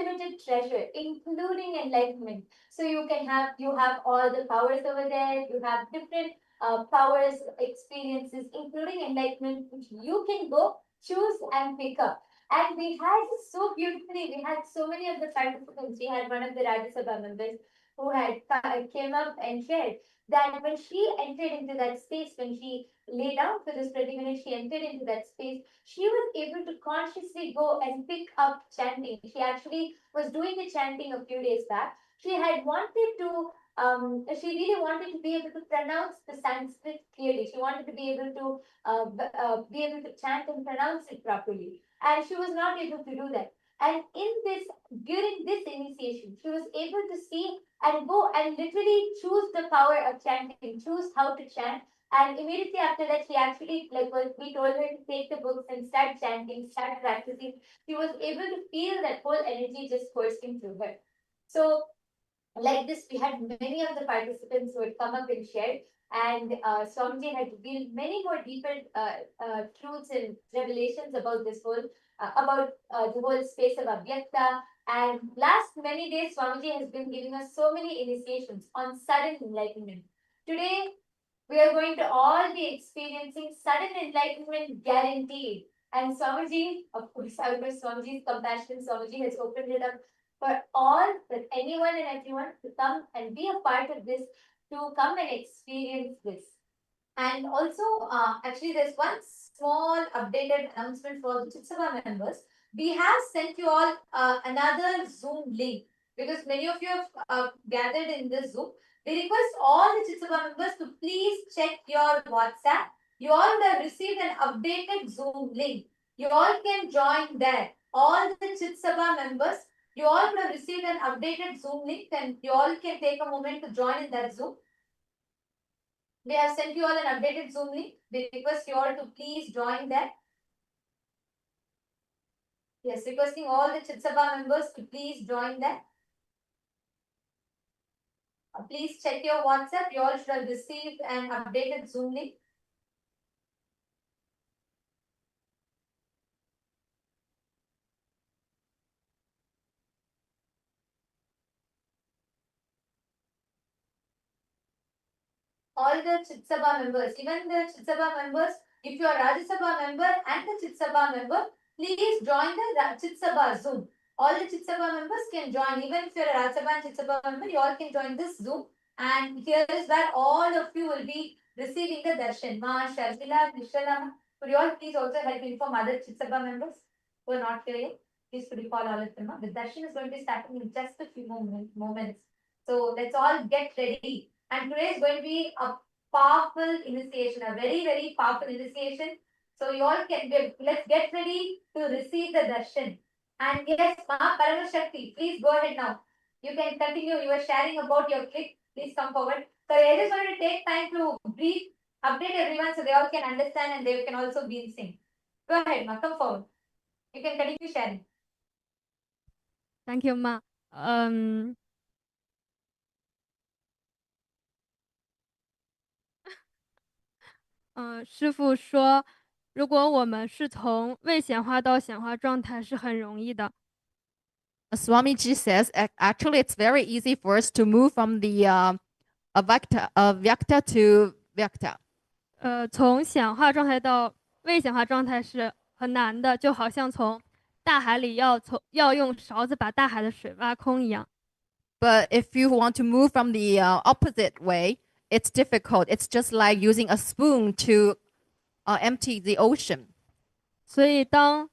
unlimited treasure, including enlightenment. So you have all the powers over there. You have different powers, experiences, including enlightenment, which you can go choose and pick up. And we had so beautifully, we had so many of the participants. We had one of the Rajya Sabha members who had came up and shared that when she entered into that space, when she lay down for this 30 minutes, she entered into that space, she was able to consciously go and pick up chanting. She actually was doing the chanting a few days back. She had wanted to, she really wanted to be able to pronounce the Sanskrit clearly. She wanted to be able to chant and pronounce it properly. And she was not able to do that. And during this initiation, she was able to see and go and literally choose the power of chanting, choose how to chant. And immediately after that, she actually, we told her to take the books and start chanting, start practicing. She was able to feel that whole energy just coursing through her. So, like this, we had many of the participants who had come up and shared. And Swamiji had revealed many more deeper truths and revelations about this whole about the whole space of Abhyakta. And last many days, Swamiji has been giving us so many initiations on sudden enlightenment. Today, we are going to all be experiencing sudden enlightenment guaranteed. And Swamiji, of course, out of Swamiji's compassion, Swamiji has opened it up for all, for anyone and everyone to come and be a part of this, to come and experience this. And also, actually, there's one small updated announcement for the Chitsava members. We have sent you all another Zoom link because many of you have gathered in this Zoom. We request all the Chitsava members to please check your WhatsApp. You all would have received an updated Zoom link. You all can join there. All the Chitsava members, you all would have received an updated Zoom link and you all can take a moment to join in that Zoom. We have sent you all an updated Zoom link. We request you all to please join that. Yes, requesting all the Chitsabha members to please join that. Please check your WhatsApp. You all should have received an updated Zoom link. All the Chitsabha members, even the Chitsabha members, if you are Rajya Sabha member and the Chitsabha member, please join the Chitsabha Zoom. All the Chitsabha members can join. Even if you are a Rajya Sabha and Chitsabha member, you all can join this Zoom. And here is where all of you will be receiving the Darshan. Ma, Sharmila, Nishala, could you all please also help inform other Chitsabha members who are not here yet? Please could you call all of them? The Darshan is going to be starting in just a few moments. So let's all get ready. And today is going to be a powerful initiation, a very, very powerful initiation. So you all can let's get ready to receive the darshan. And yes, Ma Paramashakti, please go ahead now. You can continue. You are sharing about your clip. Please come forward. So I just want to take time to brief, update everyone so they all can understand and they can also be in sync. Go ahead, Ma. Come forward. You can continue sharing. Thank you, Ma. 师父说，如果我们是从未显化到显化状态是很容易的。Swamiji says, actually, it's very easy for us to move from the Vyakta to Vyakta. 从显化状态到未显化状态是很难的，就好像从大海里要用勺子把大海的水挖空一样。But if you want to move from the opposite way, it's difficult. It's just like using a spoon to empty the ocean. 所以当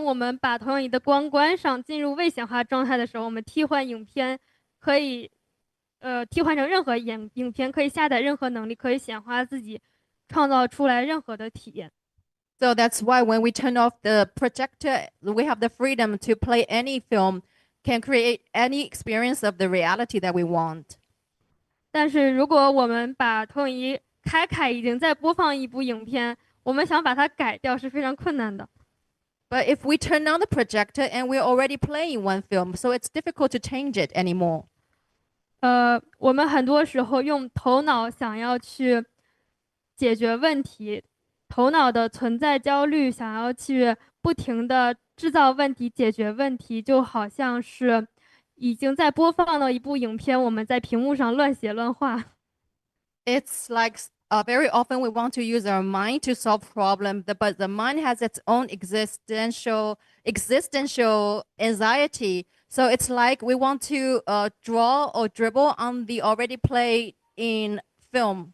我们把投影仪的光关上，进入未显化状态的时候，我们替换影片可以替换成任何影片，可以下载任何能力，可以显化自己，创造出来任何的体验。So that's why when we turn off the projector, we have the freedom to play any film, can create any experience of the reality that we want. 但是如果我们把投影仪开已经在播放一部影片，我们想把它改掉是非常困难的。But if we turn on the projector and we're already playing one film, so it's difficult to change it anymore. 我们很多时候用头脑想要去解决问题，头脑的存在焦虑想要去不停的制造问题、解决问题，就好像是已经在播放了一部影片，我们在屏幕上乱写乱画。It's like very often we want to use our mind to solve problems, but the mind has its own existential anxiety. So it's like we want to draw or dribble on the already played in film.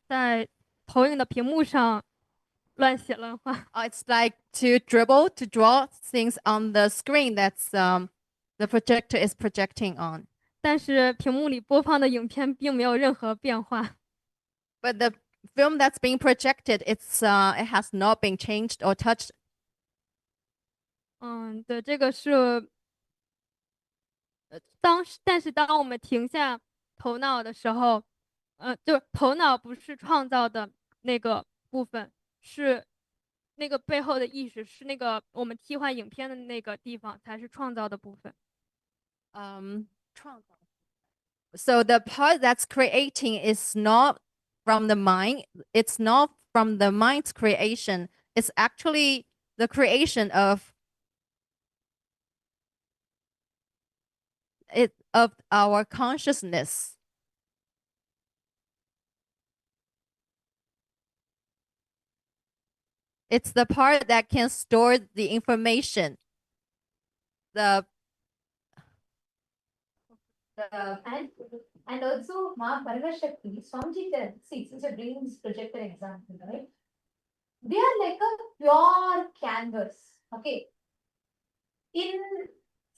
在投影的屏幕上乱写乱画。It's like to dribble, to draw things on the screen that's the projector is projecting on. 但是屏幕里播放的影片并没有任何变化。But the film that's being projected, it has not been changed or touched. 对，这个是，但是当我们停下头脑的时候，就头脑不是创造的那个部分，是那个背后的意识，是那个我们替换影片的那个地方才是创造的部分。So the part that's creating is not from the mind. It's not from the mind's creation. It's actually the creation of our consciousness. It's the part that can store the information. And also, Ma Paramashakti, Swamiji said, see, since you're bringing this projector example, right? They are like a pure canvas. Okay. See,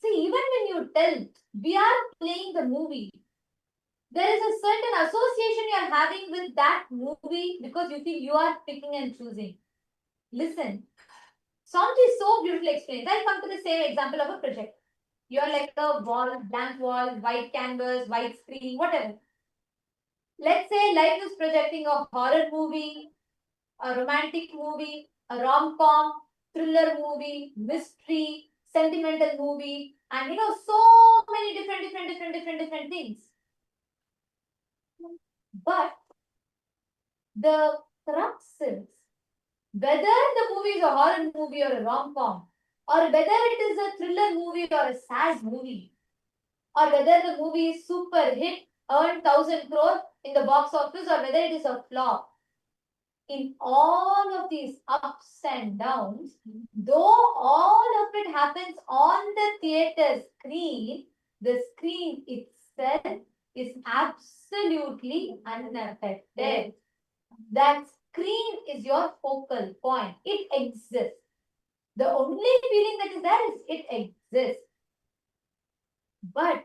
even when you tell we are playing the movie, there is a certain association you are having with that movie because you feel you are picking and choosing. Listen, Swamiji so beautifully explains. I'll come to the same example of a project. You're like a wall, blank wall, white canvas, white screen, whatever. Let's say life is projecting a horror movie, a romantic movie, a rom-com, thriller movie, mystery, sentimental movie, and so many different things. But the crux is whether the movie is a horror movie or a rom-com, or whether it is a thriller movie or a sad movie, or whether the movie is super hit, earned 1,000 crore in the box office, or whether it is a flop. In all of these ups and downs, though all of it happens on the theater screen, the screen itself is absolutely unaffected. That screen is your focal point. It exists. The only feeling that is there is it exists. But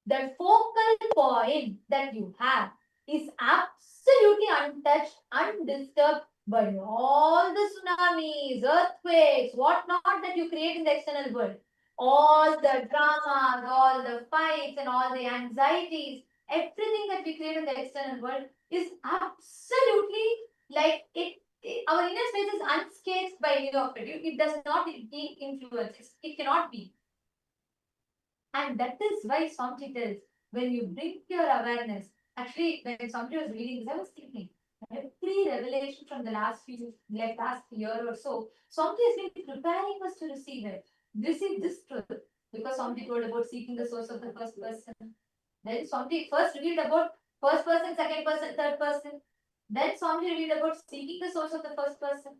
the focal point that you have is absolutely untouched, undisturbed by all the tsunamis, earthquakes, whatnot that you create in the external world. All the dramas, all the fights, and all the anxieties, everything that we create in the external world is absolutely like it. Our inner space is unscathed by any of it. It does not be influenced. It cannot be. And that is why Swamiji tells, when you bring your awareness, actually, when Swamiji was reading this, I was thinking, every revelation from the last year or so, Swamiji has been preparing us to receive it. Receive this truth. Because Swamiji told about seeking the source of the first person. Then Swamiji first revealed about first person, second person, third person. Then Swamiji revealed about seeking the source of the first person.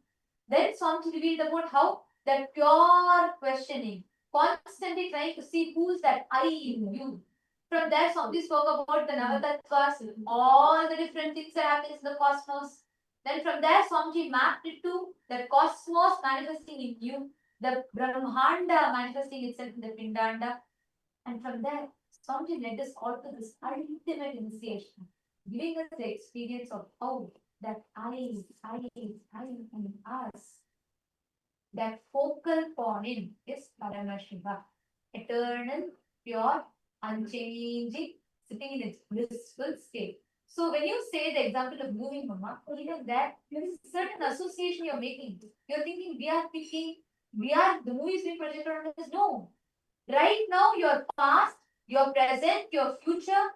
Then Swamiji revealed about how that pure questioning, constantly trying to see who's that I in you. From there, Swamiji spoke about the Navatattvas, all the different things that happen in the cosmos. Then from there, Swamiji mapped it to the cosmos manifesting in you, the Brahmanda manifesting itself in the Pindanda. And from there, Swamiji led us all to this ultimate initiation, giving us the experience of how that I in us. That focal point is Paramashiva, eternal, pure, unchanging, sitting in its blissful state. So when you say the example of moving, Mama, even that, there is a certain association you're making. You're thinking the movie is being projected on us. No. Right now, your past, your present, your future,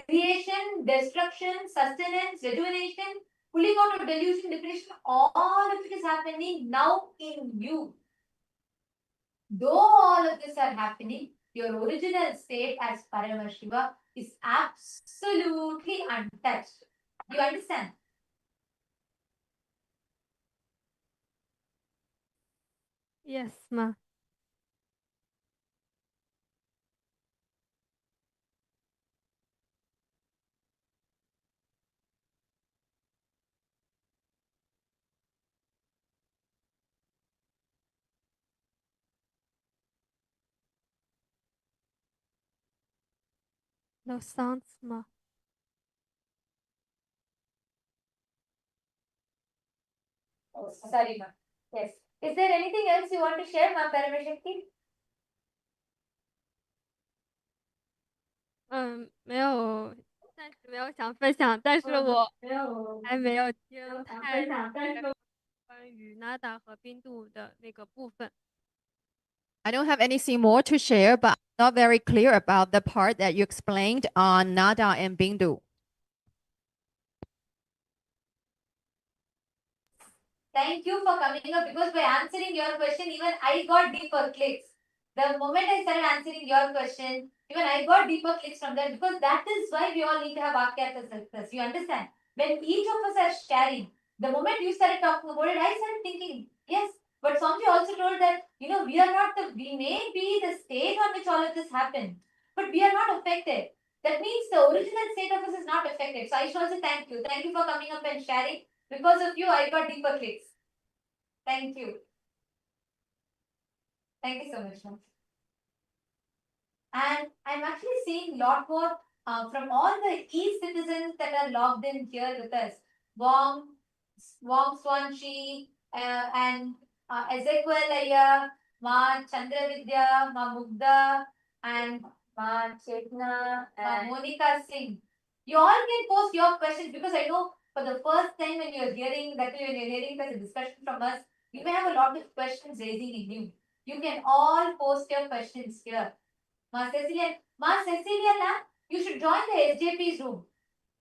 creation, destruction, sustenance, rejuvenation, pulling out of delusion, depression, all of it is happening now in you. Though all of this are happening, your original state as Paramashiva is absolutely untouched. You understand? Yes, ma. No sounds, ma. Oh, sorry, ma'am. Yes. Is there anything else you want to share, ma'am, Paramashakti? 没有，暂时没有想分享，但是我还没有听太关于 Nada 和冰度的那个部分。 I don't have anything more to share, but I'm not very clear about the part that you explained on Nada and Bindu. Thank you for coming up, because by answering your question, even I got deeper clicks. The moment I started answering your question, even I got deeper clicks from that, because that is why we all need to have Akyata success. You understand? When each of us are sharing, the moment you started talking about it, I started thinking, yes, but Swamiji also told that, we are not we may be the state on which all of this happened, but we are not affected. That means the original state of us is not affected. So I should also thank you. Thank you for coming up and sharing. Because of you, I got deeper clicks. Thank you. Thank you so much, ma'am. And I'm actually seeing a lot more from all the e-citizens that are logged in here with us. Wong Swanchi, and Ezekiel Aya, Ma Chandravidya, Ma Mugda, and Ma Chetna, and Ma Monica Singh. You all can post your questions, because I know for the first time when you're hearing this discussion from us, you may have a lot of questions raising in you. You can all post your questions here. Ma Cecilia, you should join the SJP's room.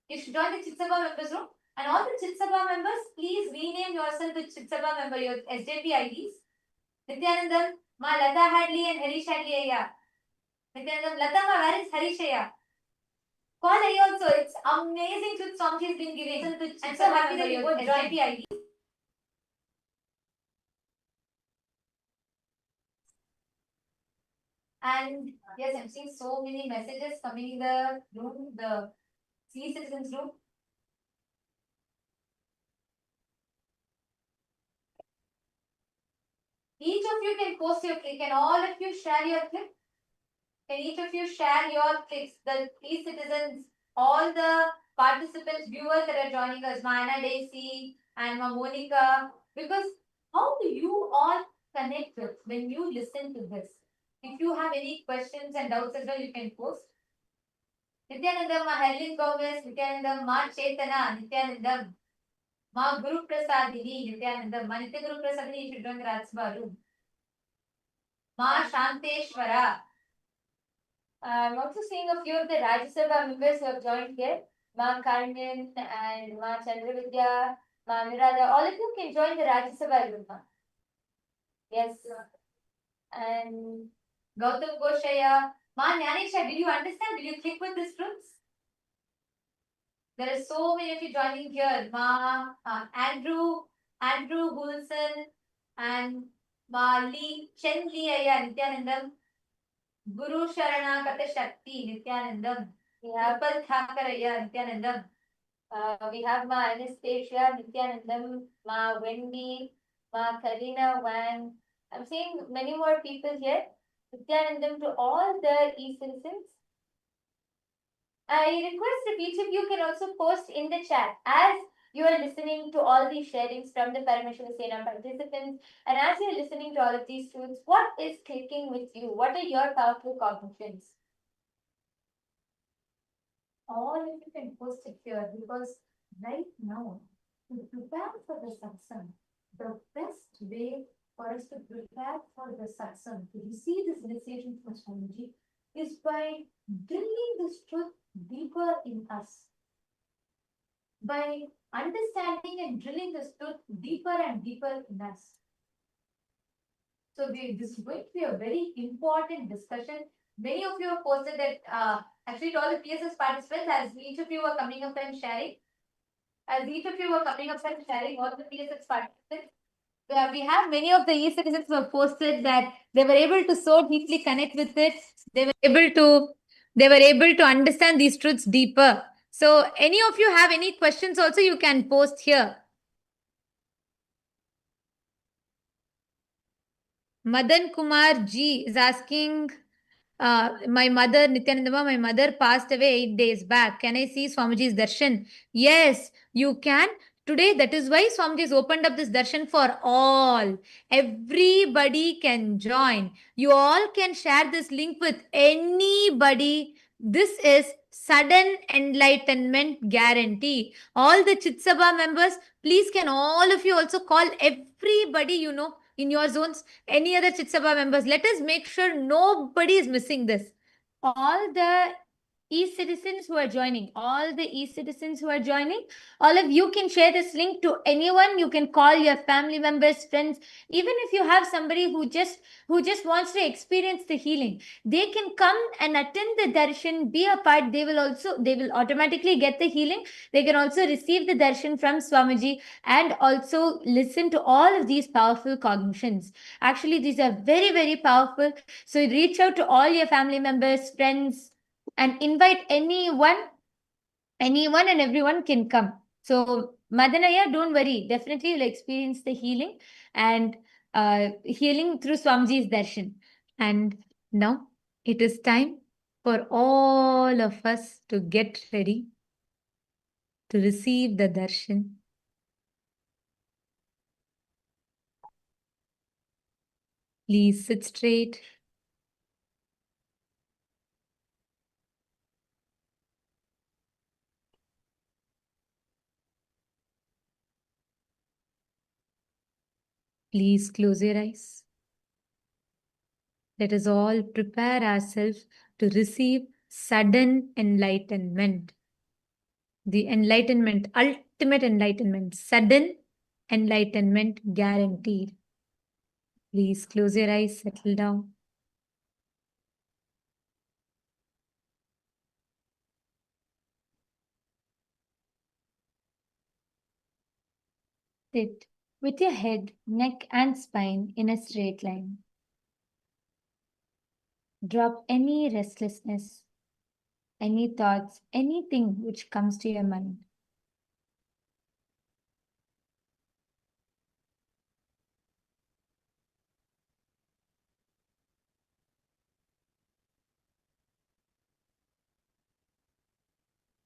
You should join the Chitsabha members room. And all the Chitsabha members, please rename yourself with Chitsabha member, your SJP IDs. Nityanandam, Ma Lata Hadley and Harish Hadley Aya. Nityanandam, Lata Ma, where is Harish Aya? Call Aya also. It's amazing to Swamiji has been giving. I'm so happy that you both joined the IDs. And yes, I'm seeing so many messages coming in the room, the C-citizens room. Each of you can post your click. Can all of you share your click? Can each of you share your clicks? The e-citizens, all the participants, viewers that are joining us, Mana Daisy and Monica. Because how do you all connect with when you listen to this? If you have any questions and doubts as well, you can post. Nityanandam, Ma Helen Gomez, Nityanandam, Ma Chetana, Nityanandam, Ma Guru Prasadini, Nityanandam, Ma Nitya Guru Prasadini, you should join the Rajsabha room. Ma Shanteshwara. I'm also seeing a few of the Rajya Sabha members who have joined here. Ma Karnan and Ma Chandravidya, Ma Mirada. All of you can join the Rajya Sabha room. Yes. And Gautam Goshaya. Ma Nyanesha, did you understand? Did you click with these rooms? There are so many of you joining here. Ma Andrew Bulson and Ma Lee Chen Lee Aya Nityanandam. Guru Sharana Kata Shakti Nityanandam. We have Pal Thakaraya Nityanandam. We have Ma Anastasia Nityanandam, Ma Wendy, Ma Karina Wang. I'm seeing many more people here. Nityanandam to all the e-citizens. I request if each of you can also post in the chat as you are listening to all these sharings from the Paramashiva Sena participants, and as you are listening to all of these truths, what is clicking with you? What are your powerful cognitions? All of you can post it here, because right now, to prepare for the satsang, the best way for us to prepare for the satsang, to receive this initiation from Swamiji, is by drilling this truth deeper in us. By understanding and drilling this truth deeper and deeper in us. So this is going to be a very important discussion. Many of you have posted that actually to all the PSS participants, as each of you were coming up and sharing, all the PSS participants, we have many of the e-citizens who have posted that they were able to so deeply connect with it. They were able to understand these truths deeper. So any of you have any questions also, you can post here. Madan Kumar G is asking, my mother, Nityanandama, my mother passed away 8 days back. Can I see Swamiji's darshan? Yes, you can. Today, that is why Swamiji has opened up this darshan for all. Everybody can join. You all can share this link with anybody. This is sudden enlightenment guarantee. All the Chitsabha members, please can all of you also call everybody you know in your zones, any other Chitsabha members. Let us make sure nobody is missing this. All the e-citizens who are joining, all of you can share this link to anyone. You can call your family members, friends. Even if you have somebody who just wants to experience the healing, they can come and attend the darshan, be a part. They will automatically get the healing. They can also receive the darshan from Swamiji and also listen to all of these powerful cognitions. Actually, these are very, very powerful. So reach out to all your family members, friends, and invite anyone and everyone can come. So Madanaya, don't worry, definitely you'll experience the healing and healing through Swamiji's darshan. And now it is time for all of us to get ready to receive the darshan. Please sit straight. Please close your eyes. Let us all prepare ourselves to receive sudden enlightenment. The enlightenment, ultimate enlightenment, sudden enlightenment guaranteed. Please close your eyes, settle down. Sit with your head, neck, and spine in a straight line. Drop any restlessness, any thoughts, anything which comes to your mind.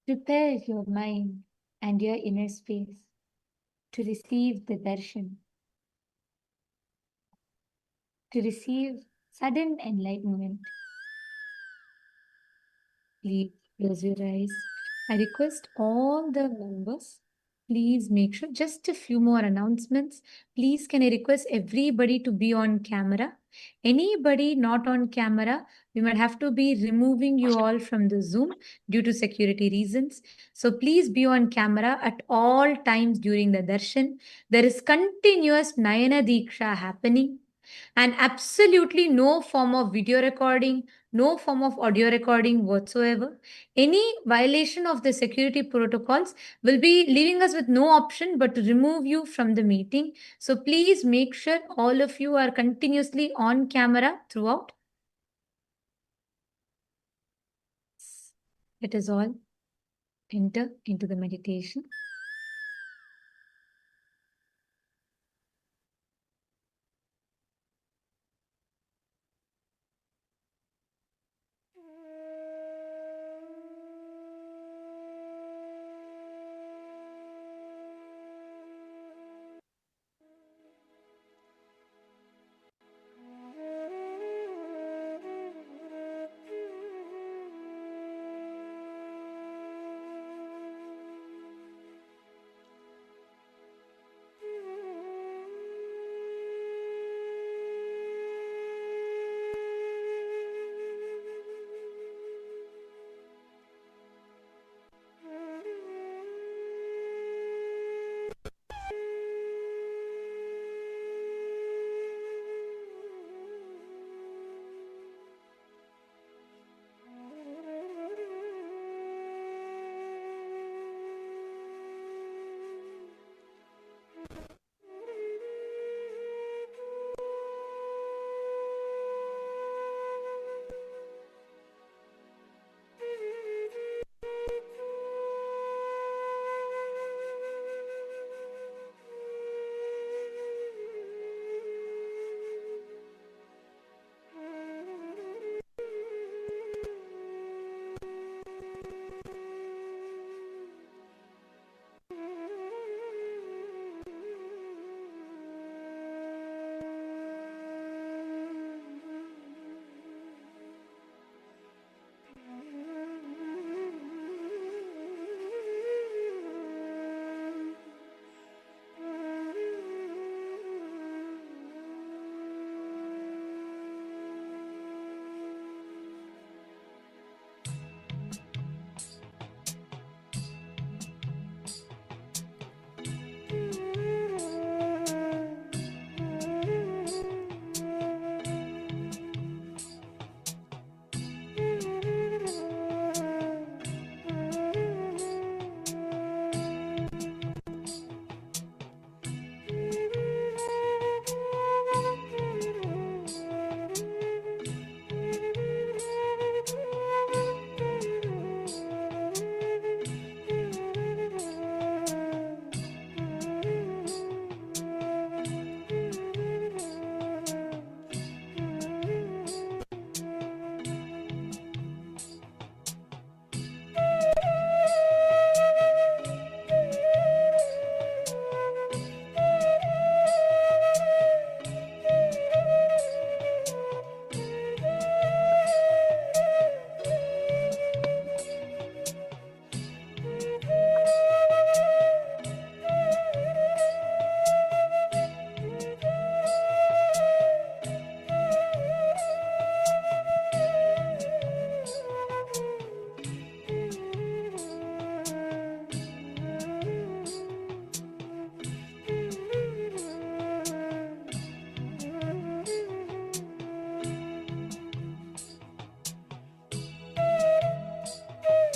Prepare your mind and your inner space to receive the darshan, to receive sudden enlightenment. Please close your eyes. I request all the members, please make sure, just a few more announcements. Please, can I request everybody to be on camera? Anybody not on camera, we might have to be removing you all from the Zoom due to security reasons. So please be on camera at all times during the darshan. There is continuous Nayana Diksha happening and absolutely no form of video recording, no form of audio recording whatsoever. Any violation of the security protocols will be leaving us with no option but to remove you from the meeting. So please make sure all of you are continuously on camera throughout. Let us all enter into the meditation.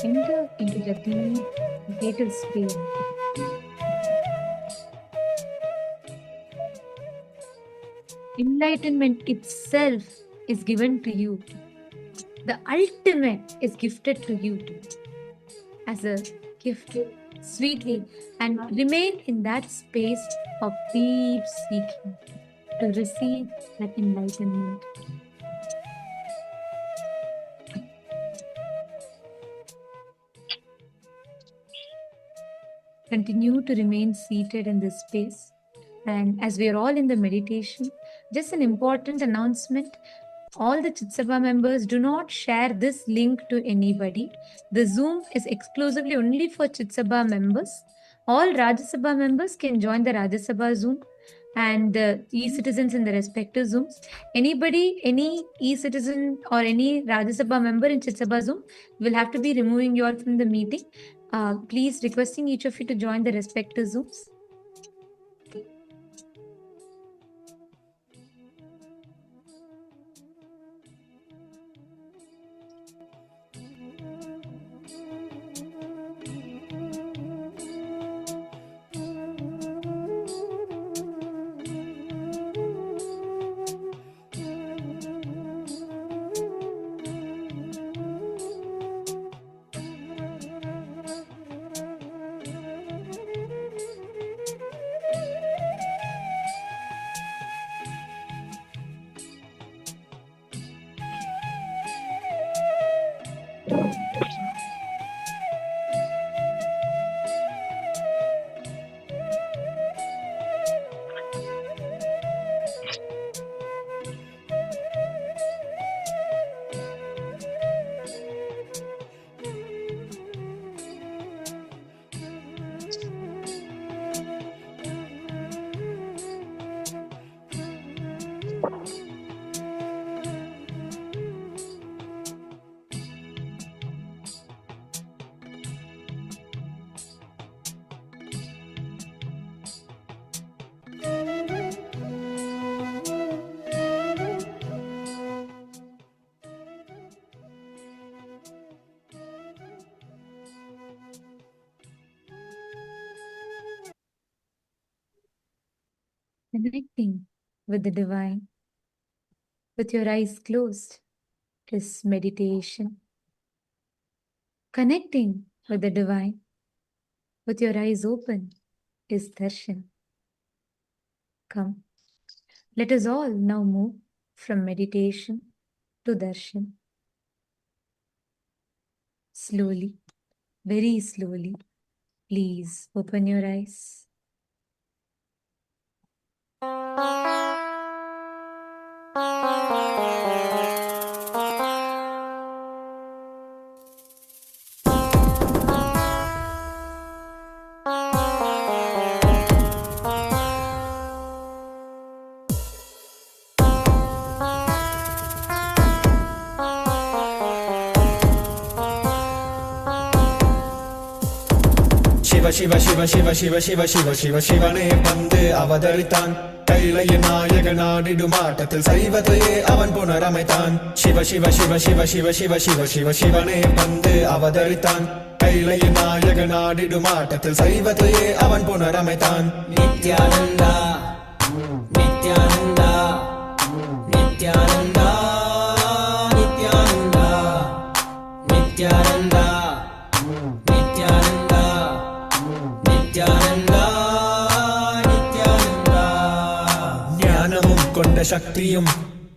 Enter into the deep vital space. Enlightenment itself is given to you. The ultimate is gifted to you as a gift, sweetly, and remain in that space of deep seeking to receive that enlightenment. Continue to remain seated in this space. And as we are all in the meditation, just an important announcement. All the Chitsabha members, do not share this link to anybody. The Zoom is exclusively only for Chitsabha members. All Rajya Sabha members can join the Rajya Sabha Zoom and e-citizens in the respective Zooms. Anybody, any e-citizen or any Rajya Sabha member in Chitsabha Zoom will have to be removing you all from the meeting. Please requesting each of you to join the respective Zooms. Connecting with the divine with your eyes closed is meditation. Connecting with the divine with your eyes open is darshan. Come, let us all now move from meditation to darshan. Slowly, very slowly, please open your eyes. Shiva Shiva Shiva Shiva Shiva Shiva Shiva Shivane வந்து அவதரித்தான் கைலைய நாயக நாடிடுமாட்டத்தில் சைவத்தையே அவன் புனரமைத்தான் சிவ சிவ சிவ சிவ சிவ சிவ சிவ சிவ சிவனே வந்து அவதரித்தான் கைலைய நாயக நாடிடுமாட்டத்தில் சைவத்தையே அவன் புனரமைத்தான் நித்யானந்தா நித்யானந்தா நித்யானந்தா நித்யானந்தா நித்யானந்தா நித்யானந்தா நித்யானந்தா நித்யானந்தா ஞானமும் கொண்ட சக்தியும்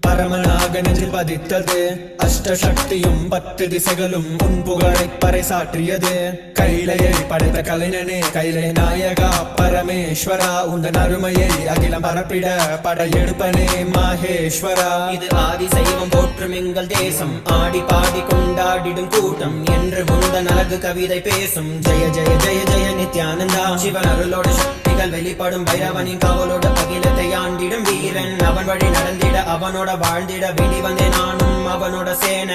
பரமனாக நெஞ்சில் பதித்தது அஷ்டசக்தியும் 10 திசைகளும் உன் புகழை பறைசாற்றியது கைலையை படைத்த கலைஞனே கைலை நாயகா பரமேஸ்வரா உந்தன் அருமையை அகிலம் பரப்பிட படையெடுப்பனே மாஹேஸ்வரா இது ஆதி சைவம் போற்றும் எங்கள் தேசம் ஆடி பாடி கொண்டாடிடும் கூட்டம் என்று முந்தன் அழகு கவிதை பேசும் ஜெய ஜெய ஜெய ஜெய நித்யானந்தா சிவன் அருளோட சக்திகள் வெளிப்படும் பைரவனின் காவலோட அகிலத்தை ஆண்டிடும் வீரன் அவன் வழி நடந்திட அவனோட வாழ்ந்திட வேண்டி வந்தேன் நானும் அவனோட சேன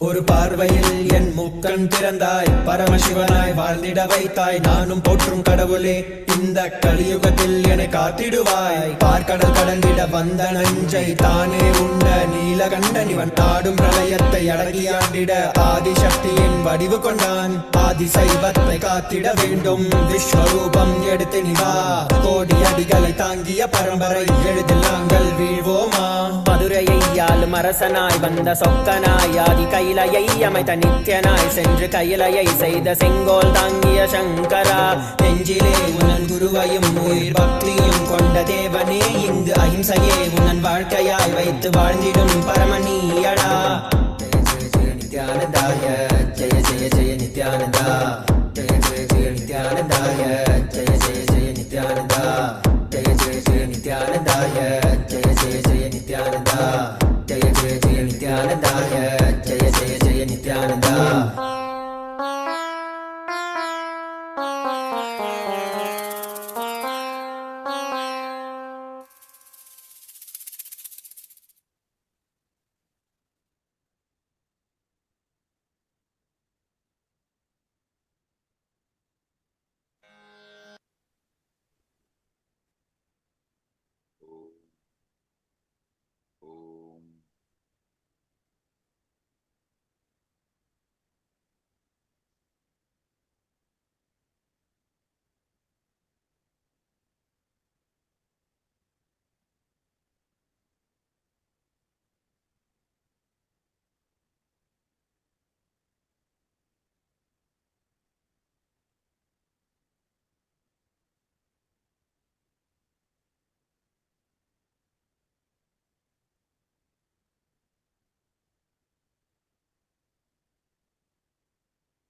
ஒரு பார்வையில் என் முக்கண் திறந்தாய் பரமசிவனாய் வாழ்ந்திட வைத்தாய் நானும் போற்றும் கடவுளே இந்த கலியுகத்தில் என்னை காத்திடுவாய் பார்க்கடல் கடந்திட வந்த நஞ்சை தானே உண்ட நீலகண்டன் இவன் ஆடும் பிரளயத்தை அடங்கியாண்டிட ஆதிசக்தியின் வடிவு கொண்டான் ஆதி சைவத்தை காத்திட வேண்டும் விஸ்வரூபம் எடுத்து நிவா கோடி அடிகளை தாங்கிய பரம்பரை எளிதில் நாங்கள் வீழ்வோமா மதுரையை ஆளும் அரசனாய் வந்த சொக்கனாய் ஆதி கைலையை அமைத்த நித்யனாய் சென்று கையிலையை செய்த செங்கோல் தாங்கிய சங்கரா நெஞ்சிலே உனன் குருவையும் உயிர் பக்தியும் கொண்ட தேவனே இங்கு அஹிம்சையே உனன் வாழ்க்கையாய் வைத்து வாழ்ந்திடும் பரமணியடா Jaya Jaya Jaya நித்யானந்தாய Jaya Jaya Jaya நித்யானந்தாய Jaya Jaya Jaya Nithyananda Jaya Jaya Jaya நித்யானந்தாய Jaya Jaya Jaya Nithyananda Jaya Jaya Jaya நித்யானந்தாய Jaya Jaya Jaya Nithyananda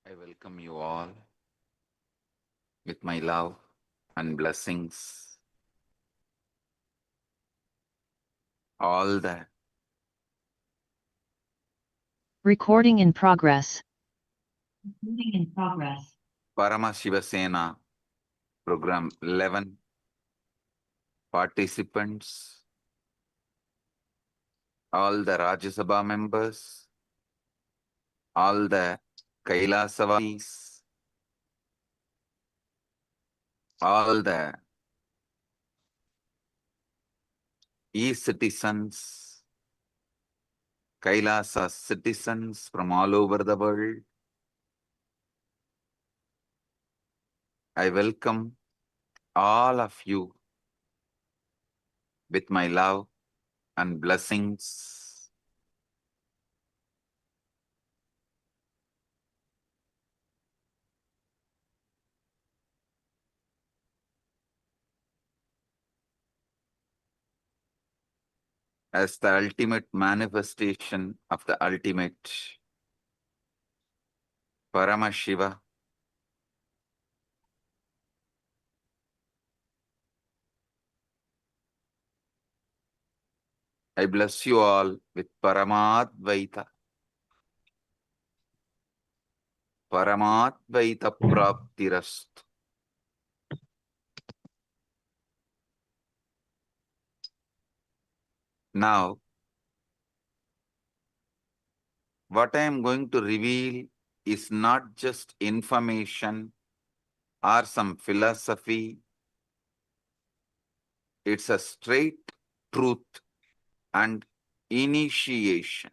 I welcome you all with my love and blessings. All the Recording in progress. Paramashivam program 11 participants, all the Rajya Sabha members, all the Kailasa, all the e-citizens, Kailasa citizens from all over the world. I welcome all of you with my love and blessings. As the ultimate manifestation of the ultimate Paramashiva, I bless you all with Paramadvaita. Paramadvaita Praptirastu. Now, what I am going to reveal is not just information or some philosophy. It's a straight truth and initiation.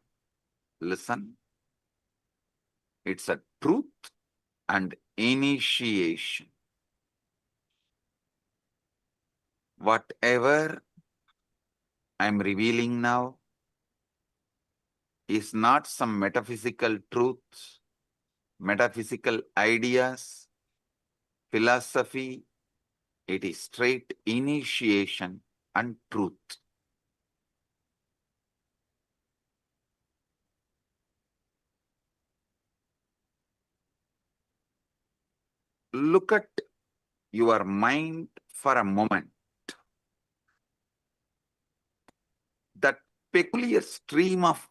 Listen. It's a truth and initiation. Whatever I'm revealing now is not some metaphysical truths, metaphysical ideas, philosophy. It is straight initiation and truth. Look at your mind for a moment. That peculiar stream of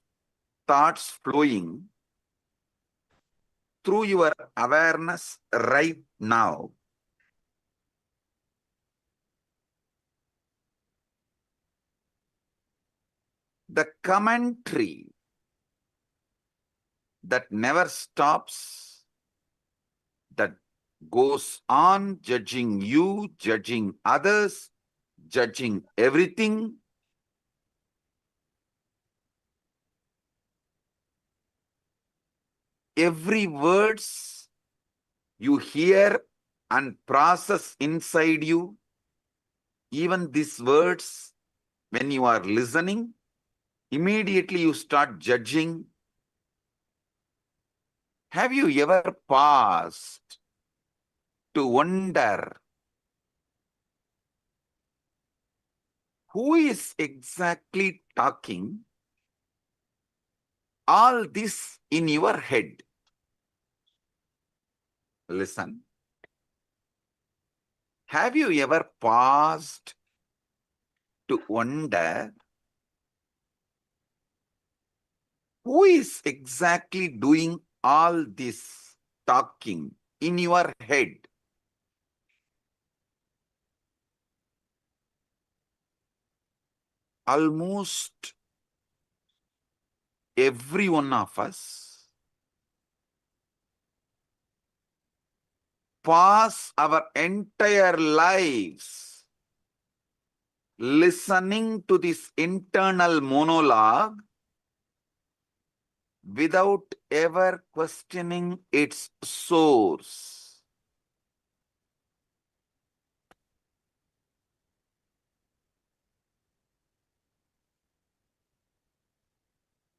thoughts flowing through your awareness right now. The commentary that never stops, that goes on judging you, judging others, judging everything. Every words you hear and process inside you, even these words, when you are listening, immediately you start judging. Have you ever paused to wonder who is exactly talking all this in your head? Listen. Have you ever paused to wonder who is exactly doing all this talking in your head? Almost every one of us pass our entire lives listening to this internal monologue without ever questioning its source.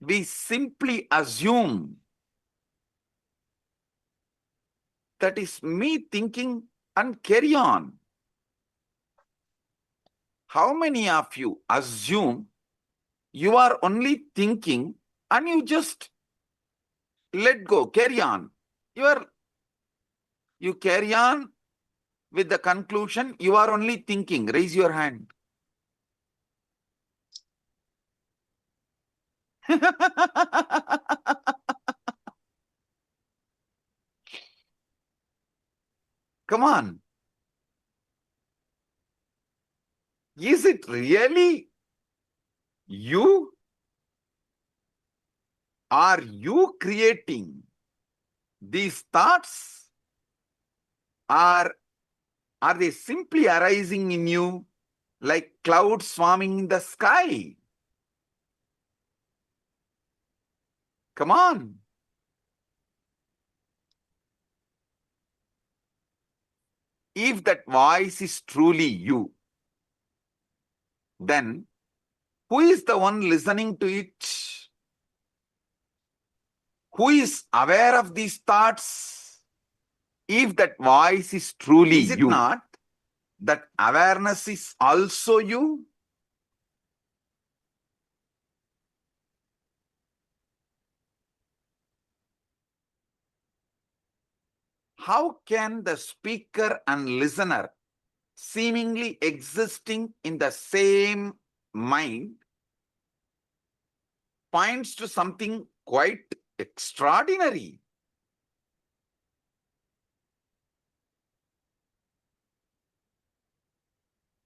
We simply assume that is me thinking and carry on. How many of you assume you are only thinking and you just let go, carry on? You carry on with the conclusion you are only thinking. Raise your hand. Come on. Is it really you? Are you creating these thoughts? Or are they simply arising in you like clouds swarming in the sky? Come on. If that voice is truly you, then who is the one listening to it? Who is aware of these thoughts? If that voice is truly you, is it not that awareness is also you? How can the speaker and listener seemingly existing in the same mind points to something quite extraordinary?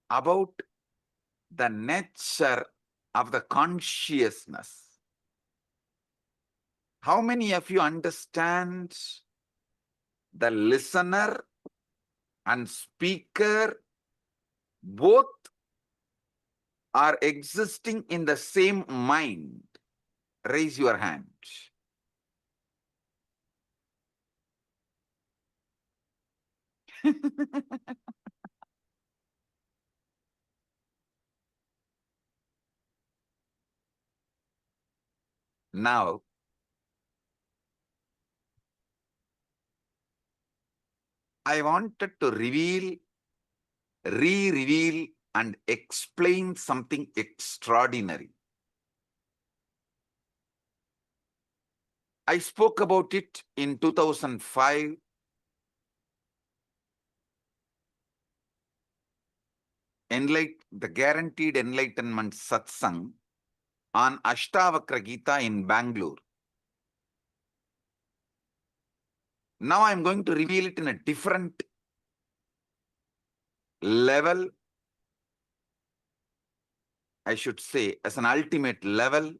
About the nature of the consciousness. How many of you understand the listener and speaker both are existing in the same mind? Raise your hand. Now, I wanted to re-reveal and explain something extraordinary. I spoke about it in 2005. The Guaranteed Enlightenment Satsang on Ashtavakra Gita in Bangalore. Now I'm going to reveal it in a different level, I should say, as an ultimate level.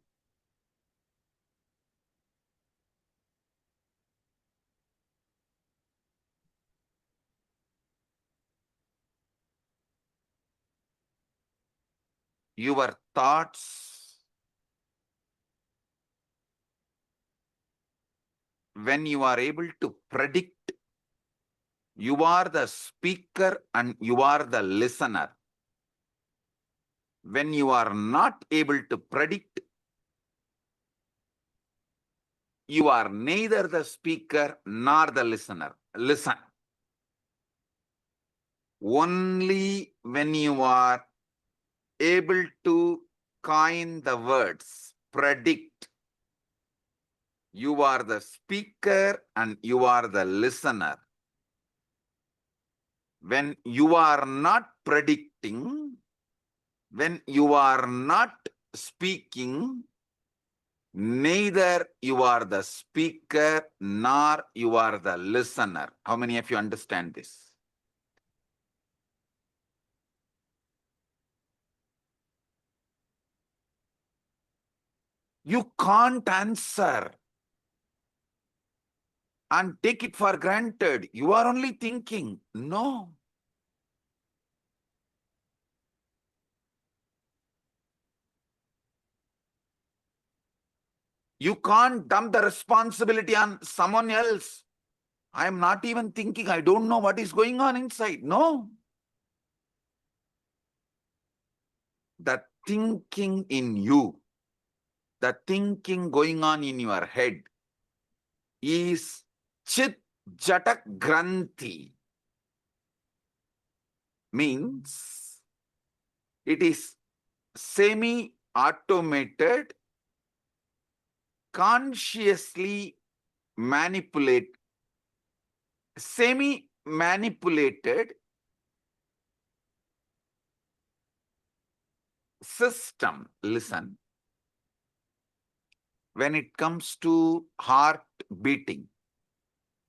your thoughts, when you are able to predict, you are the speaker and you are the listener. When you are not able to predict, you are neither the speaker nor the listener. Listen. Only when you are able to coin the words, predict, you are the speaker and you are the listener. When you are not predicting, when you are not speaking, neither you are the speaker nor you are the listener. How many of you understand this? You can't answer and take it for granted. You are only thinking. No. You can't dump the responsibility on someone else. I am not even thinking. I don't know what is going on inside. No. The thinking in you, the thinking going on in your head is Chit Jatak Granthi. Means it is semi-automated, consciously semi-manipulated system. Listen. When it comes to heart beating,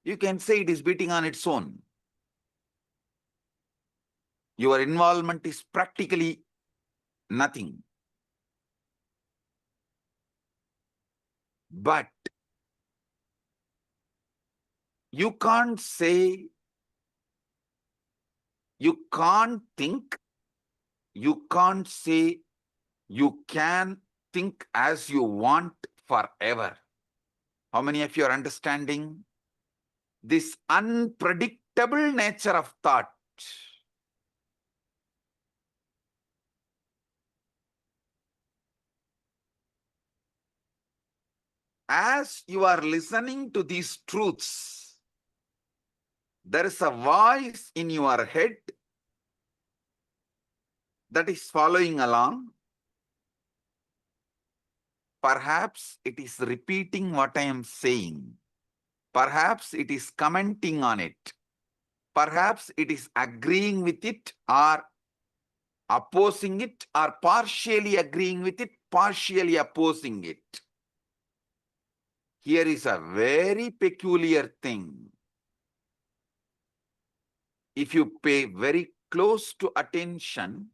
you can say it is beating on its own. Your involvement is practically nothing. But you can't say, you can't think, you can't say you can think as you want forever. How many of you are understanding this unpredictable nature of thought? As you are listening to these truths, there is a voice in your head that is following along. Perhaps it is repeating what I am saying. Perhaps it is commenting on it. Perhaps it is agreeing with it or opposing it, or partially agreeing with it, partially opposing it. Here is a very peculiar thing. If you pay very close to attention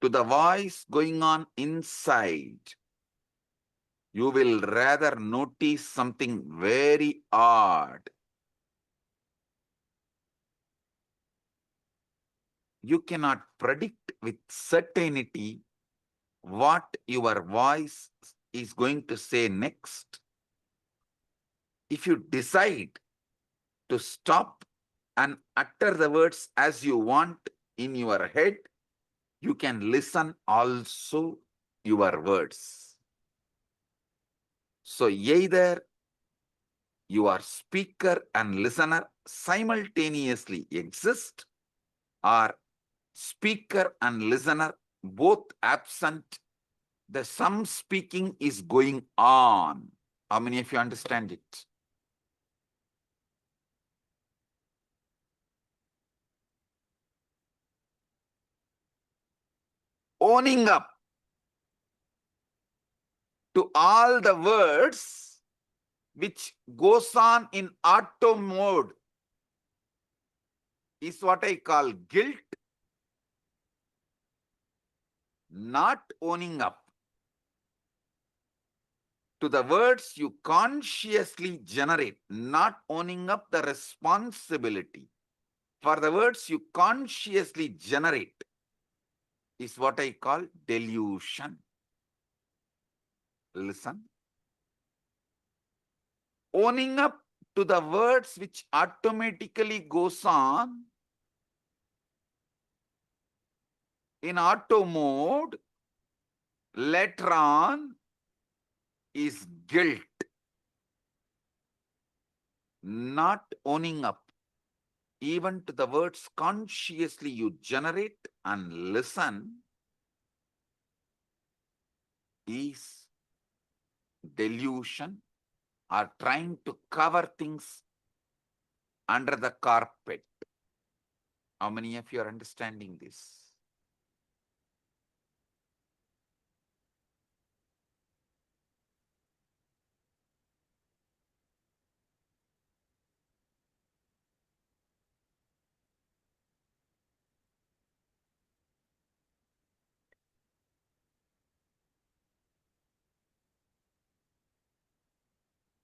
to the voice going on inside, you will rather notice something very odd. You cannot predict with certainty what your voice is going to say next. If you decide to stop and utter the words as you want in your head, you can listen also your words. So either your speaker and listener simultaneously exist, or speaker and listener both absent, the some speaking is going on. How many of you understand it? Owning up to all the words which goes on in auto mode is what I call guilt. Not owning up to the words you consciously generate, not owning up the responsibility for the words you consciously generate, is what I call delusion. Listen. Owning up to the words which automatically goes on in auto mode later on is guilt. Not owning up even to the words consciously you generate and listen is delusion, or trying to cover things under the carpet. How many of you are understanding this?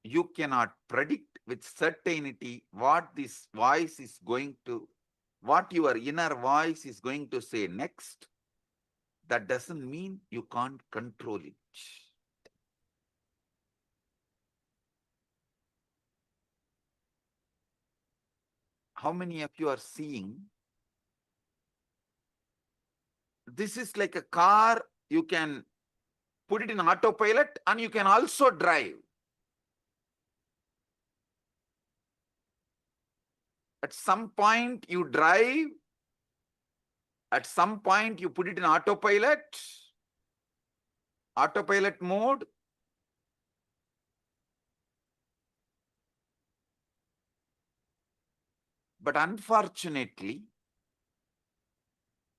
You cannot predict with certainty what this voice is going to, what your inner voice is going to say next. That doesn't mean you can't control it. How many of you are seeing? This is like a car, you can put it in autopilot and you can also drive. At some point you drive, at some point you put it in autopilot mode. But unfortunately,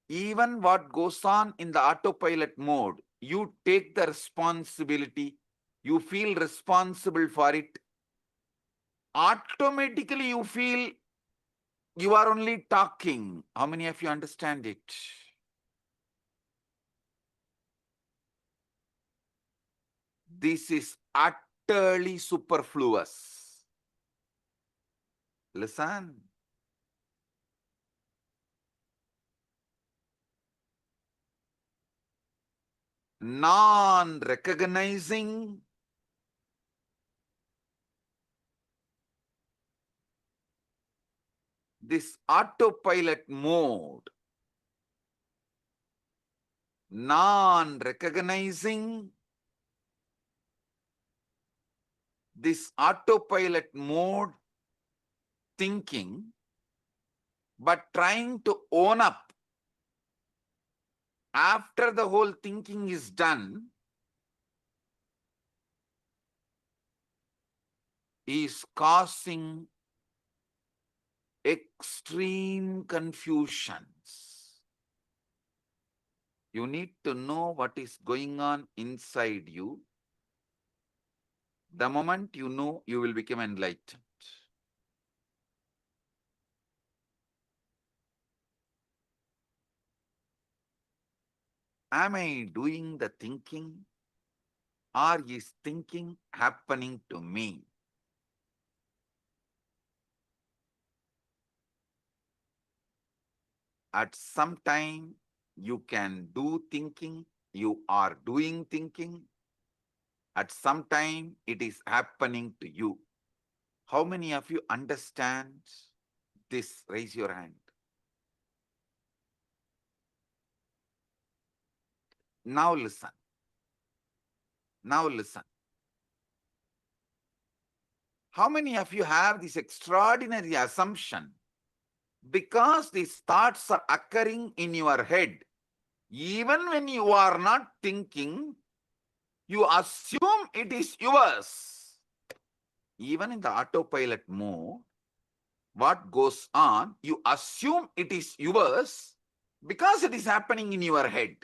even what goes on in the autopilot mode, you take the responsibility, you feel responsible for it. Automatically you feel you are only talking. How many of you understand it? This is utterly superfluous. Listen. Non-recognizing this autopilot mode, non-recognizing this autopilot mode thinking, but trying to own up after the whole thinking is done, is causing extreme confusions. You need to know what is going on inside you. The moment you know, you will become enlightened. Am I doing the thinking, or is thinking happening to me? At some time, you can do thinking, you are doing thinking. At some time, it is happening to you. How many of you understand this? Raise your hand. Now listen. Now listen. How many of you have this extraordinary assumption? Because these thoughts are occurring in your head, even when you are not thinking, you assume it is yours. Even in the autopilot mode, what goes on, you assume it is yours because it is happening in your head.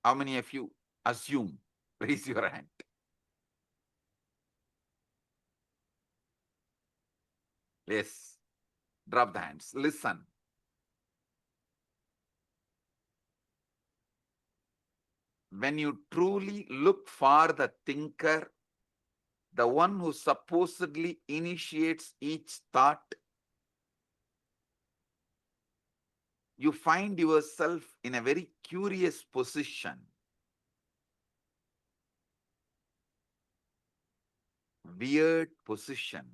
How many of you assume? Raise your hand. Yes. Drop the hands. Listen. When you truly look for the thinker, the one who supposedly initiates each thought, you find yourself in a very curious position. Weird position.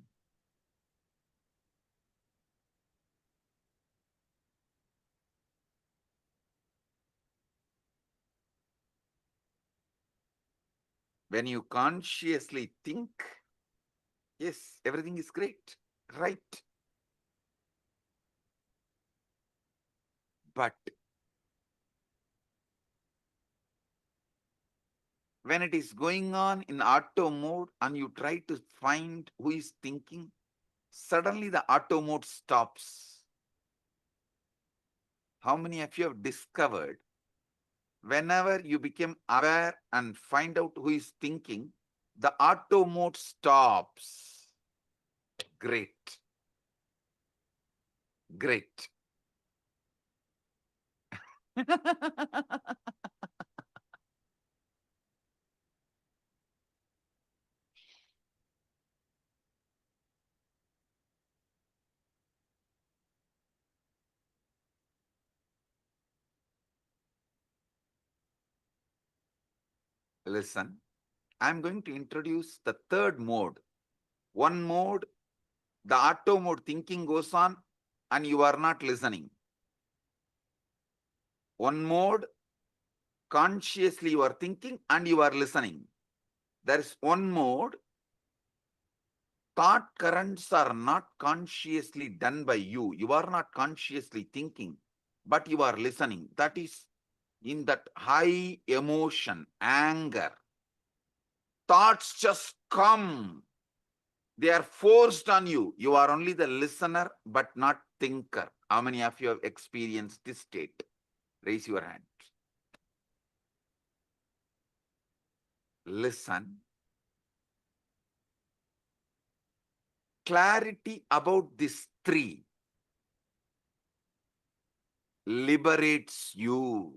When you consciously think, yes, everything is great, right. But when it is going on in auto mode and you try to find who is thinking, suddenly the auto mode stops. How many of you have discovered whenever you become aware and find out who is thinking, the auto mode stops? Great. Great. Listen, I'm going to introduce the third mode. One mode, the auto mode thinking goes on and you are not listening. One mode, consciously you are thinking and you are listening. There is one mode, thought currents are not consciously done by you. You are not consciously thinking, but you are listening. That is in that high emotion, anger. Thoughts just come. They are forced on you. You are only the listener, but not thinker. How many of you have experienced this state? Raise your hand. Listen. Clarity about these three liberates you.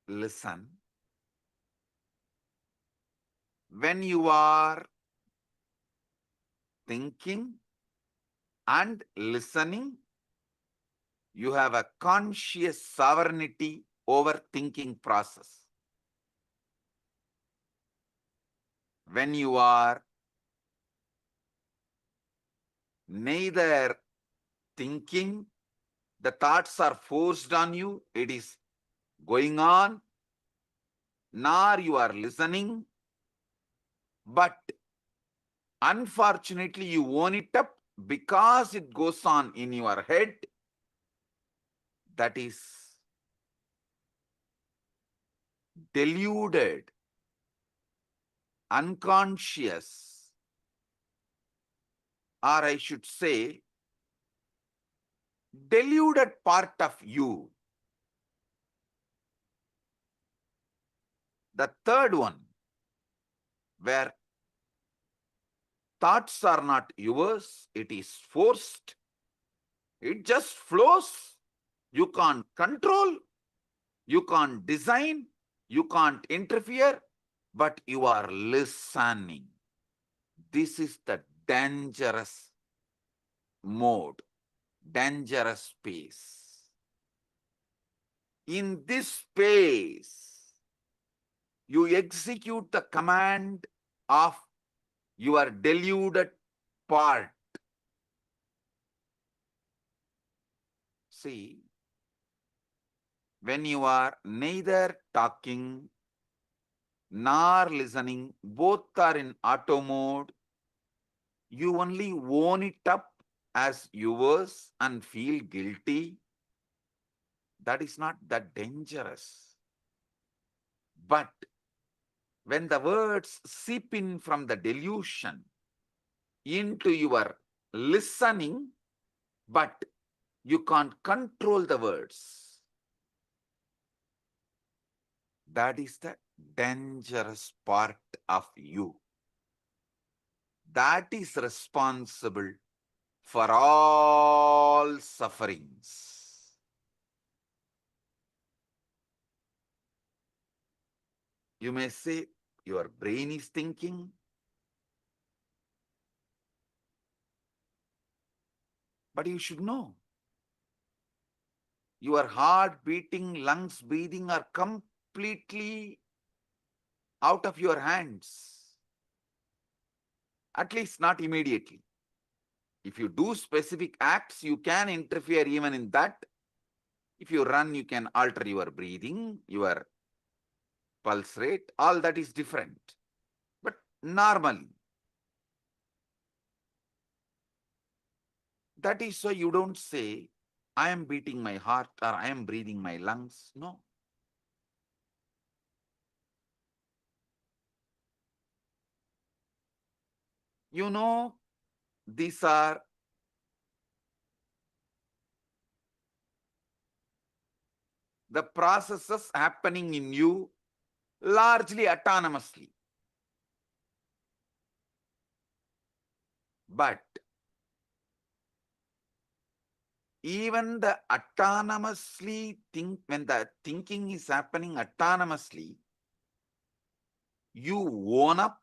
Listen. When you are thinking and listening, you have a conscious sovereignty over thinking process. When you are neither thinking, the thoughts are forced on you, it is going on, nor you are listening, but unfortunately you own it up because it goes on in your head. That is deluded, unconscious, or I should say, deluded part of you. The third one, where thoughts are not yours, it is forced. It just flows. You can't control, you can't design, you can't interfere, but you are listening. This is the dangerous mode, dangerous space. In this space, you execute the command of your deluded part. See, when you are neither talking nor listening, both are in auto mode, you only own it up as yours and feel guilty. That is not that dangerous. But when the words seep in from the delusion into your listening, but you can't control the words, that is the dangerous part of you. That is responsible for all sufferings. You may say, your brain is thinking. But you should know. Your heart beating, lungs breathing are completely out of your hands. At least not immediately. If you do specific acts, you can interfere even in that. If you run, you can alter your breathing, your pulse rate, all that is different. But normally, that is why you don't say, I am beating my heart or I am breathing my lungs. No. You know, these are the processes happening in you largely autonomously. But even the autonomously when the thinking is happening autonomously, you own up,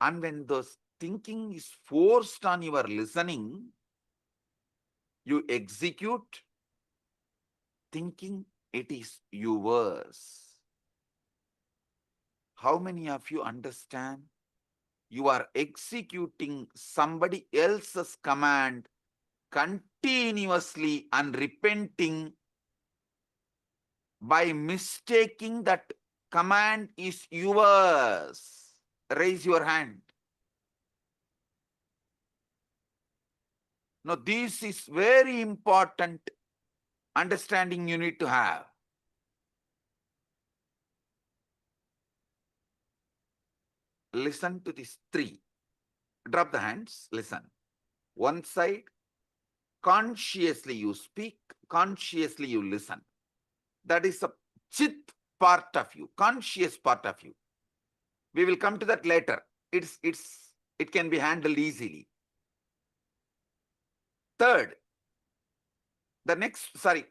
and when those thinking is forced on your listening, you execute thinking it is yours. How many of you understand? You are executing somebody else's command continuously and repenting by mistaking that command is yours. Raise your hand. Now, this is very important understanding you need to have. Listen to these three. Drop the hands, listen. One side, consciously you speak, consciously you listen. That is a chit part of you, conscious part of you. We will come to that later. It can be handled easily.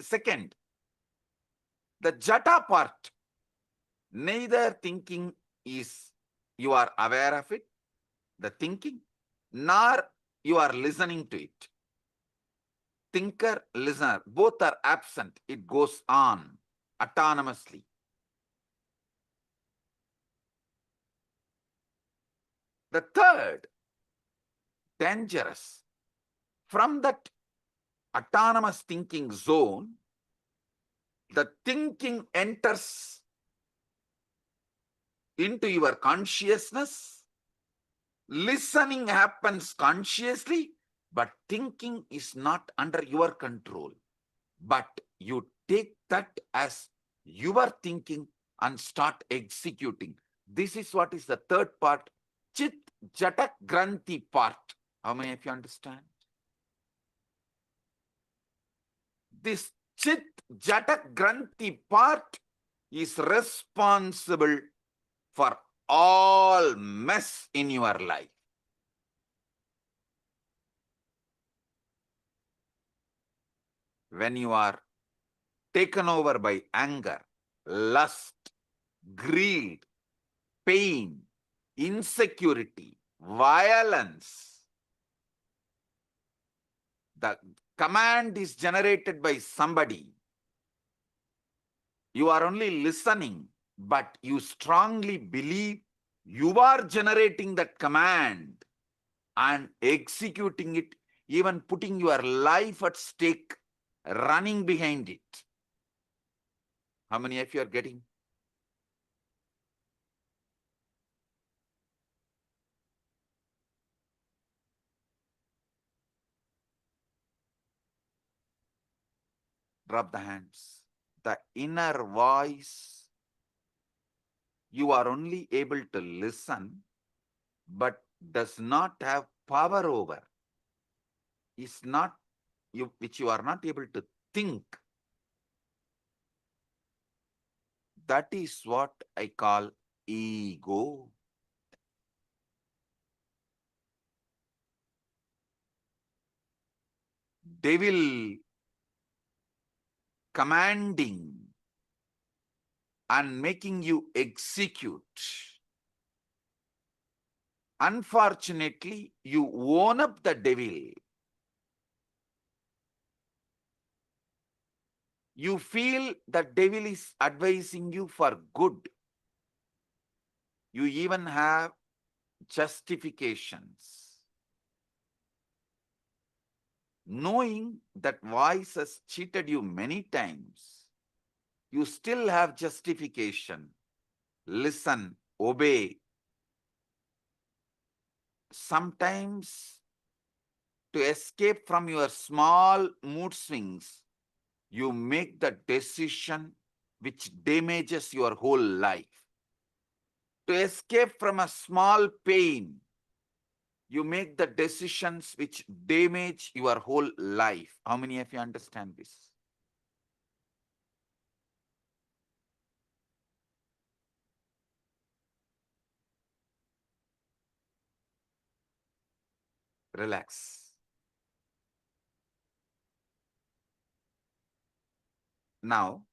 Second, the jata part. Neither thinking is you are aware of it, the thinking, nor you are listening to it. Thinker, listener, both are absent. It goes on autonomously. The third, dangerous. From that autonomous thinking zone, the thinking enters into your consciousness. Listening happens consciously, but thinking is not under your control. But you take that as your thinking and start executing. This is what is the third part, Chit Jata Granthi part. How many of you understand? This Chit Jata Granthi part is responsible for all mess in your life. When you are taken over by anger, lust, greed, pain, insecurity, violence, the command is generated by somebody. You are only listening, but you strongly believe you are generating that command and executing it, even putting your life at stake, running behind it. How many of you are getting? Drop the hands. The inner voice, you are only able to listen, but does not have power over. Is not you, which you are not able to think. That is what I call ego. Devil commanding and making you execute. Unfortunately, you own up the devil. You feel the devil is advising you for good. You even have justifications. Knowing that voice has cheated you many times, you still have justification. Listen, obey. Sometimes, to escape from your small mood swings, you make the decision which damages your whole life. To escape from a small pain, you make the decisions which damage your whole life. How many of you understand this? Relax. Now,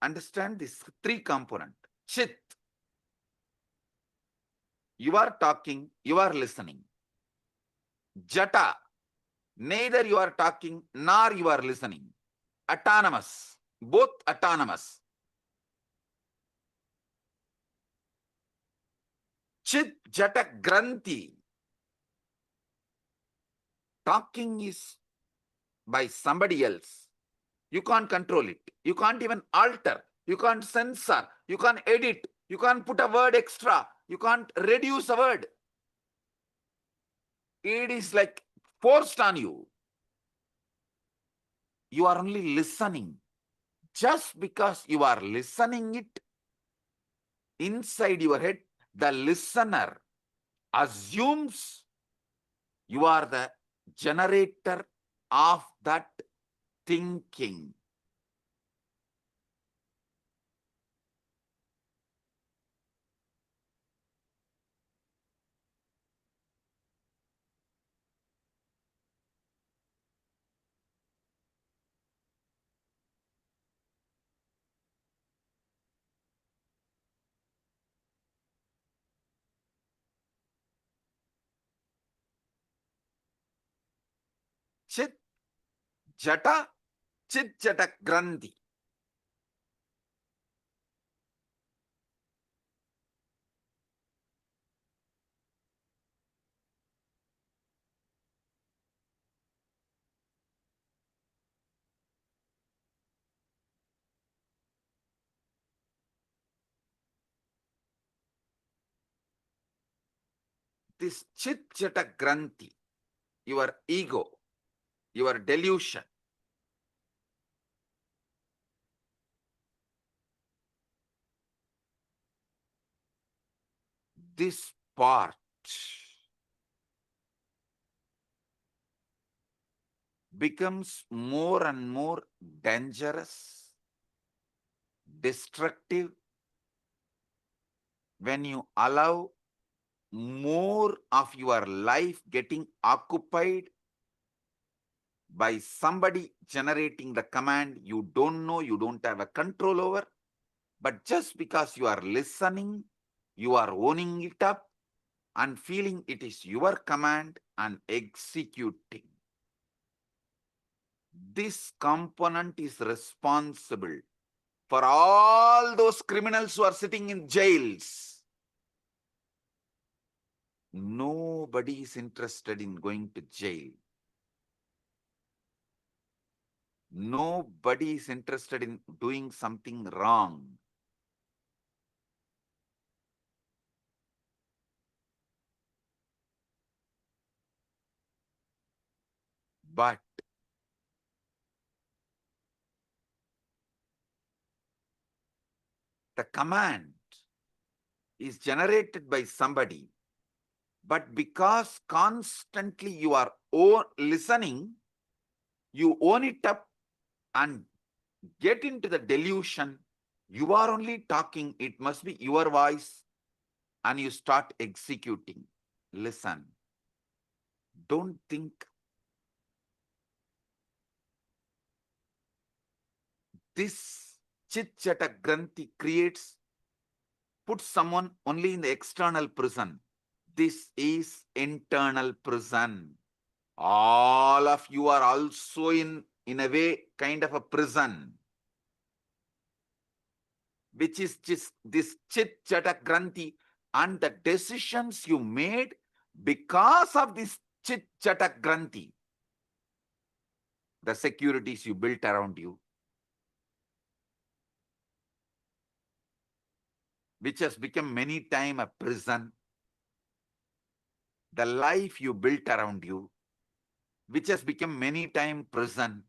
understand this three component. Chit. You are talking, you are listening. Jata. Neither you are talking nor you are listening. Autonomous. Both autonomous. Chit Jata Granthi. Talking is by somebody else. You can't control it. You can't even alter. You can't censor. You can't edit. You can't put a word extra. You can't reduce a word. It is like forced on you. You are only listening. Just because you are listening it, inside your head, the listener assumes you are the generator of that thinking. Chit Jata, Chit Jata Granthi. This Chit Jata Granthi, your ego, your delusion, this part becomes more and more dangerous, destructive, when you allow more of your life getting occupied by somebody generating the command you don't know, you don't have a control over, but just because you are listening, you are owning it up and feeling it is your command and executing. This component is responsible for all those criminals who are sitting in jails. Nobody is interested in going to jail. Nobody is interested in doing something wrong. But the command is generated by somebody, but because constantly you are listening, you own it up and get into the delusion. You are only talking, it must be your voice, and you start executing. Listen, don't think. This Chit Jata Granthi creates put someone only in the external prison. This is internal prison. All of you are also in a way, kind of a prison, which is just this chit jata granthi, and the decisions you made because of this chit jata granthi, the securities you built around you, which has become many times a prison, the life you built around you, which has become many times prison,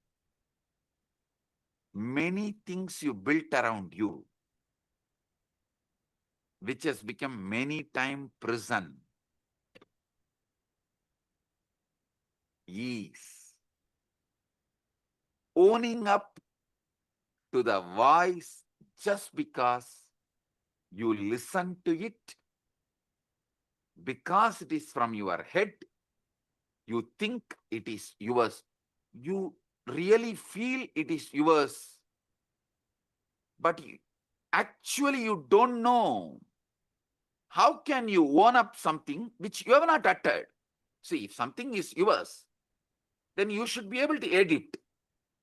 many things you built around you, which has become many times prison, is owning up to the voice just because you listen to it, because it is from your head, you think it is yours, you really feel it is yours, but actually you don't know. How can you own up something which you have not uttered? See, if something is yours, then you should be able to edit,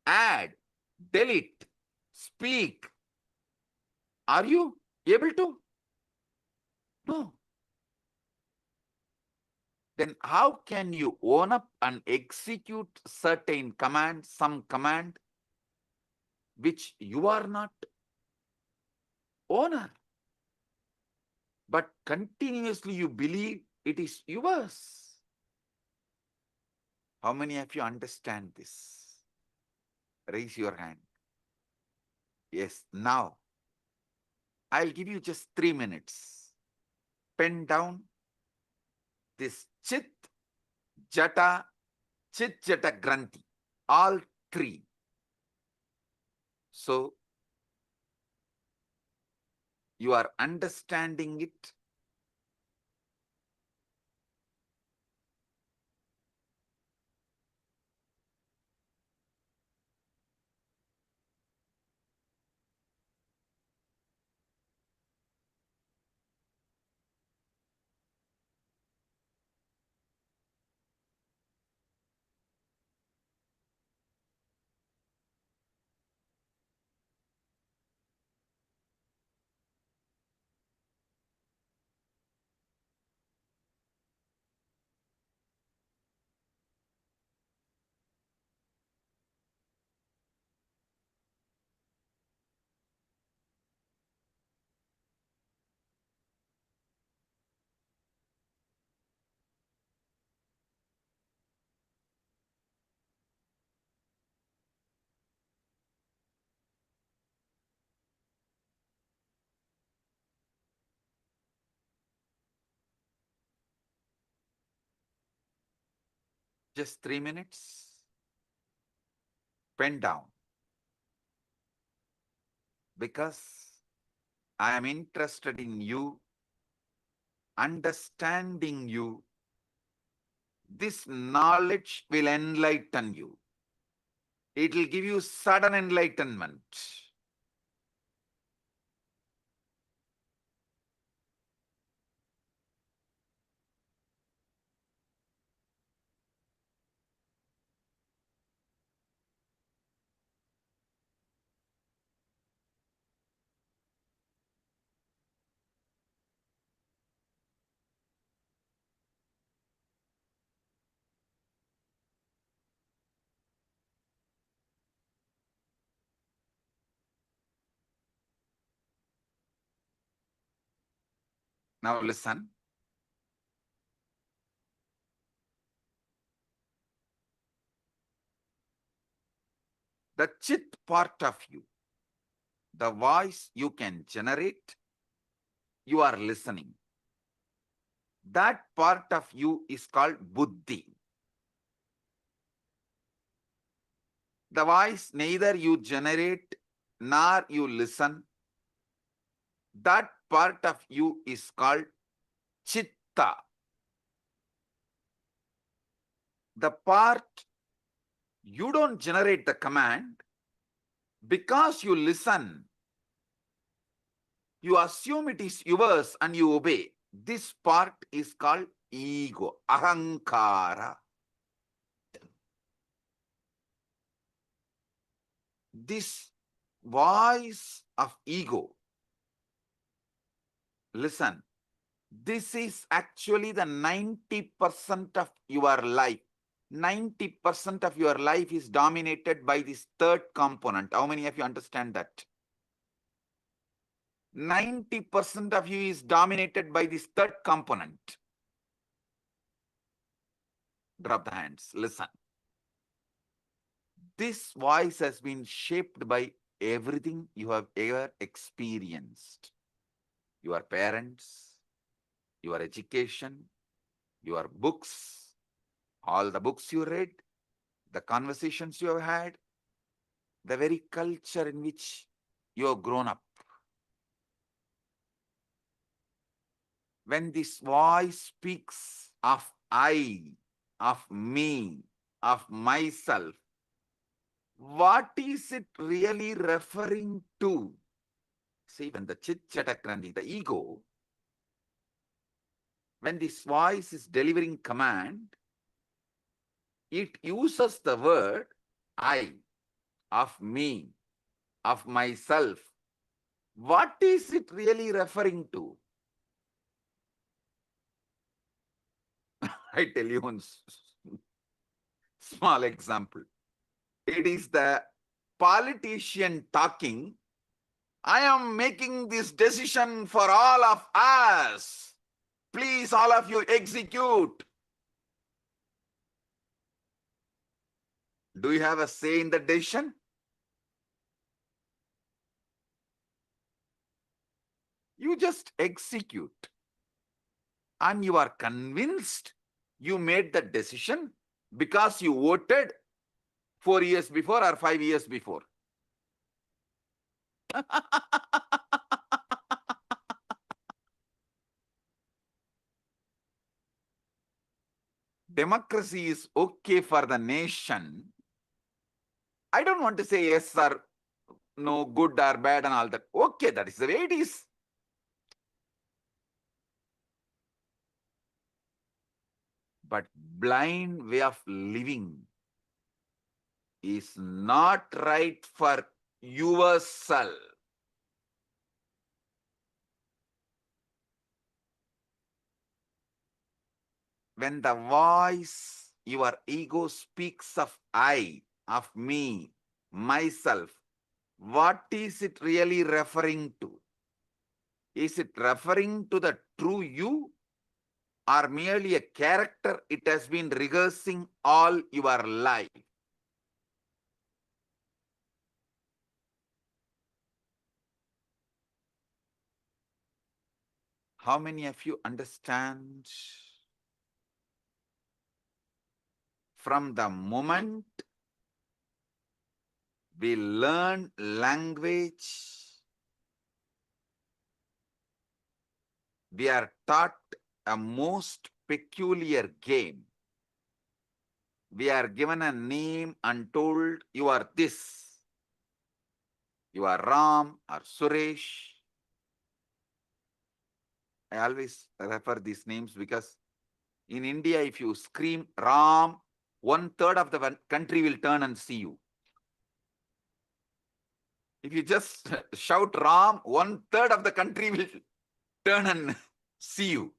add, delete, speak. Are you able to? No. Then how can you own up and execute certain command, some command, which you are not owner, but continuously you believe it is yours? How many of you understand this? Raise your hand. Yes, now I'll give you just 3 minutes. Pen down this chit, jata, granthi, all three. So you are understanding it. Just 3 minutes. Pen down. Because I am interested in you, understanding you. This knowledge will enlighten you. It will give you sudden enlightenment. Now listen. The chit part of you, the voice you can generate, you are listening. That part of you is called buddhi. The voice neither you generate nor you listen. That part of you is called chitta. The part you don't generate the command because you listen. You assume it is yours and you obey. This part is called ego, ahankara. This voice of ego, listen, this is actually the 90% of your life. 90% of your life is dominated by this third component. How many of you understand that? 90% of you is dominated by this third component. Drop the hands. Listen. This voice has been shaped by everything you have ever experienced. Your parents, your education, your books, all the books you read, the conversations you have had, the very culture in which you have grown up. When this voice speaks of I, of me, of myself, what is it really referring to? See, when the chit-chatakrandi, the ego, when this voice is delivering command, it uses the word I, of me, of myself. What is it really referring to? I tell you one small example. It is the politician talking, I am making this decision for all of us. Please, all of you, execute. Do you have a say in the decision? You just execute. And you are convinced you made the decision because you voted 4 years before or 5 years before. Democracy is okay for the nation. I don't want to say yes or no, good or bad and all that. Okay, that is the way it is. But blind way of living is not right for yourself. When the voice, your ego speaks of I, of me, myself, what is it really referring to? Is it referring to the true you or merely a character it has been rehearsing all your life? How many of you understand? From the moment we learn language, we are taught a most peculiar game. We are given a name and told, you are this. You are Ram or Suresh. I always refer these names because in India, if you scream Ram, 1/3 of the country will turn and see you. If you just shout Ram, 1/3 of the country will turn and see you.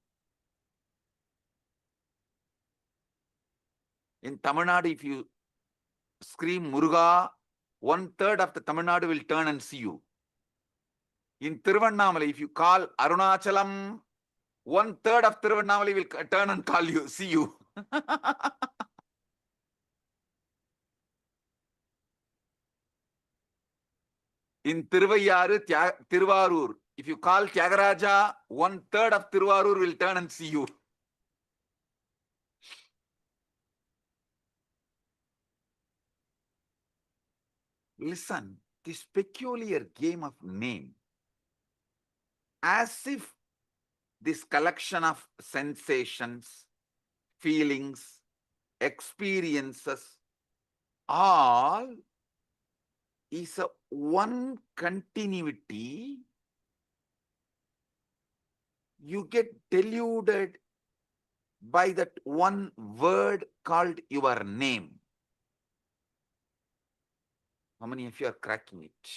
In Tamil Nadu, if you scream Muruga, 1/3 of the Tamil Nadu will turn and see you. In Tiruvannamalai, if you call Arunachalam, 1/3 of Tiruvannamalai will turn and call you, see you. In Tiruvarur, if you call Tyagaraja, 1/3 of Tiruvarur will turn and see you. Listen, this peculiar game of name, as if this collection of sensations, feelings, experiences, all is a one continuity you get deluded by that one word called your name. How many of you are cracking it?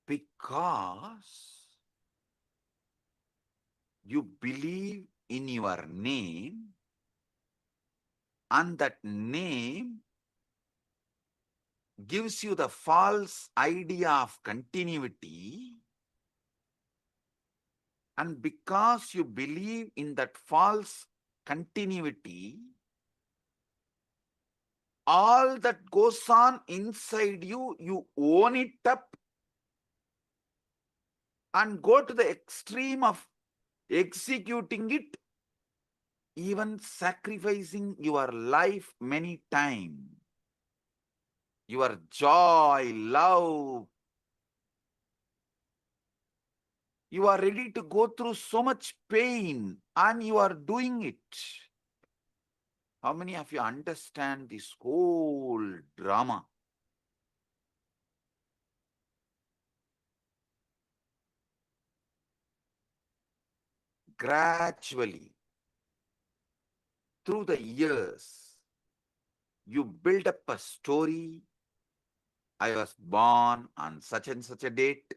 Because you believe in your name, and that name gives you the false idea of continuity, and because you believe in that false continuity, all that goes on inside you, you own it up and go to the extreme of executing it, even sacrificing your life many times. Your joy, love, you are ready to go through so much pain and you are doing it. How many of you understand this whole drama? Gradually, through the years, you build up a story. I was born on such and such a date.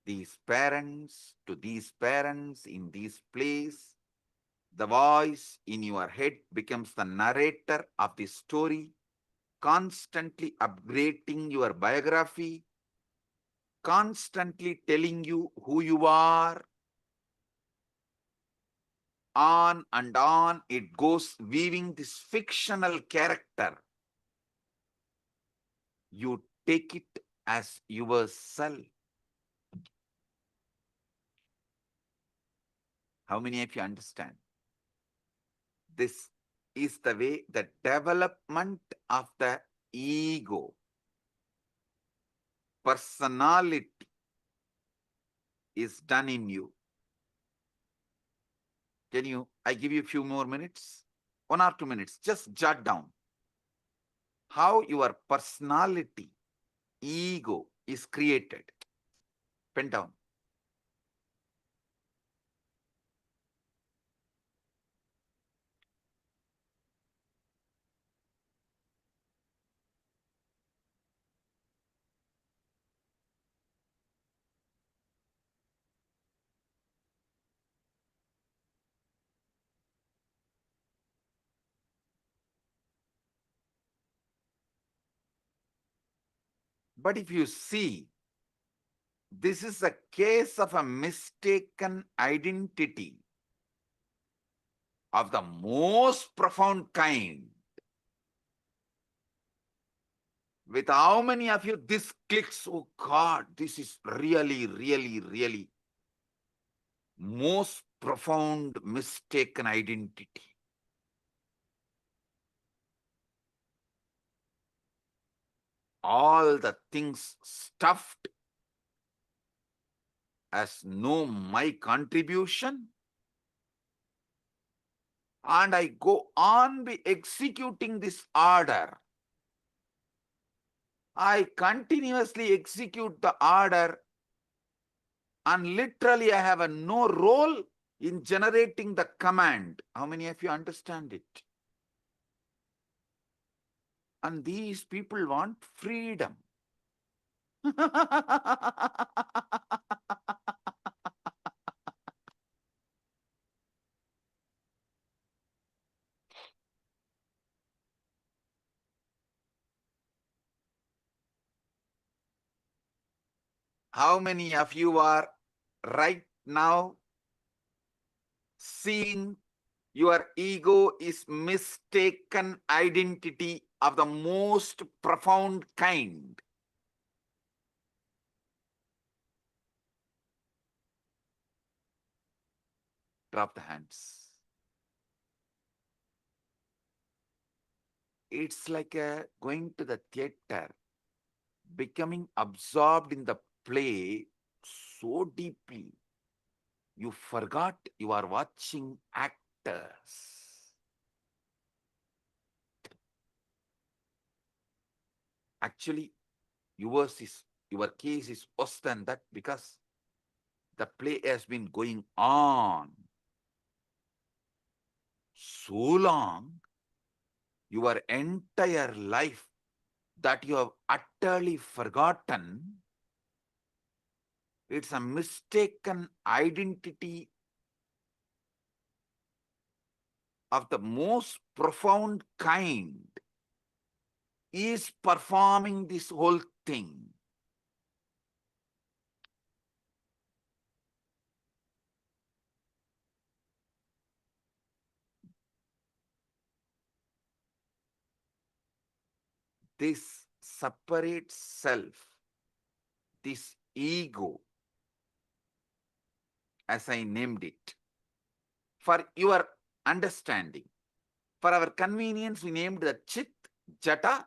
These parents to these parents in this place. The voice in your head becomes the narrator of the story, constantly upgrading your biography, constantly telling you who you are. On and on it goes, weaving this fictional character. You take it as yourself. How many of you understand? This is the way the development of the ego, personality is done in you. I give you a few more minutes, 1 or 2 minutes, just jot down how your personality, ego is created. Pen down. But if you see, this is a case of a mistaken identity of the most profound kind. With how many of you this clicks? Oh God, this is really, really, really most profound mistaken identity. All the things stuffed as no my contribution, and I go on be executing this order. I continuously execute the order, and literally I have no role in generating the command. How many of you understand it? And these people want freedom. How many of you are right now seeing your ego is mistaken identity of the most profound kind? Drop the hands. It's like going to the theater, becoming absorbed in the play so deeply, you forgot you are watching actors. Actually, your case is worse than that because the play has been going on so long, your entire life, that you have utterly forgotten. It's a mistaken identity of the most profound kind is performing this whole thing. This separate self, this ego, as I named it, for your understanding, for our convenience, we named the Chit Jata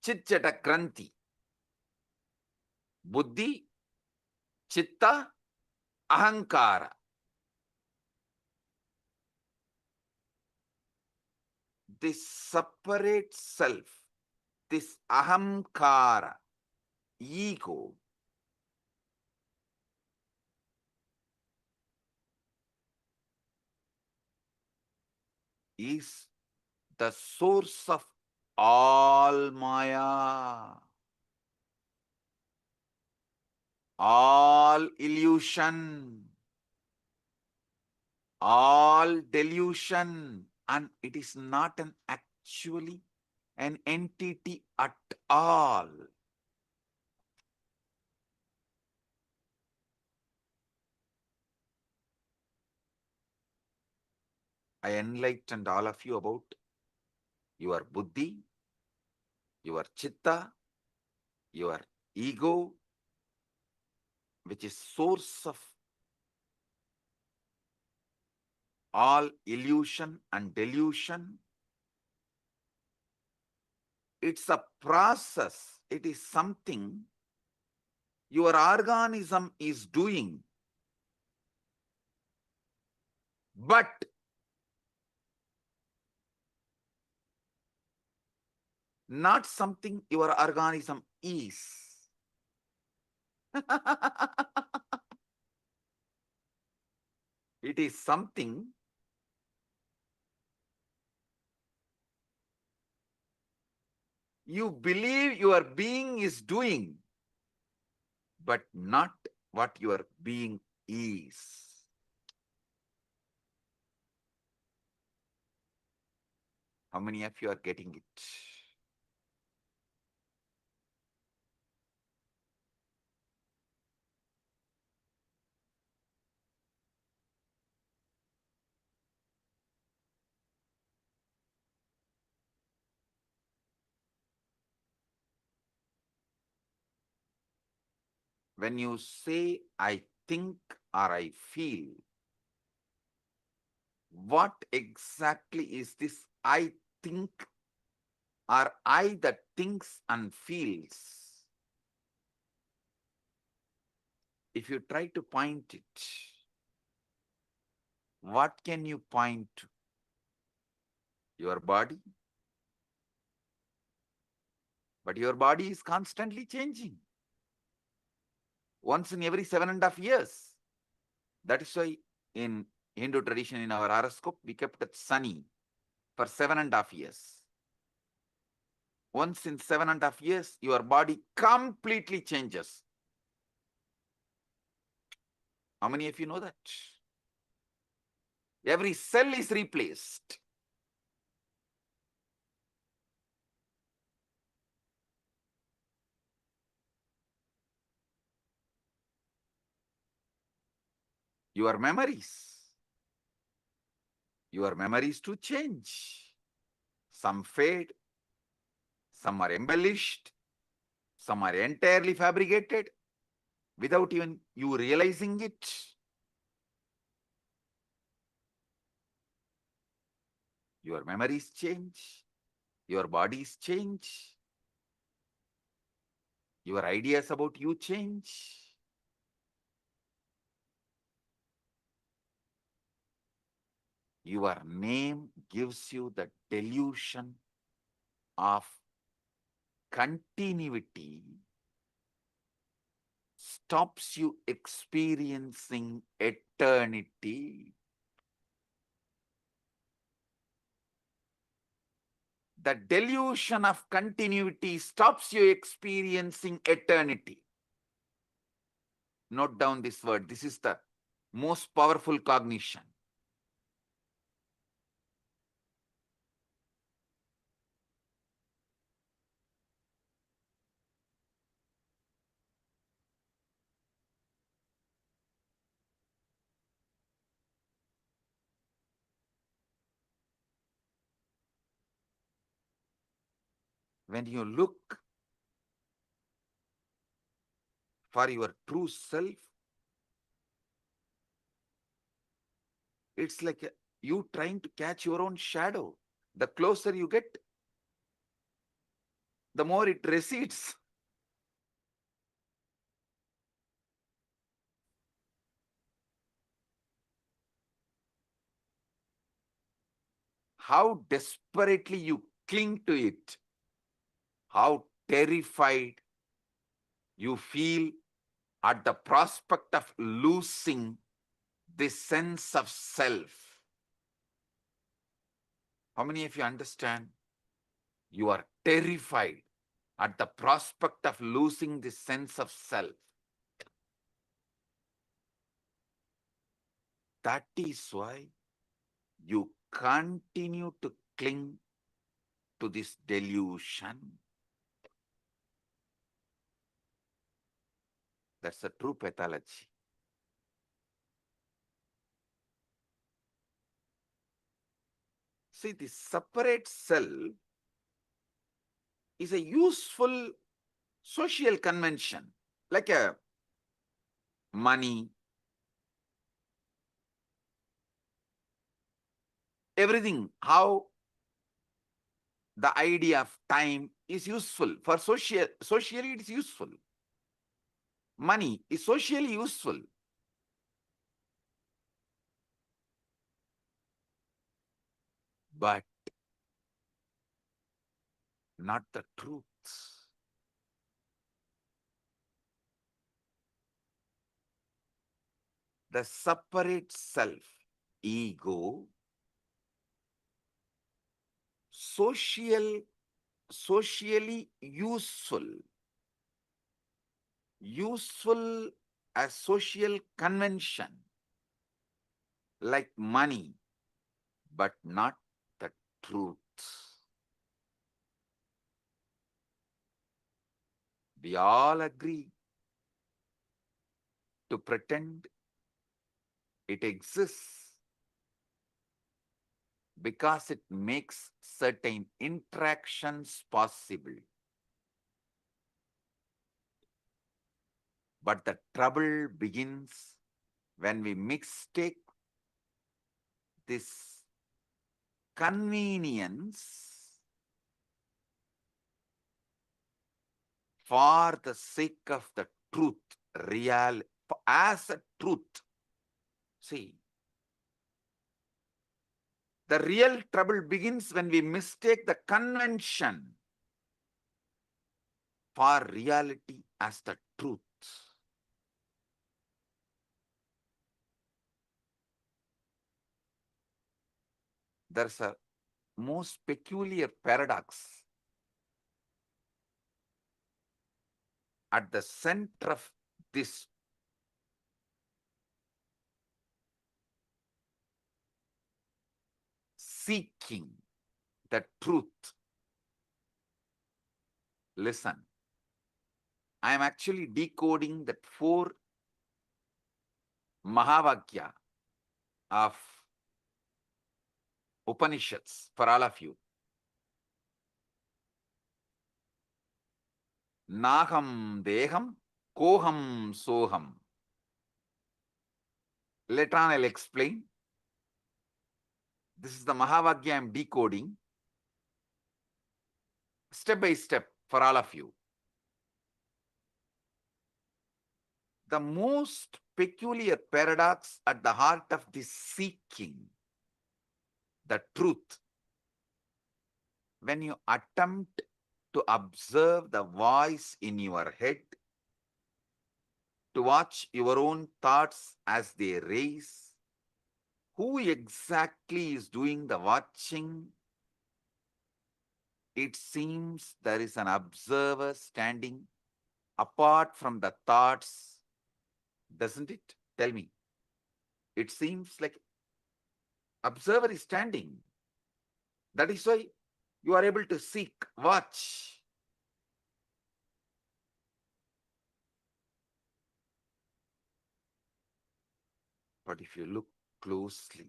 Granthi. Buddhi, Chitta, Ahankara. This separate self, this Ahamkara, ego, is the source of all Maya, all illusion, all delusion, and it is not actually an entity at all. I enlightened all of you about your buddhi, your chitta, your ego, which is source of all illusion and delusion. It's a process. It is something your organism is doing. But not something your organism is. It is something you believe your being is doing, but not what your being is. How many of you are getting it? When you say, I think or I feel, what exactly is this I think or I that thinks and feels? If you try to point it, what can you point to? Your body? But your body is constantly changing. Once in every 7.5 years. That is why in Hindu tradition, in our horoscope, we kept it sunny for 7.5 years. Once in 7.5 years, your body completely changes. How many of you know that? Every cell is replaced. Your memories to change. Some fade, some are embellished, some are entirely fabricated without even you realizing it. Your memories change, your bodies change, your ideas about you change. Your name gives you the delusion of continuity stops you experiencing eternity. The delusion of continuity stops you experiencing eternity. Note down this word. This is the most powerful cognition. When you look for your true self, it's like you trying to catch your own shadow. The closer you get, the more it recedes. How desperately you cling to it, how terrified you feel at the prospect of losing this sense of self. How many of you understand? You are terrified at the prospect of losing this sense of self. That is why you continue to cling to this delusion. That's the true pathology. See, the separate self is a useful social convention, like a money, everything, how the idea of time is useful. For socially it is useful. Money is socially useful. But not the truth. The separate self, ego, socially useful as social convention, like money, but not the truth. We all agree to pretend it exists because it makes certain interactions possible. But the trouble begins when we mistake this convenience for the sake of the truth, as a truth. See, the real trouble begins when we mistake the convention for reality as the truth. There's a most peculiar paradox at the center of this seeking the truth. Listen, I am actually decoding that 4 Mahavakya of Upanishads for all of you. Naham deham, koham soham. Later on I'll explain. This is the Mahavakya I am decoding step by step for all of you. The most peculiar paradox at the heart of this seeking the truth, when you attempt to observe the voice in your head, to watch your own thoughts as they raise. Who exactly is doing the watching? It seems there is an observer standing apart from the thoughts, doesn't it? Tell me. It seems like observer is standing. That is why you are able to seek, watch. But if you look closely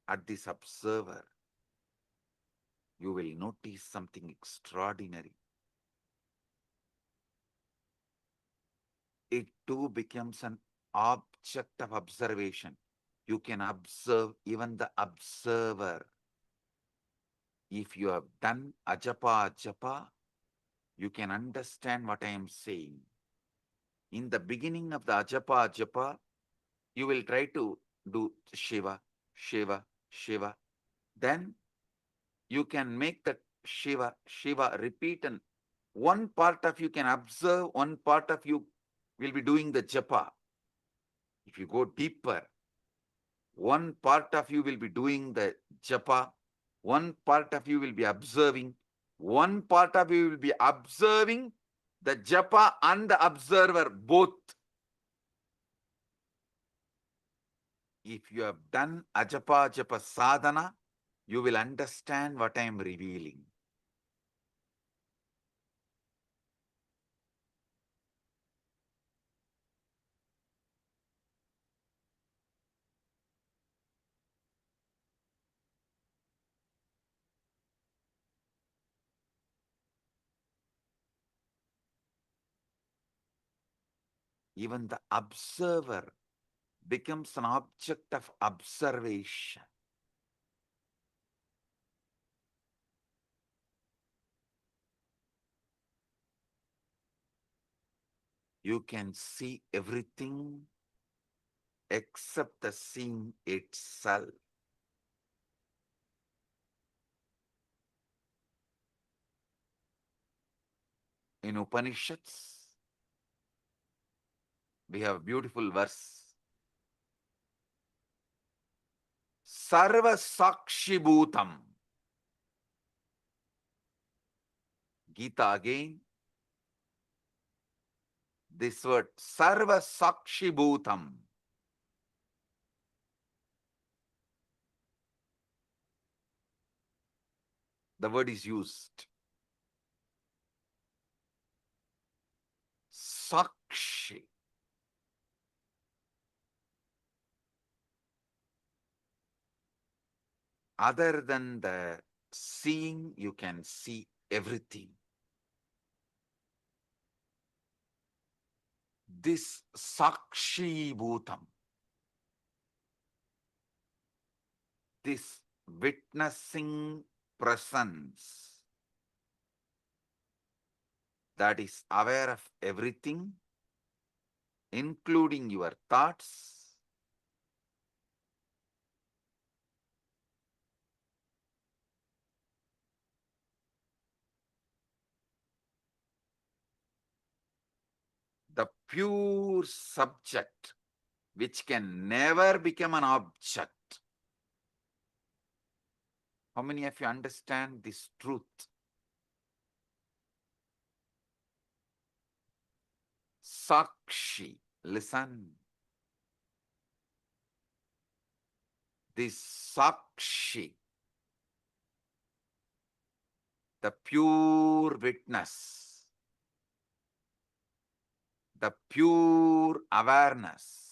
at this observer, you will notice something extraordinary. It too becomes an object of observation. You can observe even the observer. If you have done ajapa, you can understand what I am saying. In the beginning of the ajapa, you will try to do Shiva, Shiva, Shiva. Then you can make that Shiva, Shiva repeat, and one part of you can observe, one part of you will be doing the japa. If you go deeper, one part of you will be doing the japa, one part of you will be observing, one part of you will be observing the japa and the observer both. If you have done ajapa sadhana, you will understand what I am revealing. Even the observer becomes an object of observation. You can see everything except the seeing itself. In Upanishads, we have a beautiful verse. Sarva Sakshi Bhutam. Gita again. This word, Sarva Sakshi Bhutam. The word is used. Sakshi. Other than the seeing, you can see everything. This Sakshi Bhutam, this witnessing presence that is aware of everything, including your thoughts, the pure subject which can never become an object. How many of you understand this truth? Sakshi, listen. This Sakshi, the pure witness, the pure awareness,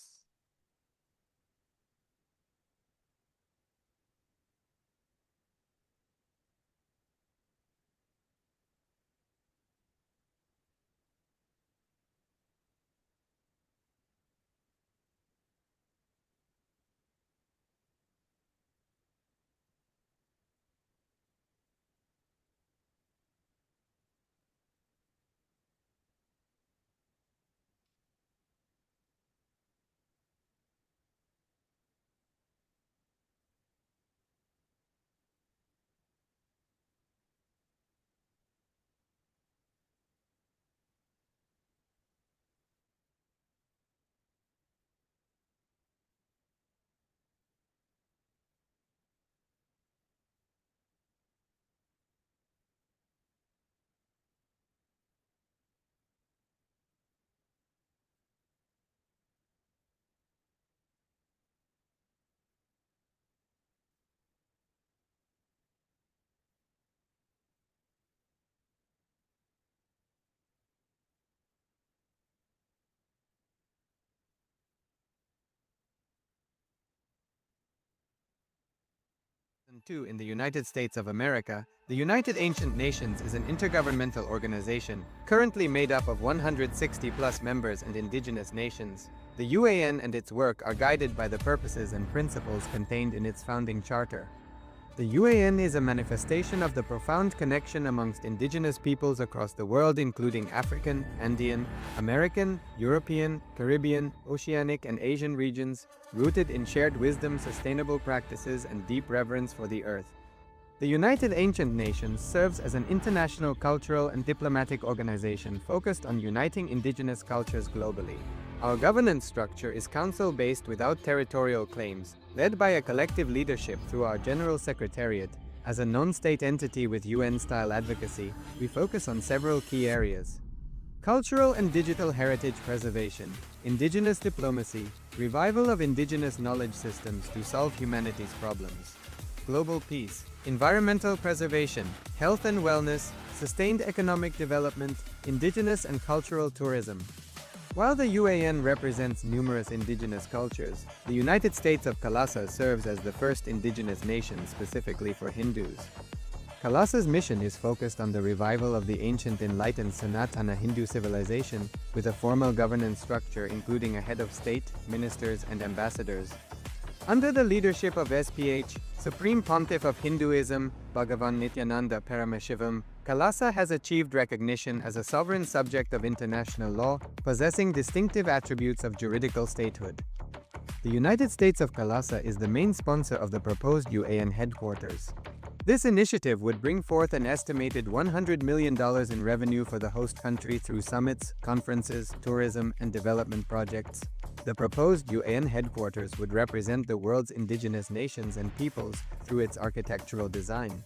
2002 in the United States of America, the United Ancient Nations is an intergovernmental organization currently made up of 160 plus members and indigenous nations. The UAN and its work are guided by the purposes and principles contained in its founding charter. The UAN is a manifestation of the profound connection amongst indigenous peoples across the world, including African, Andean, American, European, Caribbean, Oceanic, and Asian regions, rooted in shared wisdom, sustainable practices, and deep reverence for the earth. The United Ancient Nations serves as an international cultural and diplomatic organization focused on uniting indigenous cultures globally. Our governance structure is council-based without territorial claims, led by a collective leadership through our General Secretariat. As a non-state entity with UN-style advocacy, we focus on several key areas: cultural and digital heritage preservation, indigenous diplomacy, revival of indigenous knowledge systems to solve humanity's problems, global peace, environmental preservation, health and wellness, sustained economic development, indigenous and cultural tourism. While the UAN represents numerous indigenous cultures, the United States of Kailasa serves as the first indigenous nation specifically for Hindus. Kailasa's mission is focused on the revival of the ancient enlightened Sanatana Hindu civilization with a formal governance structure including a head of state, ministers, and ambassadors. Under the leadership of SPH, Supreme Pontiff of Hinduism, Bhagavan Paramashivam, Kailasa has achieved recognition as a sovereign subject of international law, possessing distinctive attributes of juridical statehood. The United States of Kailasa is the main sponsor of the proposed UAN headquarters. This initiative would bring forth an estimated $100 million in revenue for the host country through summits, conferences, tourism, and development projects. The proposed UAN headquarters would represent the world's indigenous nations and peoples through its architectural design.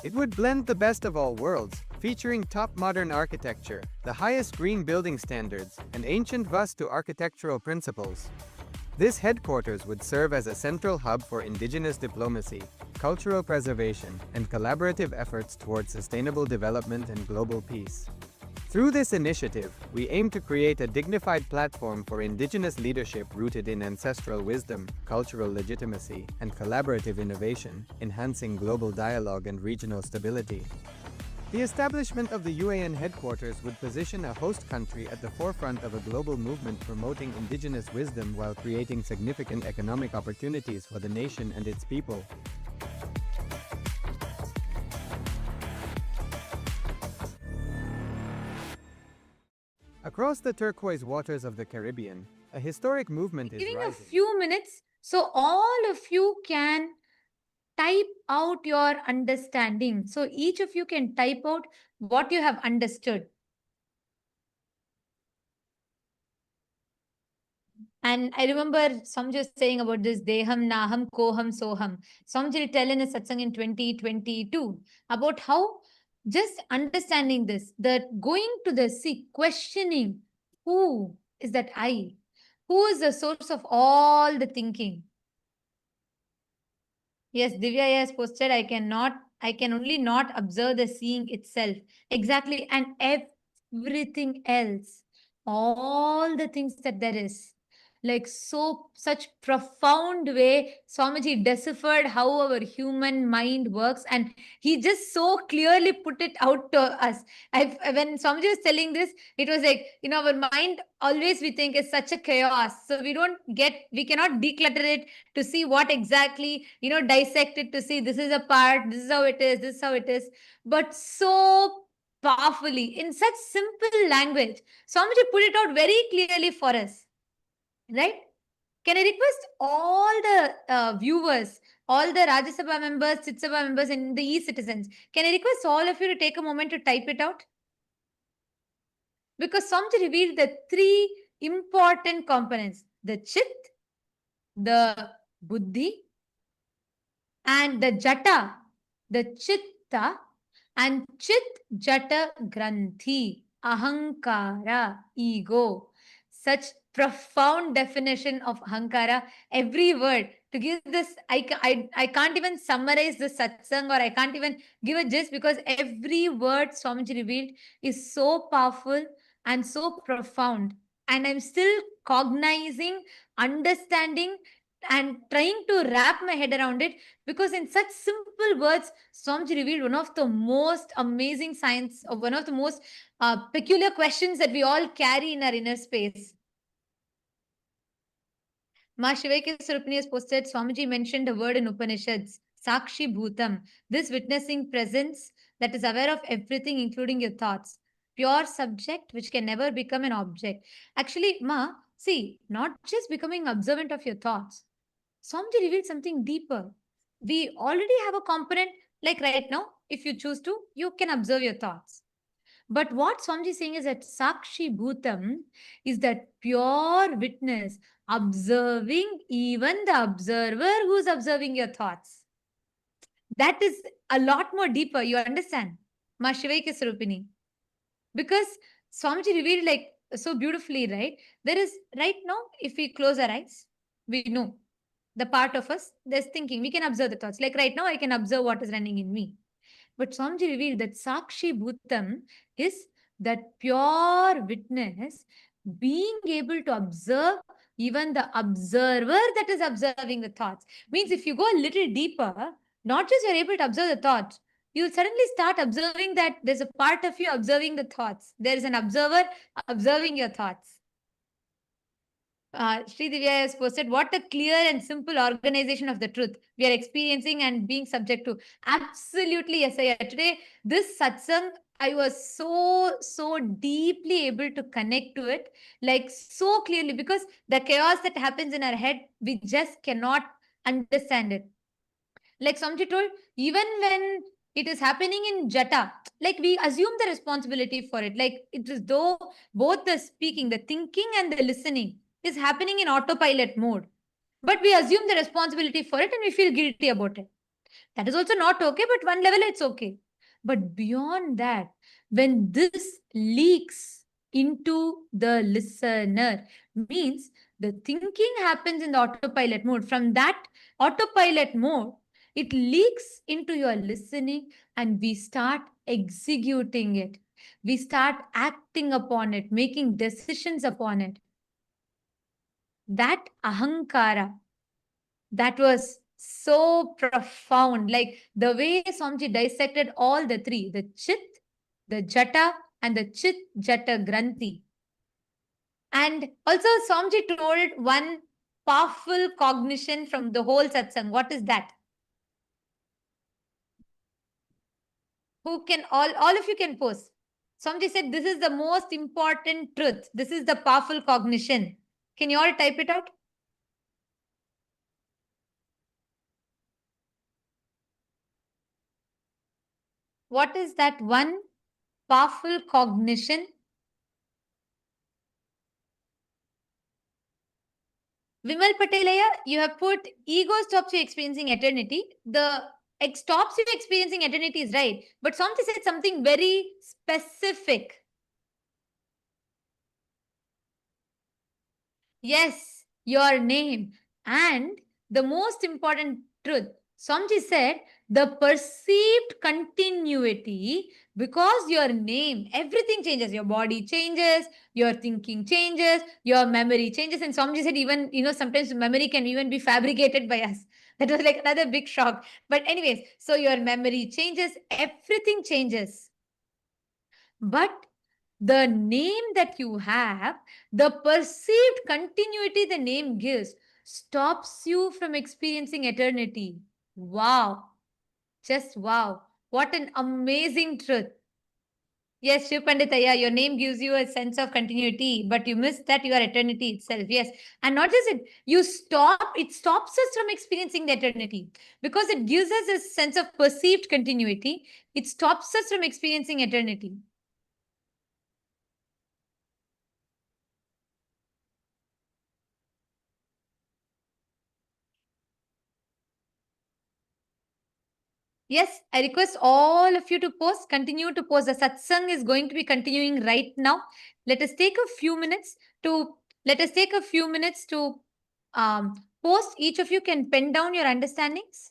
It would blend the best of all worlds, featuring top modern architecture, the highest green building standards, and ancient Vastu architectural principles. This headquarters would serve as a central hub for indigenous diplomacy, cultural preservation, and collaborative efforts towards sustainable development and global peace. Through this initiative, we aim to create a dignified platform for indigenous leadership rooted in ancestral wisdom, cultural legitimacy, and collaborative innovation, enhancing global dialogue and regional stability. The establishment of the UAN headquarters would position a host country at the forefront of a global movement promoting indigenous wisdom while creating significant economic opportunities for the nation and its people. Across the turquoise waters of the Caribbean, a historic movement is Giving rising. a few minutes so all of you can type out your understanding. So each of you can type out what you have understood. And I remember Samjay saying about this Deham, Naham, Koham, Soham. Samjay tell in a satsang in 2022 about how just understanding this, that going to the sea, questioning who is that I? Who is the source of all the thinking? Yes, Divya has posted, I can only not observe the seeing itself. Exactly. And everything else, all the things that there is. Like such profound way, Swamiji deciphered how our human mind works, and he just so clearly put it out to us. When Swamiji was telling this, it was like, our mind always we think is such a chaos. So we cannot declutter it to see what exactly, dissect it to see this is a part, this is how it is, this is how it is. But so powerfully, in such simple language, Swamiji put it out very clearly for us. Right? Can I request all the viewers, all the Rajya Sabha members, Chit Sabha members, and the e-citizens, can I request all of you to take a moment to type it out? Because Swamiji revealed the three important components: the Chit, the Buddhi, and the Jata, the Chitta, and Chit Jata Granthi, Ahankara, ego. Such profound definition of Ahankara, every word. To give this, I can't even summarize the satsang, or I can't even give a gist, because every word Swamiji revealed is so powerful and so profound. And I'm still cognizing, understanding, and trying to wrap my head around it, because in such simple words, Swamiji revealed one of the most amazing science, or one of the most peculiar questions that we all carry in our inner space. Ma Shivaike Surupani has posted, Swamiji mentioned a word in Upanishads, Sakshi Bhutam, this witnessing presence that is aware of everything, including your thoughts. Pure subject which can never become an object. Actually, Ma, see, not just becoming observant of your thoughts. Swamiji revealed something deeper. We already have a component, like right now, if you choose to, you can observe your thoughts. But what Swamiji is saying is that Sakshi Bhutam is that pure witness, observing even the observer who's observing your thoughts. That is a lot more deeper, you understand? Ma Shivaike Sarupini. Because Swamiji revealed like so beautifully, right? There is, right now, if we close our eyes, we know the part of us that's thinking, we can observe the thoughts. Like right now, I can observe what is running in me. But Swamiji revealed that Sakshi Bhutam is that pure witness being able to observe even the observer that is observing the thoughts. Means if you go a little deeper, not just you're able to observe the thoughts, you'll suddenly start observing that there's a part of you observing the thoughts. There is an observer observing your thoughts. Sri Divya has posted, what a clear and simple organization of the truth we are experiencing and being subject to. Absolutely, yes. Today, this satsang, I was so deeply able to connect to it, like so clearly, because the chaos that happens in our head, we just cannot understand it. Like Samji told, even when it is happening in Jata, like we assume the responsibility for it. Like it is though both the speaking, the thinking and the listening is happening in autopilot mode. But we assume the responsibility for it and we feel guilty about it. That is also not okay, but one level it's okay. But beyond that, when this leaks into the listener, means the thinking happens in the autopilot mode. From that autopilot mode, it leaks into your listening and we start executing it. We start acting upon it, making decisions upon it. That ahankara, that was so profound. Like the way Swamiji dissected all the three, the Chit, the Jata, and the Chit Jata Granthi. And also Swamiji told one powerful cognition from the whole satsang. What is that? Who can, all of you can post. Swamiji said, this is the most important truth. This is the powerful cognition. Can you all type it out? What is that one powerful cognition? Vimal Patelaya, you have put ego stops you experiencing eternity. The stops you experiencing eternity is right. But Swamiji said something very specific. Yes, your name. And the most important truth, Swamiji said, the perceived continuity, because your name, everything changes. Your body changes, your thinking changes, your memory changes. And Swamiji said even, sometimes memory can even be fabricated by us. That was like another big shock. But anyways, so your memory changes, everything changes. But the name that you have, the perceived continuity the name gives, stops you from experiencing eternity. Wow. Just wow. What an amazing truth. Yes, Shiv Panditaya, your name gives you a sense of continuity, but you miss that you are eternity itself. Yes. And not just it, it stops us from experiencing the eternity because it gives us a sense of perceived continuity. It stops us from experiencing eternity. Yes, I request all of you to post, continue to post. The satsang is going to be continuing right now. Let us take a few minutes to post. Each of you can pen down your understandings.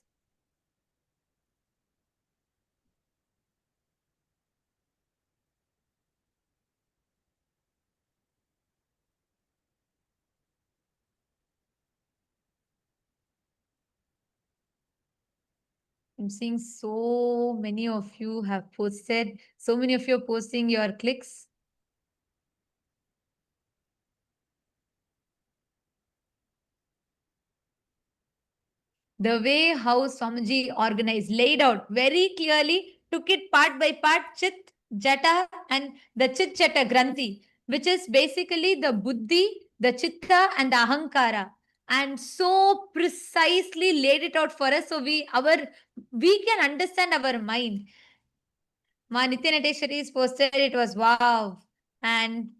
I'm seeing so many of you have posted, so many of you are posting your clicks. The way how Swamiji organized, laid out very clearly, took it part by part, Chit, Jata, and the Chit Jata Granthi, which is basically the Buddhi, the Chitta, and the Ahankara. And so precisely laid it out for us so we can understand our mind. Ma Nityanandeshwari is posted, it was wow. And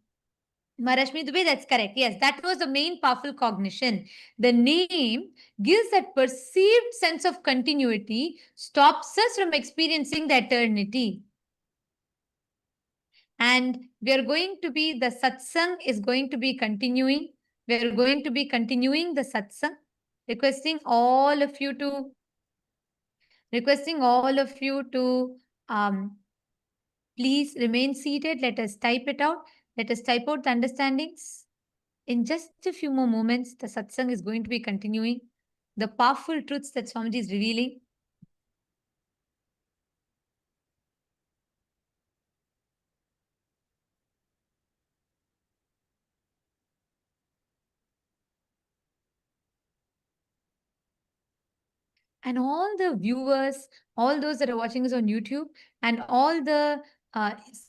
Marashmi Dubey, that's correct. Yes, that was the main powerful cognition. The name gives that perceived sense of continuity, stops us from experiencing the eternity. And we are going to be, the satsang is going to be continuing. We are going to be continuing the satsang, requesting all of you to please remain seated. Let us type it out. Let us type out the understandings. In just a few more moments, the satsang is going to be continuing. The powerful truths that Swamiji is revealing. And all the viewers, all those that are watching us on YouTube, and all the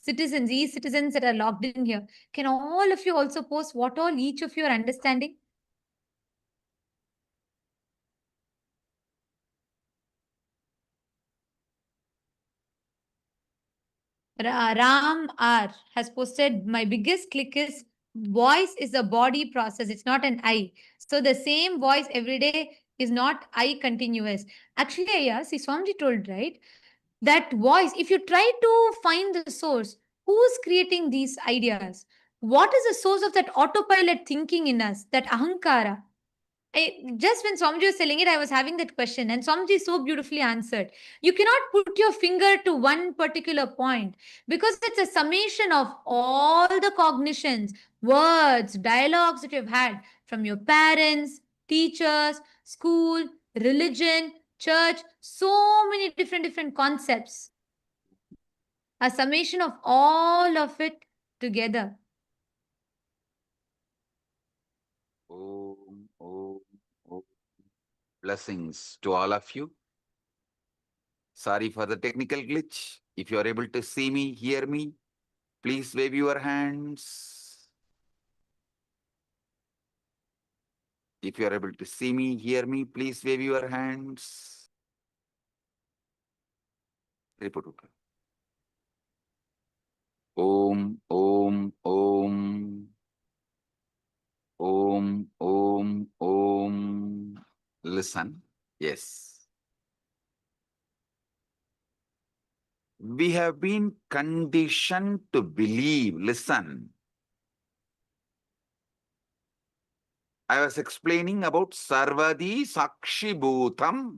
citizens, e-citizens that are logged in here, can all of you also post what all each of you are understanding? Ram R has posted, my biggest click is voice is a body process. It's not an I. So the same voice every day is not I continuous. Actually, yeah, see, Swamiji told, right? That voice, if you try to find the source, who's creating these ideas? What is the source of that autopilot thinking in us, that ahankara? Just when Swamiji was telling it, I was having that question, and Swamiji so beautifully answered. You cannot put your finger to one particular point because it's a summation of all the cognitions, words, dialogues that you've had from your parents, teachers, school, religion, church, so many different concepts. A summation of all of it together. Om, om, om. Blessings to all of you. Sorry for the technical glitch. If you are able to see me, hear me, please wave your hands. If you are able to see me, hear me, please wave your hands. Report. Om, om, om. Om, om, om. Listen. Yes. We have been conditioned to believe. Listen. I was explaining about Sarvadi Sakshi Bhutam.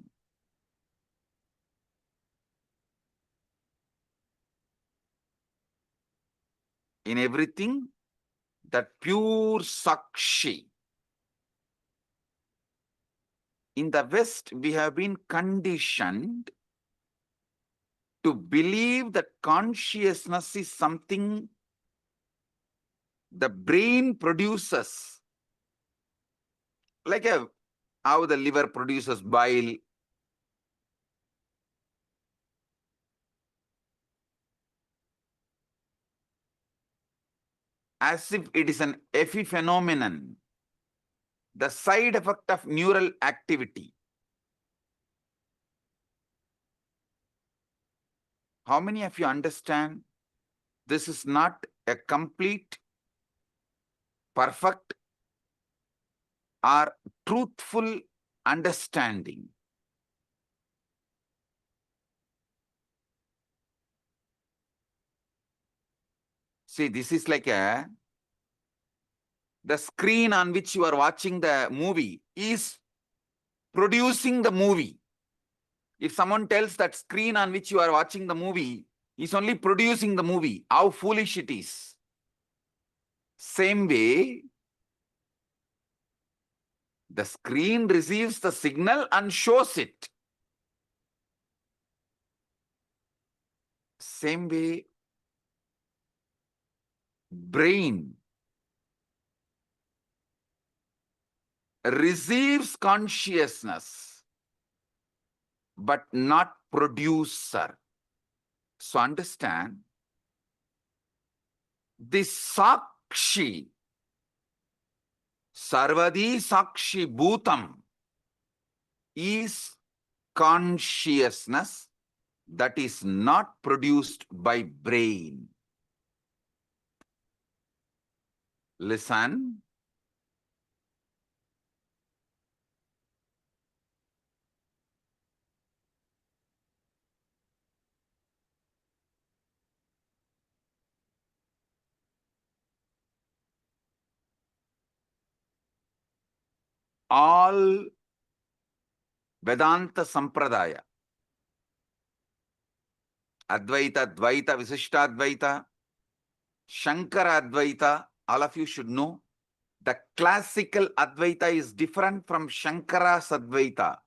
In everything, that pure Sakshi. In the West, we have been conditioned to believe that consciousness is something the brain produces. Like how the liver produces bile. As if it is an epiphenomenon, the side effect of neural activity. How many of you understand this is not a complete, perfect, or truthful understanding? See, this is like the screen on which you are watching the movie is producing the movie. If someone tells that screen on which you are watching the movie is only producing the movie, how foolish it is. Same way, the screen receives the signal and shows it. same way, brain receives consciousness, but not producer. So understand, this Sakshi, Sarvadi Sakshi Bhutam, is consciousness that is not produced by brain. Listen. All Vedanta Sampradaya, Advaita, Dvaita, Visishtadvaita, Shankara Advaita, all of you should know, the classical Advaita is different from Shankara's Advaita.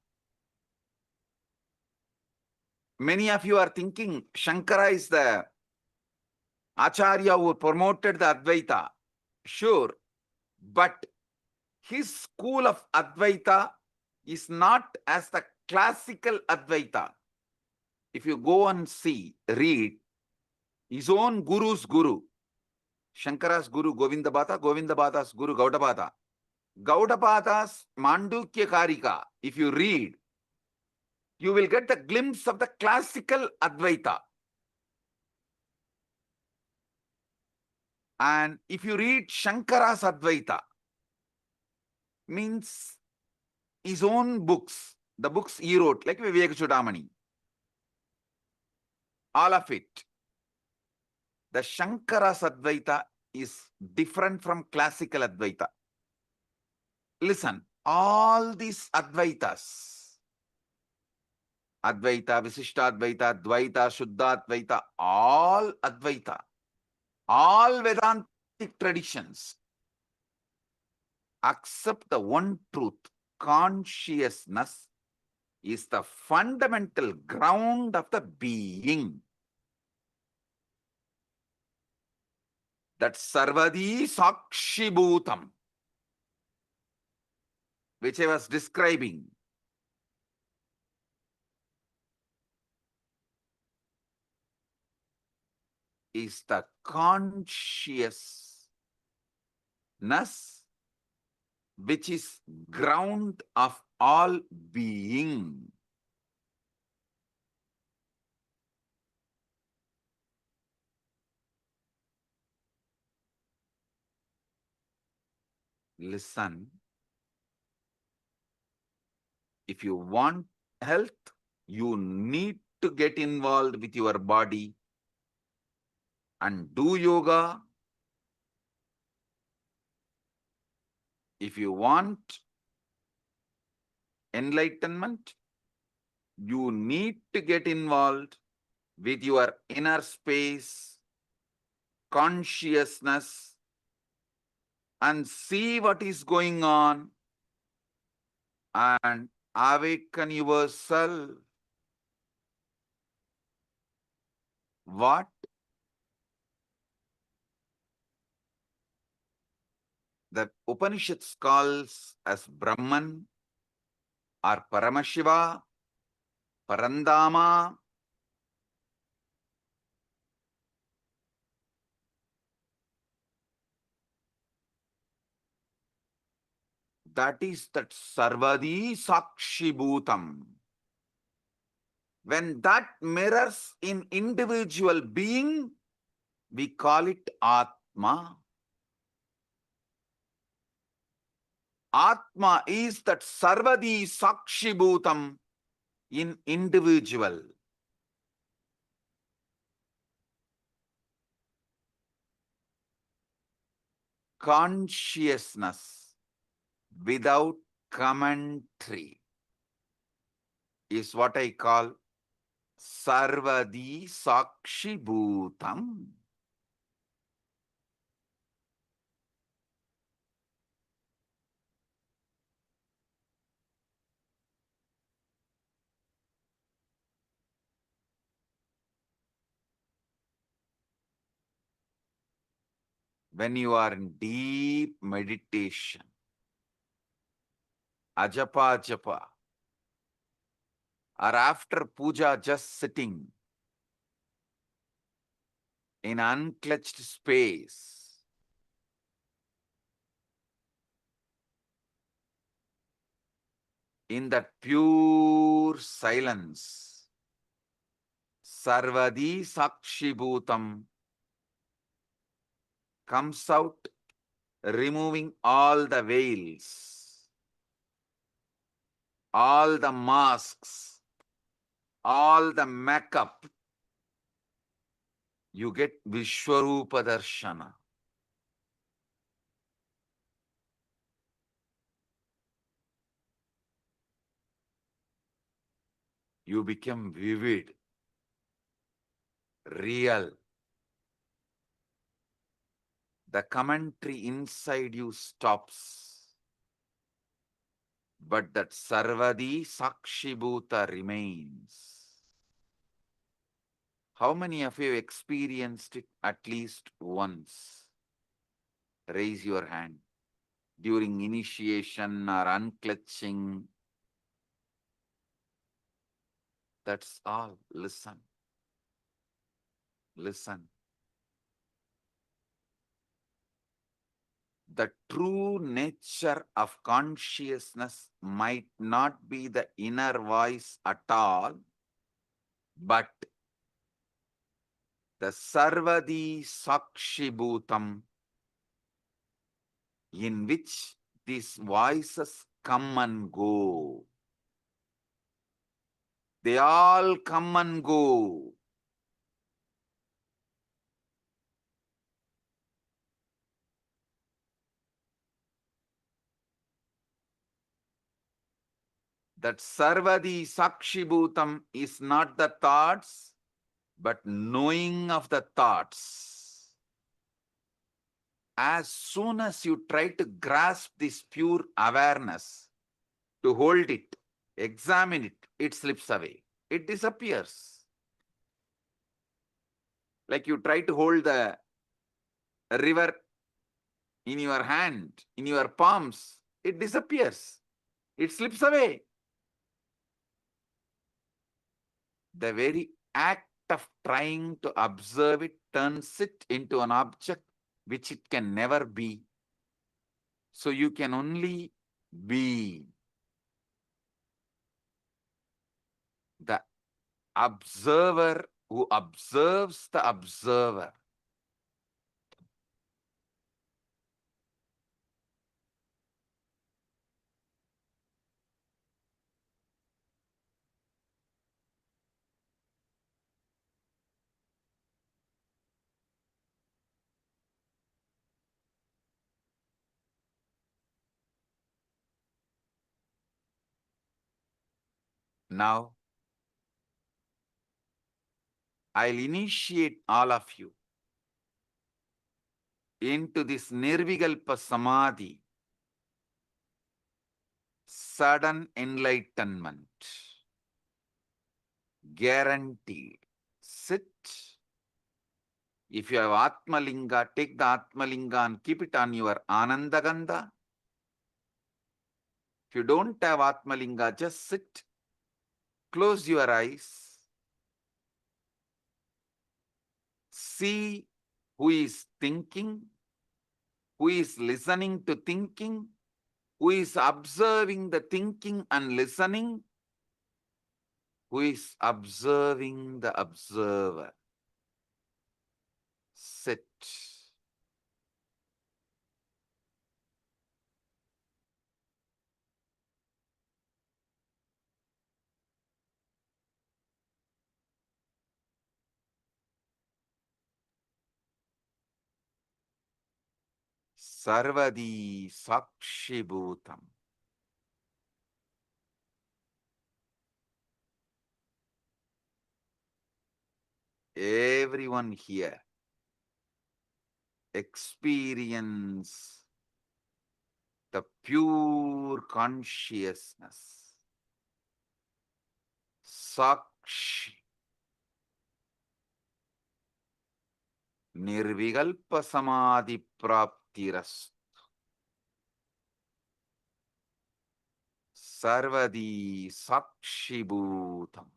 Many of you are thinking Shankara is the Acharya who promoted the Advaita. Sure, but his school of Advaita is not as the classical Advaita. If you go and read, his own guru's guru, Shankara's guru Govindabhata, Govindabhata's guru Gaudabhata. Gaudabhata's Mandukya Karika, if you read, you will get the glimpse of the classical Advaita. And if you read Shankara's Advaita, means his own books, the books he wrote, like Viveka Chudamani, all of it, the Shankara's Advaita is different from classical Advaita. Listen, all these Advaitas, Advaita, Visishtadvaita, Dvaita, Shuddhadvaita, all Advaita, all Vedantic traditions accept the one truth. Consciousness is the fundamental ground of the being. That Sarvadi Sakshi Bhutam, which I was describing, is the consciousness which is ground of all being. Listen, if you want health, you need to get involved with your body and do yoga. If you want enlightenment, you need to get involved with your inner space, consciousness, and see what is going on and awaken yourself. What? The Upanishads calls as Brahman or Paramashiva, Parandama. That is that Sarvadi Sakshi Bhutam. When that mirrors in individual being, we call it Atma. Atma is that Sarvadi Sakshi Bhutam in individual. Consciousness without commentary is what I call Sarvadi Sakshi Bhutam. when you are in deep meditation, ajapa japa, or after puja just sitting in unclutched space, in that pure silence, sarvadi sakshibhutam comes out, removing all the veils, all the masks, all the makeup. You get Vishwarupa Darshana. You become vivid, real. The commentary inside you stops. But that Sarvadi Sakshibhuta remains. How many of you experienced it at least once? Raise your hand. During initiation or unclutching. That's all. Listen. Listen. The true nature of consciousness might not be the inner voice at all, but the Sarvadi Sakshibhutam, in which these voices come and go. They all come and go. That Sarvadi Sakshibhutam is not the thoughts, but knowing of the thoughts. As soon as you try to grasp this pure awareness, to hold it, examine it, it slips away. It disappears. Like you try to hold the river in your hand, in your palms, it disappears. It slips away. The very act of trying to observe it turns it into an object which it can never be. So you can only be. The observer who observes the observer. Now, I'll initiate all of you into this Nirvikalpa Samadhi, sudden enlightenment, guaranteed. Sit. If you have Atmalinga, take the Atmalinga and keep it on your Anandagandha. If you don't have Atmalinga, just sit. Close your eyes. See who is thinking, who is listening to thinking, who is observing the thinking and listening, who is observing the observer. Sit. Sarvadi Sakshibhutam. Everyone here experience the pure consciousness. Sakshi. Nirvikalpa samadhi praptiras. Sarvadi sakshibhutam.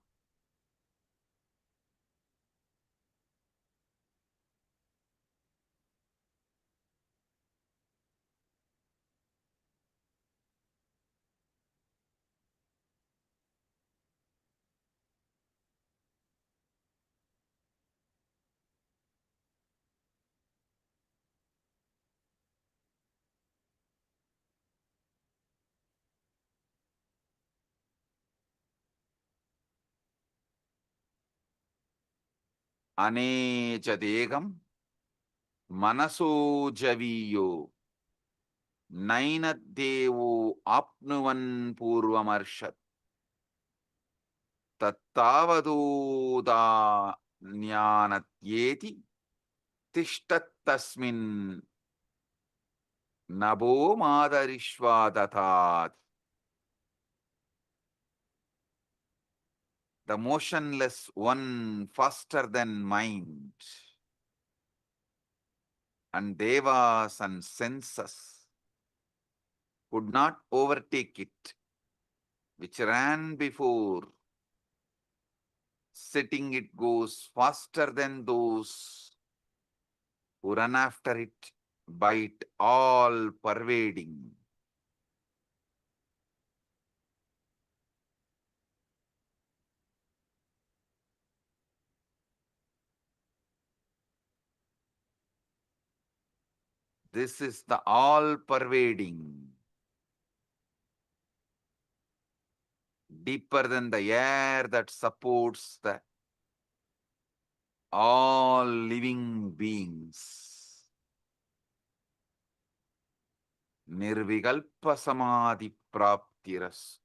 Anecha degam manaso javiyo nainaddevo apnuvan purvamarshat tattavadoda jnanatyeti tishtattasmin nabo madarishvadatat. The motionless one faster than mind, and devas and senses could not overtake it, which ran before. Sitting it goes faster than those who run after it, by it all pervading. This is the all pervading, deeper than the air that supports the all living beings. Nirvikalpa samadhi praptiras.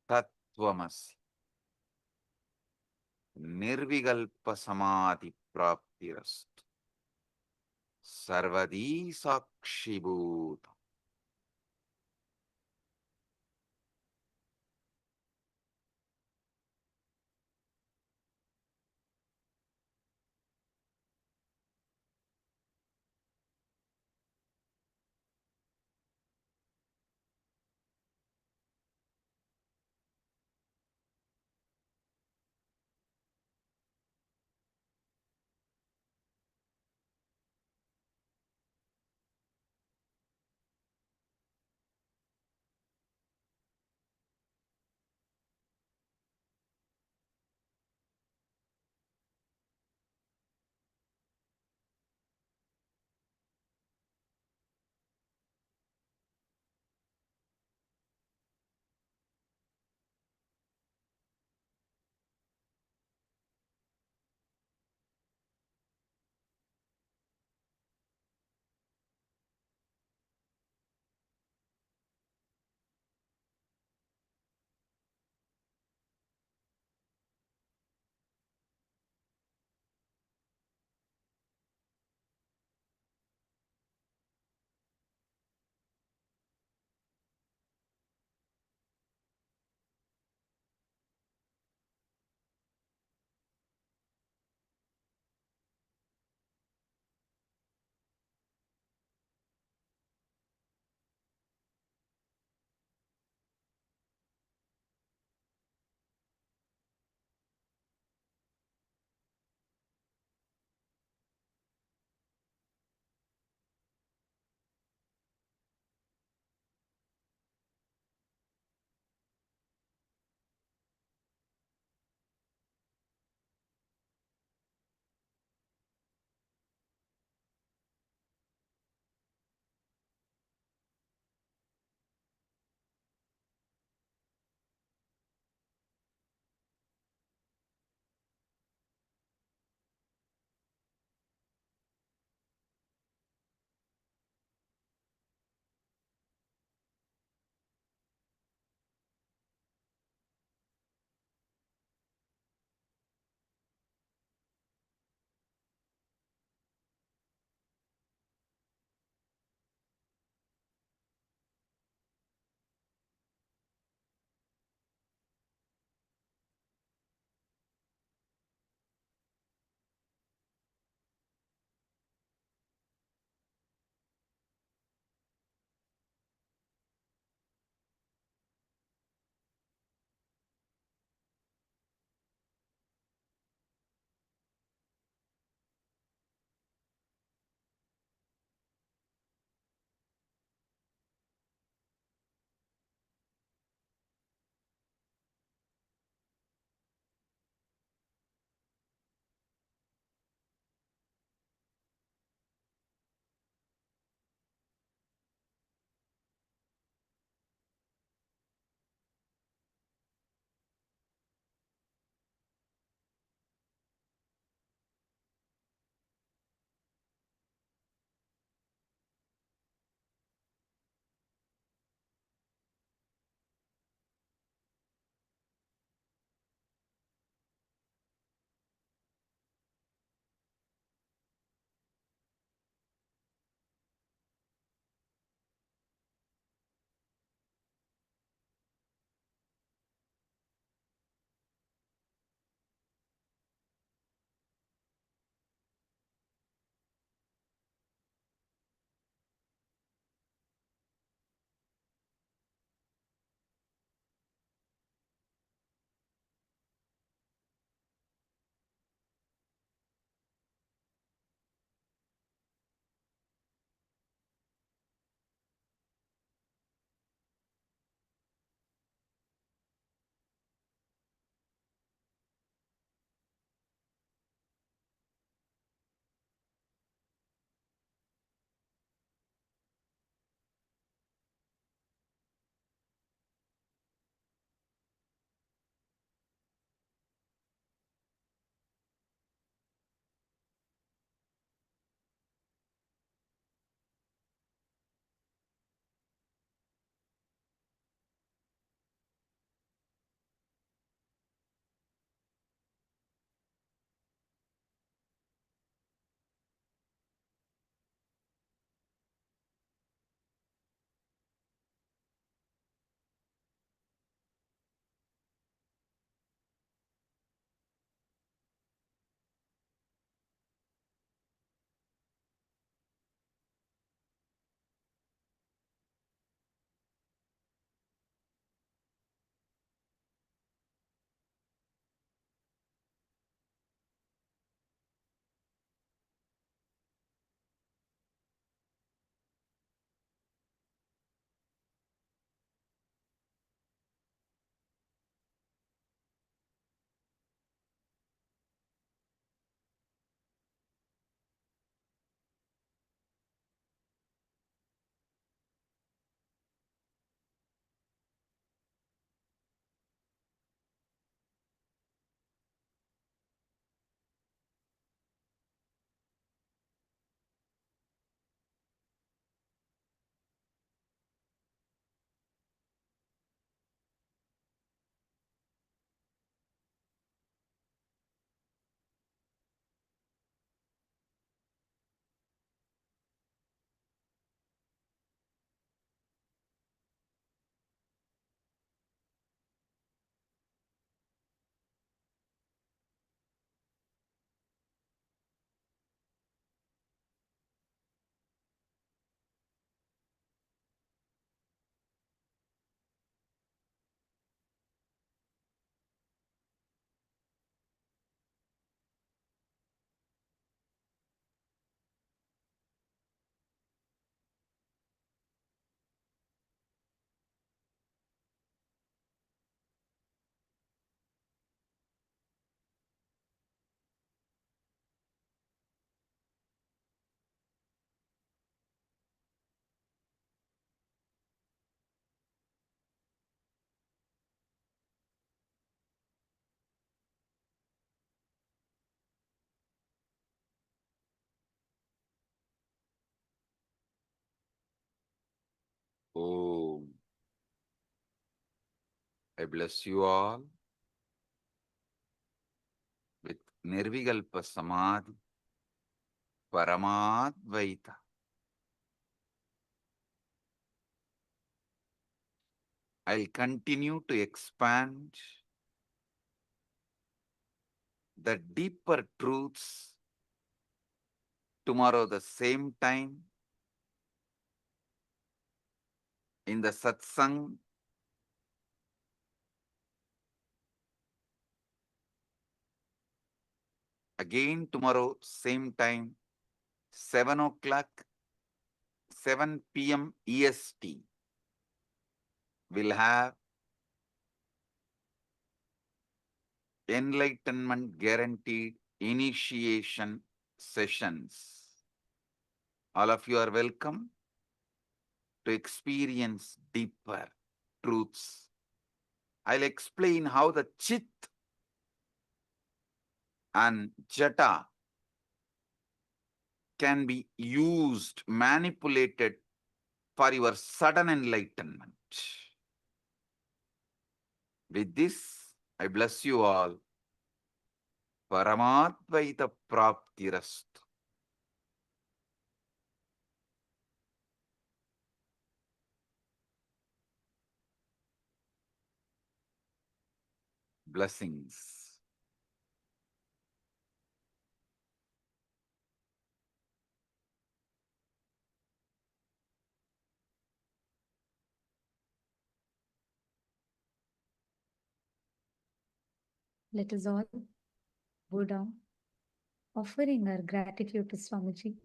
Tattvamasi. Nirvikalpa samadhi praptiras. Sarvadi sakshibhuta. Om. I bless you all with Nirvikalpa Samadhi, Paramadvaita. I'll continue to expand the deeper truths tomorrow the same time in the satsang. Again tomorrow same time, 7 o'clock, 7 p.m. EST. We'll have enlightenment guaranteed initiation sessions. All of you are welcome to experience deeper truths. I'll explain how the Chit and Jata can be used, manipulated for your sudden enlightenment. With this, I bless you all. Paramadvaita Praptirastu. Blessings. Let us all bow down, offering our gratitude to Swamiji.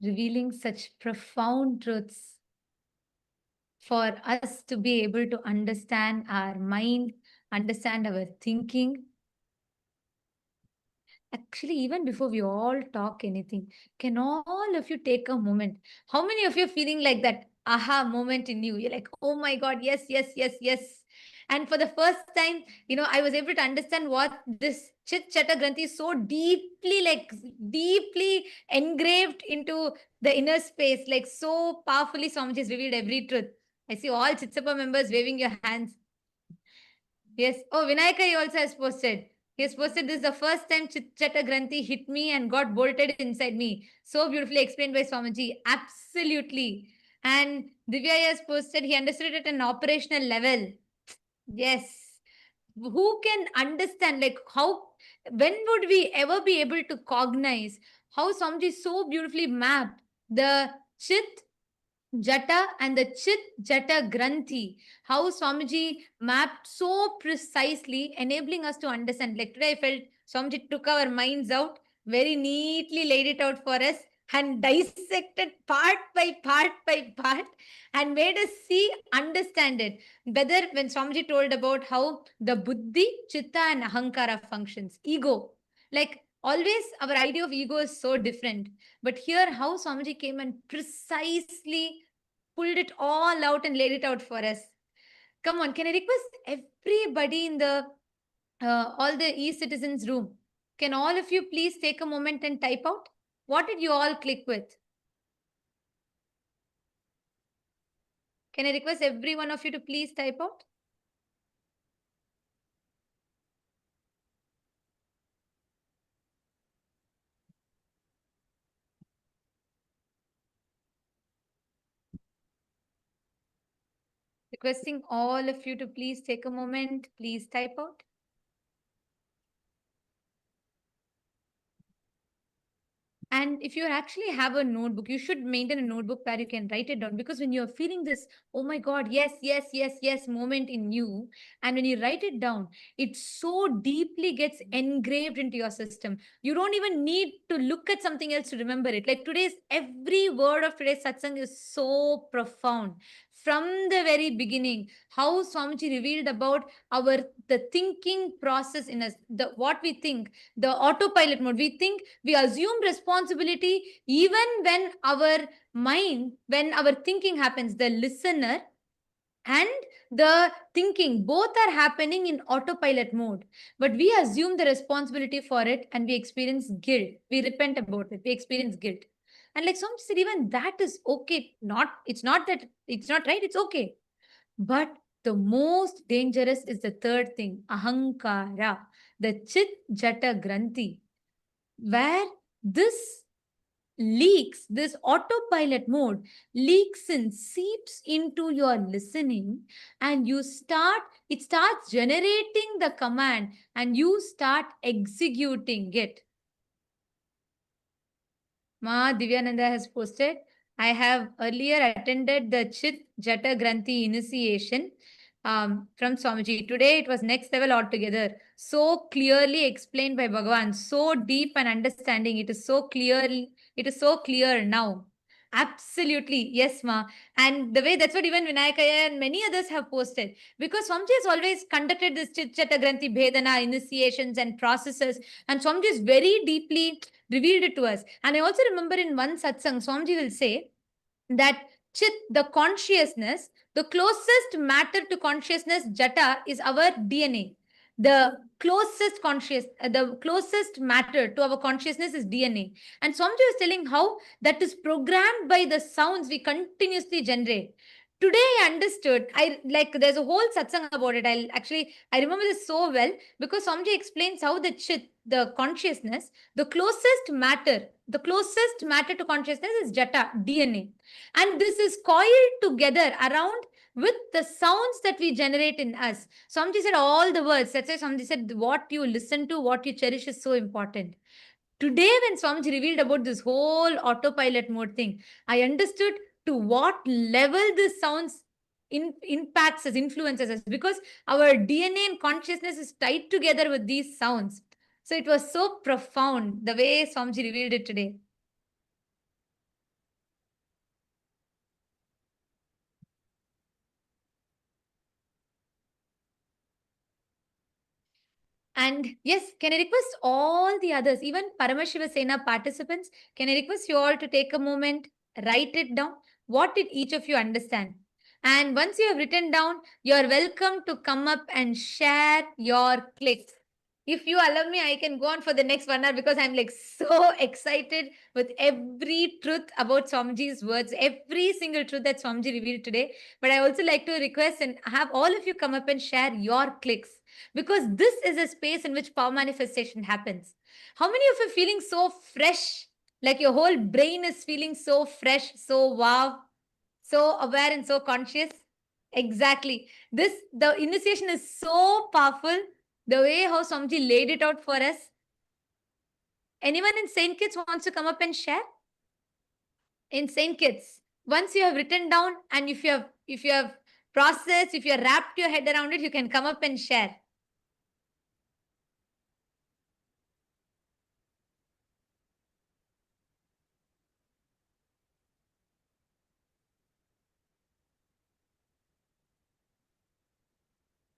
Revealing such profound truths for us to be able to understand our mind, understand our thinking. Actually, even before we all talk anything, can all of you take a moment? How many of you are feeling like that aha moment in you? You're like, oh my God, yes, yes, yes, yes. And for the first time, I was able to understand what this Chit Chata Granthi is so deeply engraved into the inner space, like so powerfully Swamiji has revealed every truth. I see all Chitsapa members waving your hands. Yes. Oh, Vinayaka also has posted. He has posted this is the first time Chit-Chata Granthi hit me and got bolted inside me. So beautifully explained by Swamiji. Absolutely. And Divya has posted, he understood it at an operational level. Yes. Who can understand, like when would we ever be able to cognize how Swamiji so beautifully mapped the Chit Jata and the Chit Jata Granthi, how Swamiji mapped so precisely, enabling us to understand. Like today, I felt Swamiji took our minds out, very neatly laid it out for us, and dissected part by part, and made us see, understand it. Whether when Swamiji told about how the Buddhi, Chitta, and Ahankara functions, ego, like always, our idea of ego is so different. But here, how Swamiji came and precisely pulled it all out and laid it out for us. Come on, can I request everybody in the all the e-citizens room? Can all of you please take a moment and type out? What did you all click with? Can I request every one of you to please type out? Requesting all of you to please take a moment, please type out. And if you actually have a notebook, you should maintain a notebook where you can write it down. Because when you're feeling this, oh my God, yes, yes, yes, yes moment in you, and when you write it down, it so deeply gets engraved into your system. You don't even need to look at something else to remember it. Like every word of today's satsang is so profound. From the very beginning, how Swamiji revealed about the thinking process in us, what we think, the autopilot mode. We think, we assume responsibility even when our mind, when our thinking happens. The listener and the thinking, both are happening in autopilot mode. But we assume the responsibility for it and we experience guilt. We repent about it. We experience guilt. And like Swami said, even that is okay. It's not that it's not right, it's okay. But the most dangerous is the third thing, ahankara, the chit jata granthi, where this leaks, this autopilot mode leaks and seeps into your listening, and it starts generating the command and you start executing it. Ma Divyananda has posted, I have earlier attended the Chit Jata Granthi initiation from Swamiji. Today it was next level altogether. So clearly explained by Bhagavan, so deep and understanding. It is so clear now. Absolutely, yes, ma. And the way that's what even Vinayakaya and many others have posted. Because Swamiji has always conducted this Chit Jata Granthi Bhedana initiations and processes, and Swamiji is very deeply revealed it to us. And I also remember in one satsang, Swamiji will say that Chit, the consciousness, the closest matter to consciousness, Jata, is our DNA. The closest matter to our consciousness is DNA. And Swamiji was telling how that is programmed by the sounds we continuously generate. Today I understood. There's a whole satsang about it. I remember this so well because Swamiji explains how the Chit, the consciousness, the closest matter to consciousness is Jata, DNA. And this is coiled together around with the sounds that we generate in us. Swamiji said all the words. That's why Swamiji said what you listen to, what you cherish is so important. Today, when Swamiji revealed about this whole autopilot mode thing, I understood to what level this sounds impacts us, influences us, because our DNA and consciousness is tied together with these sounds. So it was so profound the way Swamiji revealed it today. And yes, can I request all the others, even Paramashiva Sena participants, can I request you all to take a moment, write it down. What did each of you understand? And once you have written down, you are welcome to come up and share your clicks. If you allow me, I can go on for the next 1 hour because I'm like so excited with every truth about Swamiji's words, every single truth that Swamiji revealed today. But I also like to request and have all of you come up and share your clicks, because this is a space in which power manifestation happens. How many of you are feeling so fresh? Like your whole brain is feeling so fresh, so wow, so aware and so conscious? Exactly. The initiation is so powerful. The way how Swamiji laid it out for us. Anyone in Saint Kitts wants to come up and share? In Saint Kitts, once you have written down and if you have processed, if you have wrapped your head around it, you can come up and share.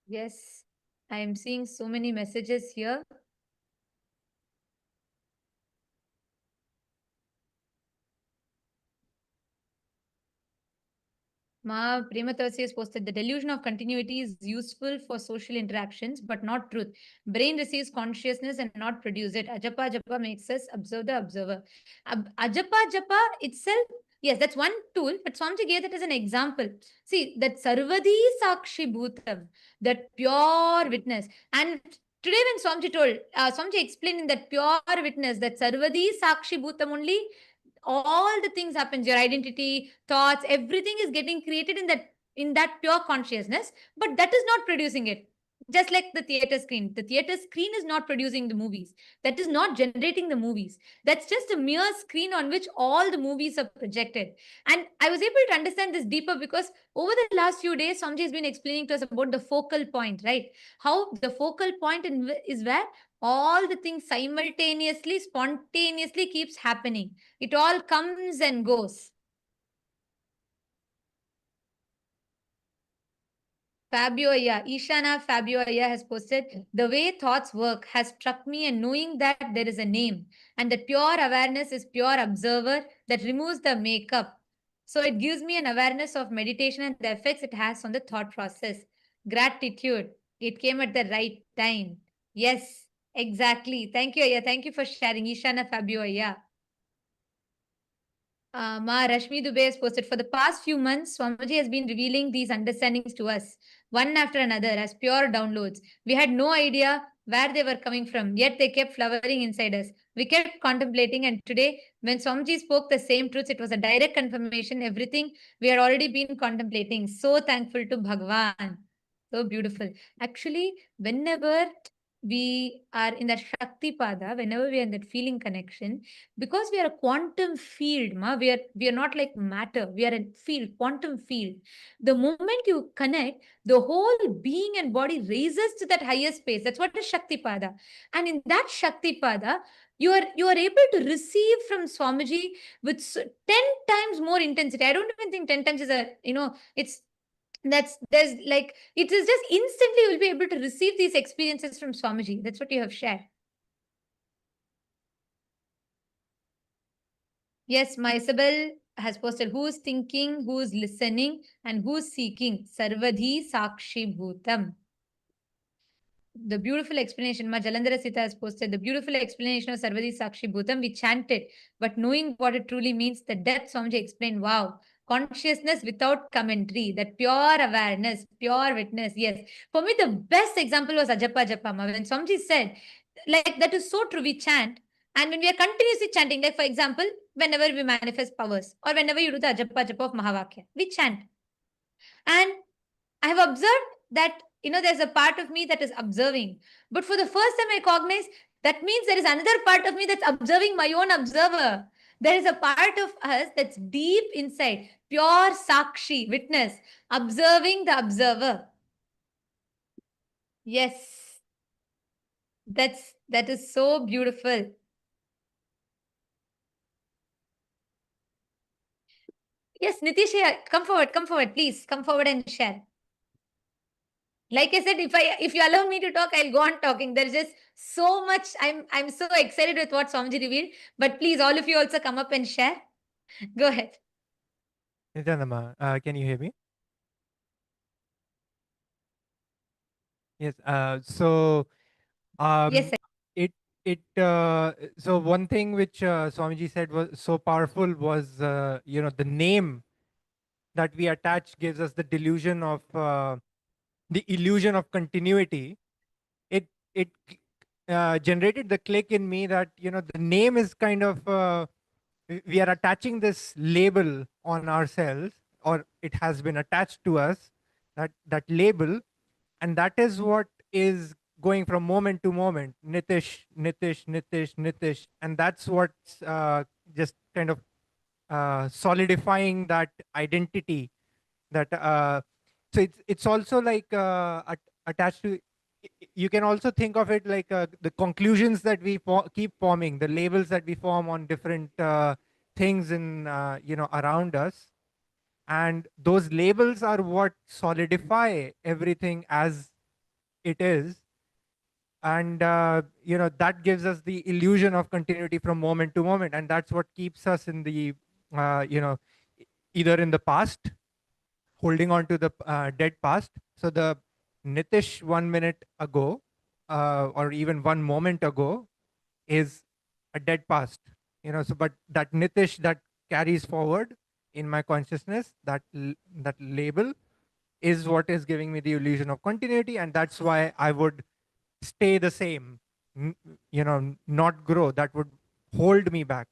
Yes, I am seeing so many messages here. Ma Prematasi has posted, the delusion of continuity is useful for social interactions, but not truth. Brain receives consciousness and not produce it. Ajapa Japa makes us observe the observer. Ajapa Japa itself, yes, that's one tool, but Swamiji gave that as an example. See, that Sarvadi Sakshi Bhutam, that pure witness. And today when Swamiji told, Swamiji explained in that pure witness, that Sarvadi Sakshi Bhutam only, all the things happens, your identity, thoughts, everything is getting created in that pure consciousness, but that is not producing it. Just like the theater screen is not producing the movies, that is not generating the movies, that's just a mere screen on which all the movies are projected. And I was able to understand this deeper because over the last few days Swamiji has been explaining to us about the focal point, right? How the focal point is where all the things simultaneously, spontaneously keeps happening. It all comes and goes. Fabio Aya, Ishana Fabio Aya has posted, the way thoughts work has struck me, and knowing that there is a name and that pure awareness is pure observer that removes the makeup. So it gives me an awareness of meditation and the effects it has on the thought process. Gratitude. It came at the right time. Yes, exactly. Thank you, Aya. Thank you for sharing. Ishana Fabio, Aya. Ma Rashmi Dubey has posted, for the past few months, Swamiji has been revealing these understandings to us, one after another, as pure downloads. We had no idea where they were coming from, yet they kept flowering inside us. We kept contemplating, and today, when Swamiji spoke the same truths, it was a direct confirmation, everything we had already been contemplating. So thankful to Bhagavan. So beautiful. Actually, whenever we are in that Shakti Pada, whenever we are in that feeling connection, because we are a quantum field, we are not like matter, we are a field, quantum field. The moment you connect, the whole being and body raises to that higher space. That's what is Shakti Pada. And in that Shakti Pada, you are able to receive from Swamiji with 10 times more intensity. I don't even think 10 times is it's there's like, it is just instantly you will be able to receive these experiences from Swamiji. That's what you have shared. Yes, my Isabel has posted, who's thinking, who's listening, and who's seeking. Sarvadhi Sakshi Bhutam. The beautiful explanation, Ma Jalandhara Sita has posted, the beautiful explanation of Sarvadhi Sakshi Bhutam. We chanted, but knowing what it truly means, the depth Swamiji explained, wow. Consciousness without commentary, that pure awareness, pure witness. Yes. For me, the best example was Ajapa Japama. When Swamiji said, like, that is so true, we chant. And when we are continuously chanting, like for example, whenever we manifest powers, or whenever you do the Ajapa Japa of Mahavakya, we chant. And I have observed that, there's a part of me that is observing. But for the first time I recognize, that means there is another part of me that's observing my own observer. There is a part of us that's deep inside, pure Sakshi, witness, observing the observer. Yes. That is so beautiful. Yes, Nitish, come forward, please. Come forward and share. Like I said, if you allow me to talk, I'll go on talking. There's just so much. I'm so excited with what Swamiji revealed. But please, all of you also come up and share. Go ahead. Nityananda, can you hear me? Yes. Yes, sir. So one thing which Swamiji said was so powerful was, the name that we attach gives us the delusion of the illusion of continuity. It generated the click in me that the name is kind of we are attaching this label on ourselves, or it has been attached to us, that label, and that is what is going from moment to moment, Nitish, Nitish, Nitish, Nitish, and that's what's just kind of solidifying that identity. That so it's also like attached to. You can also think of it like the conclusions that we keep forming, the labels that we form on different things in around us, and those labels are what solidify everything as it is. And that gives us the illusion of continuity from moment to moment, and that's what keeps us in the either in the past, holding on to the dead past. So the Nitish 1 minute ago, or even 1 moment ago, is a dead past. So but that Nitish that carries forward in my consciousness, that label is what is giving me the illusion of continuity, and that's why I would stay the same, not grow. That would hold me back.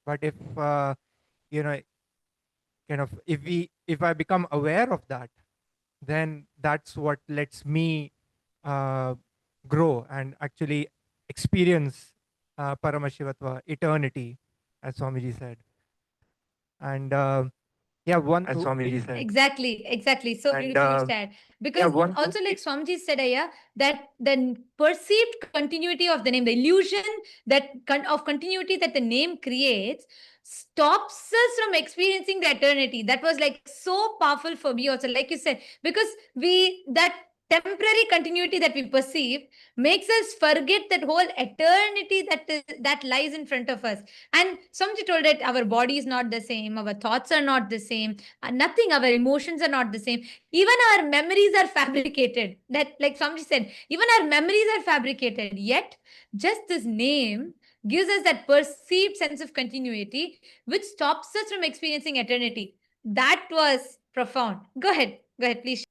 But if if I become aware of that, then that's what lets me grow and actually experience Paramashivatva, eternity, as Swamiji said. And as Swamiji said. Exactly. So beautifully said. Because also, like Swamiji said, that the perceived continuity of the name, the illusion of continuity that the name creates, stops us from experiencing the eternity. That was like so powerful for me also, like you said, because temporary continuity that we perceive makes us forget that whole eternity that lies in front of us. And somebody told that our body is not the same, our thoughts are not the same, nothing, our emotions are not the same. Even our memories are fabricated. That, like somebody said, even our memories are fabricated. Yet, just this name gives us that perceived sense of continuity, which stops us from experiencing eternity. That was profound. Go ahead, please.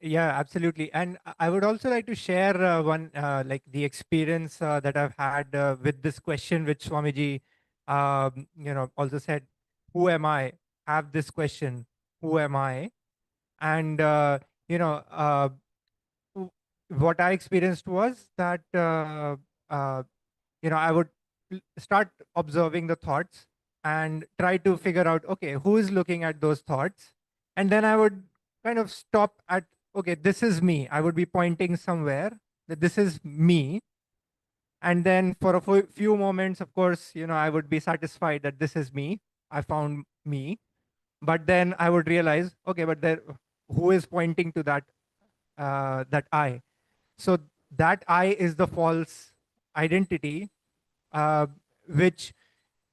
Yeah, absolutely. And I would also like to share one, like the experience that I've had with this question, which Swamiji, also said, who am I? Have this question, who am I? And, what I experienced was that, I would start observing the thoughts and try to figure out, okay, who is looking at those thoughts? And then I would kind of stop at, okay, this is me. I would be pointing somewhere that this is me. And then for a few moments, of course, I would be satisfied that this is me. I found me. But then I would realize, okay, but there, who is pointing to that I? So that I is the false identity, which,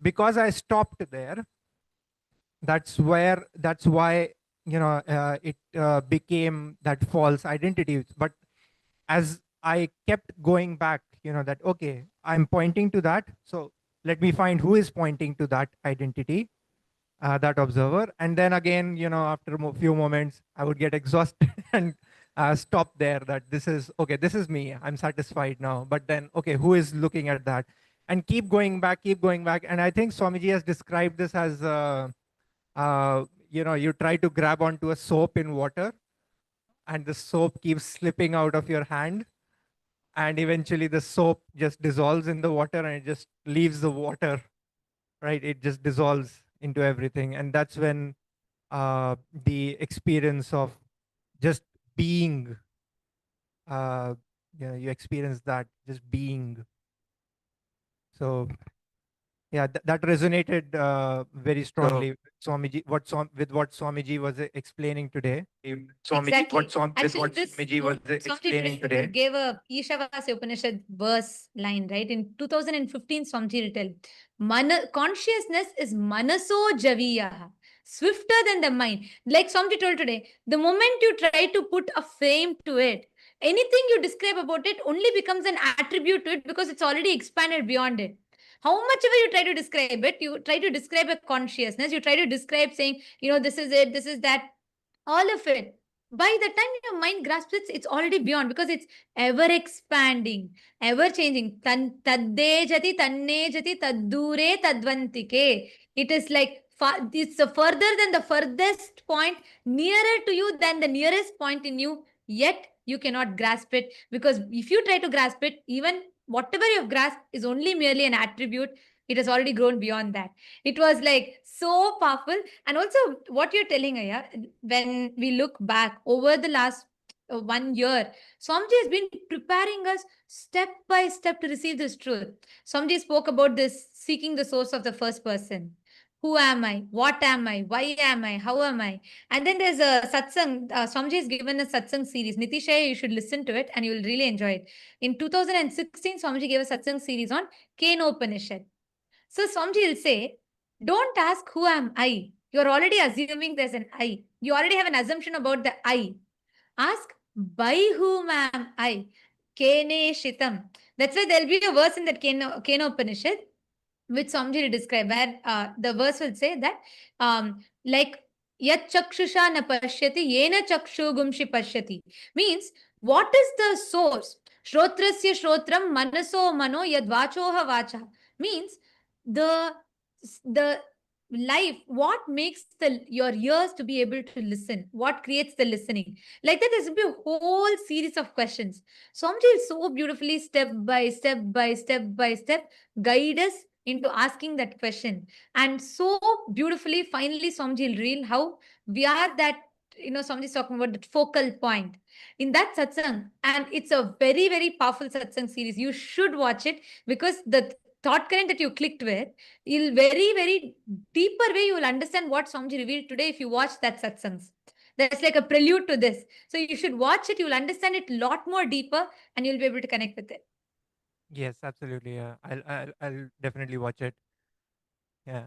because I stopped there, that's why it became that false identity. But as I kept going back, that, okay, I'm pointing to that, so let me find who is pointing to that identity, that observer. And then again, after a few moments, I would get exhausted and stop there, that this is, okay, this is me, I'm satisfied now. But then, okay, who is looking at that? And keep going back. And I think Swamiji has described this as, you try to grab onto a soap in water, and the soap keeps slipping out of your hand. And eventually the soap just dissolves in the water and it just leaves the water, right? It just dissolves into everything. And that's when the experience of just being, you experience that, just being. So yeah, that resonated very strongly. Swamiji, what Swamiji was explaining today. Exactly. Actually, this Swamiji gave a Ishavasya Upanishad verse line, right? In 2015, Swamiji will tell, consciousness is manaso javiya, swifter than the mind. Like Swamiji told today, the moment you try to put a frame to it, anything you describe about it only becomes an attribute to it because it's already expanded beyond it. How much ever you try to describe it, you try to describe a consciousness, you try to describe saying, this is it, this is that, all of it. By the time your mind grasps it, it's already beyond because it's ever expanding, ever changing. Tadde jati, tanne jati, taddure tadvantike. It is like it's further than the furthest point, nearer to you than the nearest point in you, yet you cannot grasp it, because if you try to grasp it, even whatever you've grasped is only merely an attribute. It has already grown beyond that. It was like so powerful. And also what you're telling, Aya, when we look back over the last 1 year, Swamiji has been preparing us step by step to receive this truth. Swamiji spoke about this seeking the source of the first person. Who am I? What am I? Why am I? How am I? And then there's a satsang. Swamiji has given a satsang series. Nitishaya, you should listen to it and you will really enjoy it. In 2016, Swamiji gave a satsang series on Kenopanishad. So Swamiji will say, don't ask who am I. You're already assuming there's an I. You already have an assumption about the I. Ask, by whom am I? Kene Shitam. That's why there'll be a verse in that Kenopanishad, which Swamiji will describe, where the verse will say that, like, Yat chakshusha na pashyati, yena chakshu gumshi pashyati. Means, what is the source? Shrotrasya shrotram manaso mano yadvachoha vacha. Means, the life, what makes your ears to be able to listen, what creates the listening. Like that, there's be a whole series of questions. Swamiji so beautifully, step by step guide us into asking that question. And so beautifully, finally, Swamiji will reveal how we are that, Swamiji is talking about that focal point in that satsang. And it's a very, very powerful satsang series. You should watch it, because the thought current that you clicked with, you'll very, very deeper way, you will understand what Swamiji revealed today if you watch that satsangs. That's like a prelude to this. So you should watch it. You'll understand it a lot more deeper and you'll be able to connect with it. Yes, absolutely. Yeah, I'll definitely watch it. Yeah,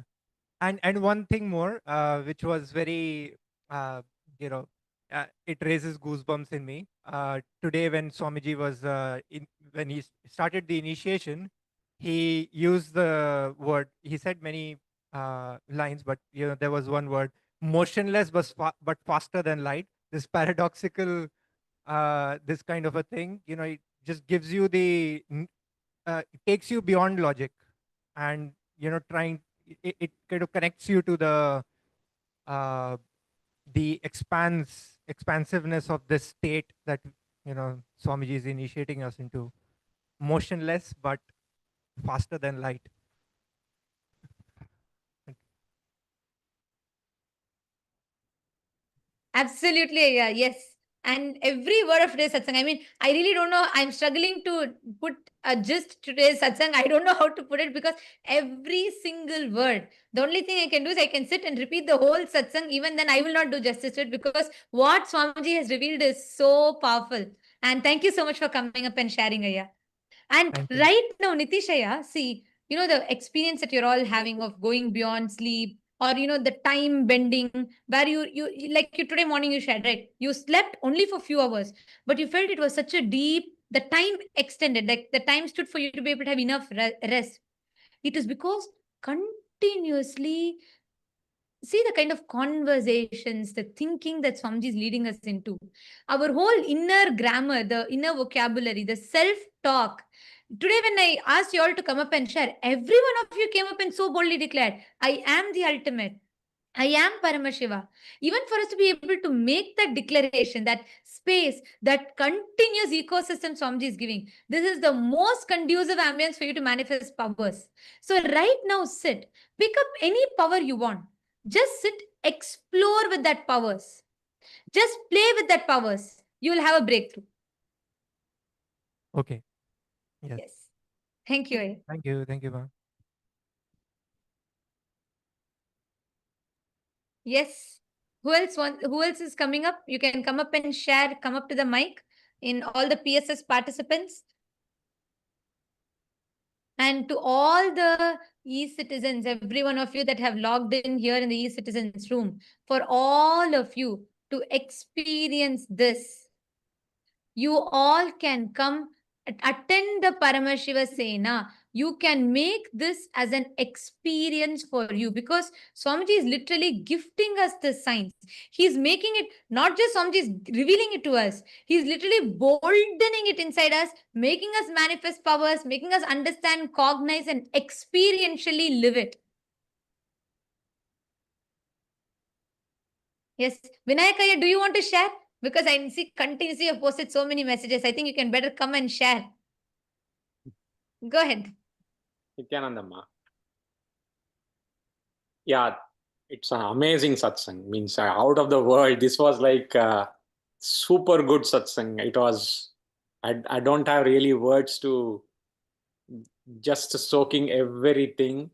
and one thing more, which was very, you know, it raises goosebumps in me. Today, when Swamiji was when he started the initiation, he used the word. He said many lines, but there was one word: motionless, but faster than light. This paradoxical, this kind of a thing. It just gives you it takes you beyond logic, and trying it kind of connects you to uh, the expansiveness of this state that Swamiji is initiating us into, motionless but faster than light. Absolutely, yeah, yes. And every word of today's satsang, I mean, I really don't know. I'm struggling to put a gist today's satsang. I don't know how to put it because every single word, the only thing I can do is I can sit and repeat the whole satsang. Even then, I will not do justice to it because what Swamiji has revealed is so powerful. And thank you so much for coming up and sharing, Aya. And Thank you. right now, Nitishaya, see, the experience that you're all having of going beyond sleep, or the time bending, where you like you today morning you shared, right? You slept only for few hours, but you felt it was such a deep, the time extended, like the time stood for you to be able to have enough rest. It is because continuously see the kind of conversations, the thinking that Swamiji is leading us into. Our whole inner grammar, the inner vocabulary, the self-talk. Today, when I asked you all to come up and share, every one of you came up and so boldly declared, I am the ultimate. I am Paramashiva. Even for us to be able to make that declaration, that space, that continuous ecosystem Swamiji is giving, this is the most conducive ambience for you to manifest powers. So right now, sit, pick up any power you want. Just sit, explore with that powers. Just play with that powers. You will have a breakthrough. Okay. Yes. Yes. Thank you. Thank you. Thank you, ma'am. Yes. Who else is coming up? You can come up and share, come up to the mic in all the PSS participants. And to all the e-citizens, every one of you that have logged in here in the e-citizens room, for all of you to experience this, you all can come attend the Paramashiva Sena. You can make this as an experience for you because Swamiji is literally gifting us the science. He's making it, not just Swamiji is revealing it to us. He's literally boldening it inside us, making us manifest powers, making us understand, cognize, and experientially live it. Yes. Vinayakaya, do you want to share? Because I see continuously you've posted so many messages. I think you can better come and share. Go ahead. Nithyanandamma. Yeah, it's an amazing satsang. Means out of the world. This was like super good satsang. It was. I don't have really words to just soaking everything.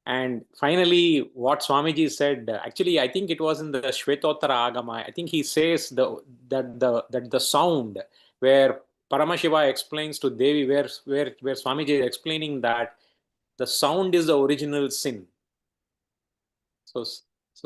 And finally, what Swamiji said, actually, I think it was in the Shvetottara Agama. I think he says that the sound where Paramashiva explains to Devi, where Swamiji is explaining that the sound is the original sin. So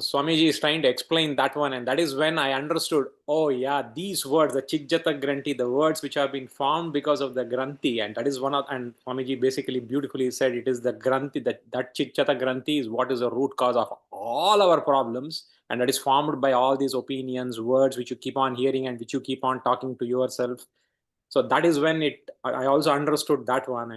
Swamiji is trying to explain that one, and that is when I understood, oh yeah, these words, the Chikjata Granthi, the words which have been formed because of the Granthi, and that is one of, and Swamiji basically beautifully said it is the Granthi, that Chikjata Granthi is what is the root cause of all our problems, and that is formed by all these opinions, words which you keep on hearing and which you keep on talking to yourself. So that is when I also understood that one,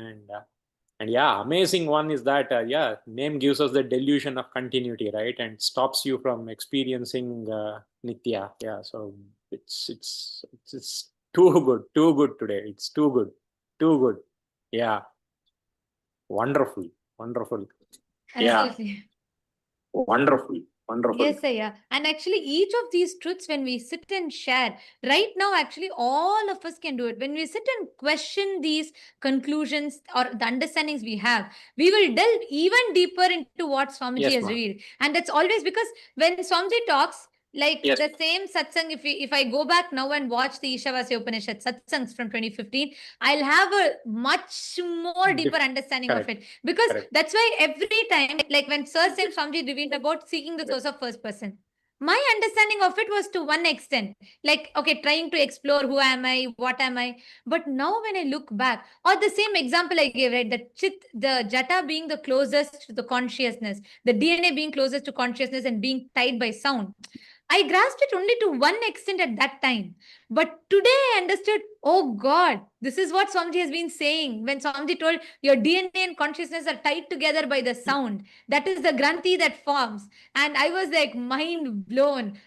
and yeah, amazing one is that, yeah, name gives us the delusion of continuity, right? And stops you from experiencing Nitya. Yeah, so it's too good today. It's too good. Yeah, wonderful. Absolutely. Yeah, wonderful. Yes, yeah. And actually, each of these truths, when we sit and share, right now, actually, all of us can do it. When we sit and question these conclusions or the understandings we have, we will delve even deeper into what Swamiji Yes, has ma'am. revealed. And that's always because when Swamiji talks, Like Yes. the same satsang, if I go back now and watch the Ishavasya Upanishad satsangs from 2015, I'll have a much more deeper understanding of it. Because that's why every time, like when Sir Saint Swamiji revealed about seeking the source of first person, my understanding of it was to one extent, like, okay, trying to explore who am I, what am I. But now when I look back, or the same example I gave, right, the jata being the closest to the consciousness, the DNA being closest to consciousness and being tied by sound, I grasped it only to one extent at that time. But today I understood, oh God, this is what Swamiji has been saying. When Swamiji told your DNA and consciousness are tied together by the sound, that is the granthi that forms. And I was like mind blown.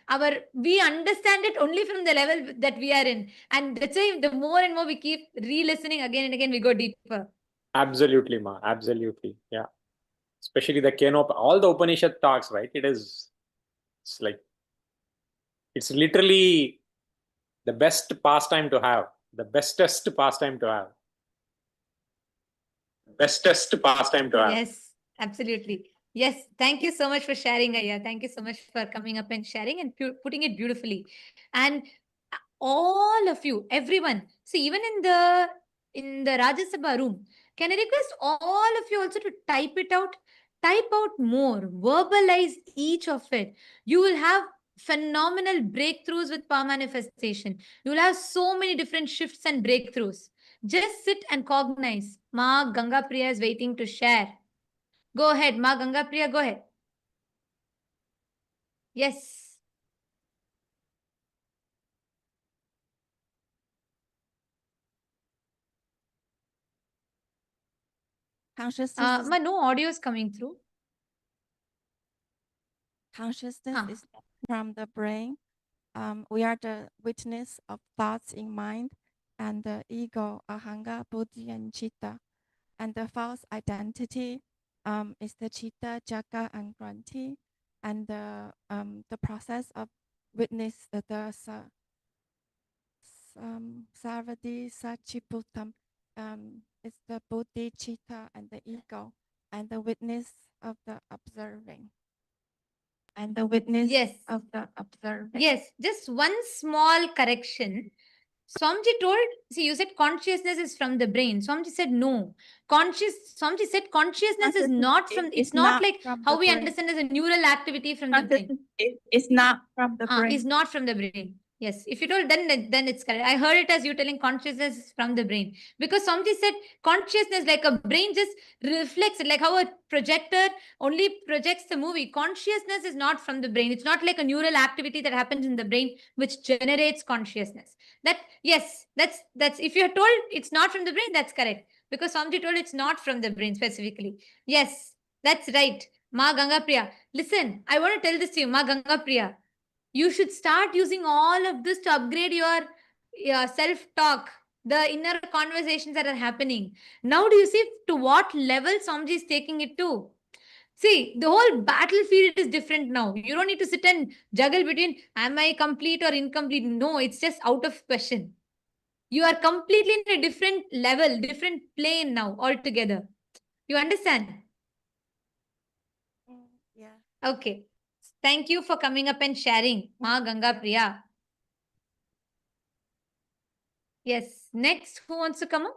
We understand it only from the level that we are in. And that's why the more and more we keep re-listening again and again, we go deeper. Absolutely, Ma. Absolutely. Yeah. Especially the Kenop, all the Upanishad talks, right? It's like, it's literally the best pastime to have, the bestest pastime to have. Bestest pastime to have. Yes, absolutely. Yes, thank you so much for sharing, Aya. Thank you so much for coming up and sharing and putting it beautifully. And all of you, everyone, see, even in the Rajya Sabha room, can I request all of you also to type it out? Type out more, verbalize each of it. You will have phenomenal breakthroughs with power manifestation. You will have so many different shifts and breakthroughs. Just sit and cognize. Ma Ganga Priya is waiting to share. Go ahead, Ma Ganga Priya, go ahead. Yes. Consciousness Ma, no audio is coming through. Consciousness is from the brain. We are the witness of thoughts in mind and the ego, ahanga, buddhi, and chitta. And the false identity is the chitta, jaga, and granthi. And the process of witness the sarvadi sachiputam is the buddhi, chitta, and the ego, and the witness of the observing. And the witness of the observing. Yes, just one small correction. Swamiji told, see, you said consciousness is from the brain. Swamiji said no. Swamiji said consciousness is not from, it's not like how we understand as a neural activity from the brain. It's not from the brain. It's not from the brain. Yes, if you told, then it's correct. I heard it as you telling consciousness is from the brain. Because Swamiji said consciousness, like a brain just reflects it, like how a projector only projects the movie. Consciousness is not from the brain. It's not like a neural activity that happens in the brain which generates consciousness. Yes, that's if you're told it's not from the brain, that's correct. Because Swamiji told it's not from the brain specifically. Yes, that's right. Ma Ganga Priya. Listen, I want to tell this to you, Ma Ganga Priya. You should start using all of this to upgrade your self-talk, the inner conversations that are happening. Now do you see to what level Swamiji is taking it to? See, the whole battlefield is different now. You don't need to sit and juggle between am I complete or incomplete? No, it's just out of question. You are completely in a different level, different plane now altogether. You understand? Yeah. Okay. Thank you for coming up and sharing, Ma Ganga Priya. Yes. Next, who wants to come up?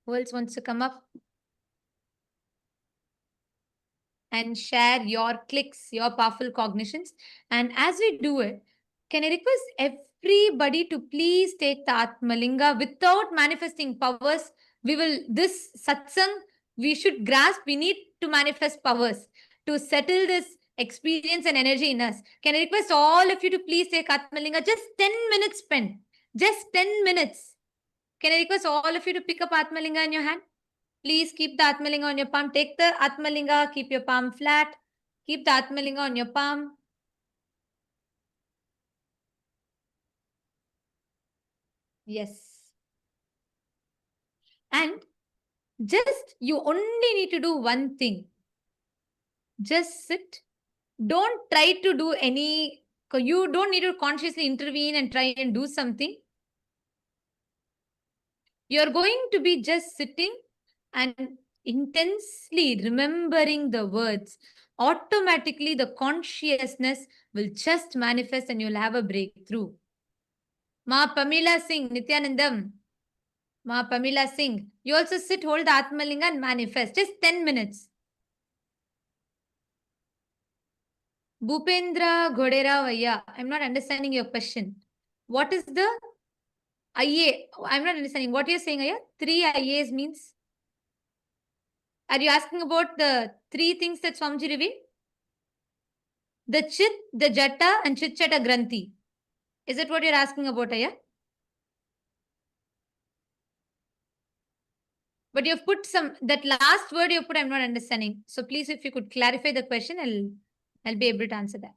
Who else wants to come up? And share your clicks, your powerful cognitions. And as we do it, can I request everybody to please take the Atmalinga without manifesting powers? This satsang, we should grasp, we need to manifest powers to settle this experience and energy in us. Can I request all of you to please take Atmalinga? Just 10 minutes spent. Just 10 minutes. Can I request all of you to pick up Atmalinga in your hand? Please keep the Atmalinga on your palm. Take the Atmalinga, keep your palm flat. Keep the Atmalinga on your palm. Yes. And just, you only need to do one thing. Just sit. Don't try to do you don't need to consciously intervene and try and do something. You're going to be just sitting and intensely remembering the words. automatically the consciousness will just manifest and you'll have a breakthrough. Ma Pamela Singh, Nityanandam. Ma Pamela Singh. You also sit, hold the Atmalinga and manifest. Just 10 minutes. Bhupendra Ghodera Vaya. I'm not understanding your question. What is the IA? I'm not understanding. What you're saying, Aya? 3 IAs means? Are you asking about the 3 things that Swamiji revealed? The Chit, the Jata and Chit Chata Granthi. Is that what you're asking about, Aya? But you've put that last word you put, I'm not understanding. So please, if you could clarify the question, I'll be able to answer that.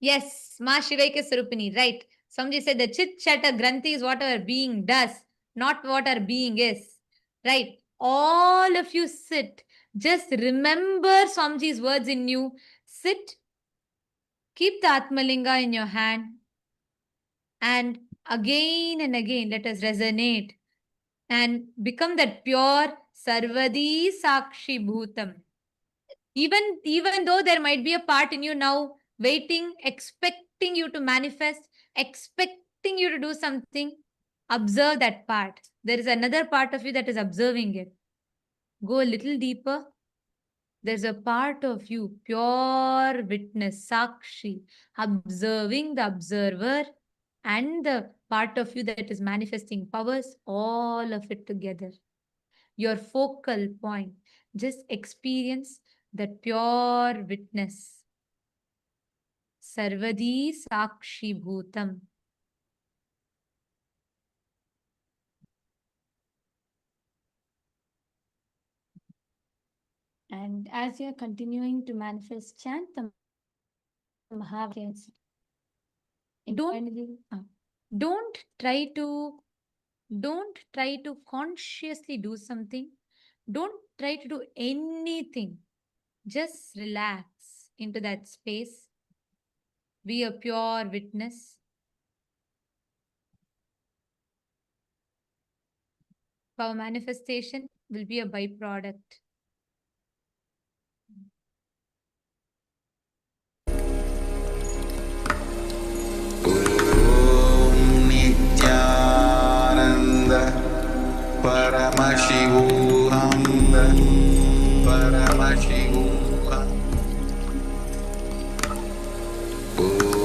Yes, Ma Shivaika Sarupini, right. Somebody said the Chit Chata Granthi is what our being does, not what our being is. Right. All of you sit. Just remember Swamiji's words in you. Sit. Keep the Atmalinga in your hand. And again and again, let us resonate and become that pure Sarvadi Sakshi Bhutam. Even though there might be a part in you now waiting, expecting you to manifest, expecting you to do something, observe that part. There is another part of you that is observing it. Go a little deeper. There's a part of you, pure witness, Sakshi, observing the observer and the part of you that is manifesting powers, all of it together. Your focal point. Just experience that pure witness. Sarvadi Sakshi Bhutam. And as you're continuing to manifest, chant the Mahavakya. Don't try to consciously do something. Don't try to do anything. Just relax into that space. Be a pure witness. Our manifestation will be a byproduct. Nityananda Paramashivam Paramashivam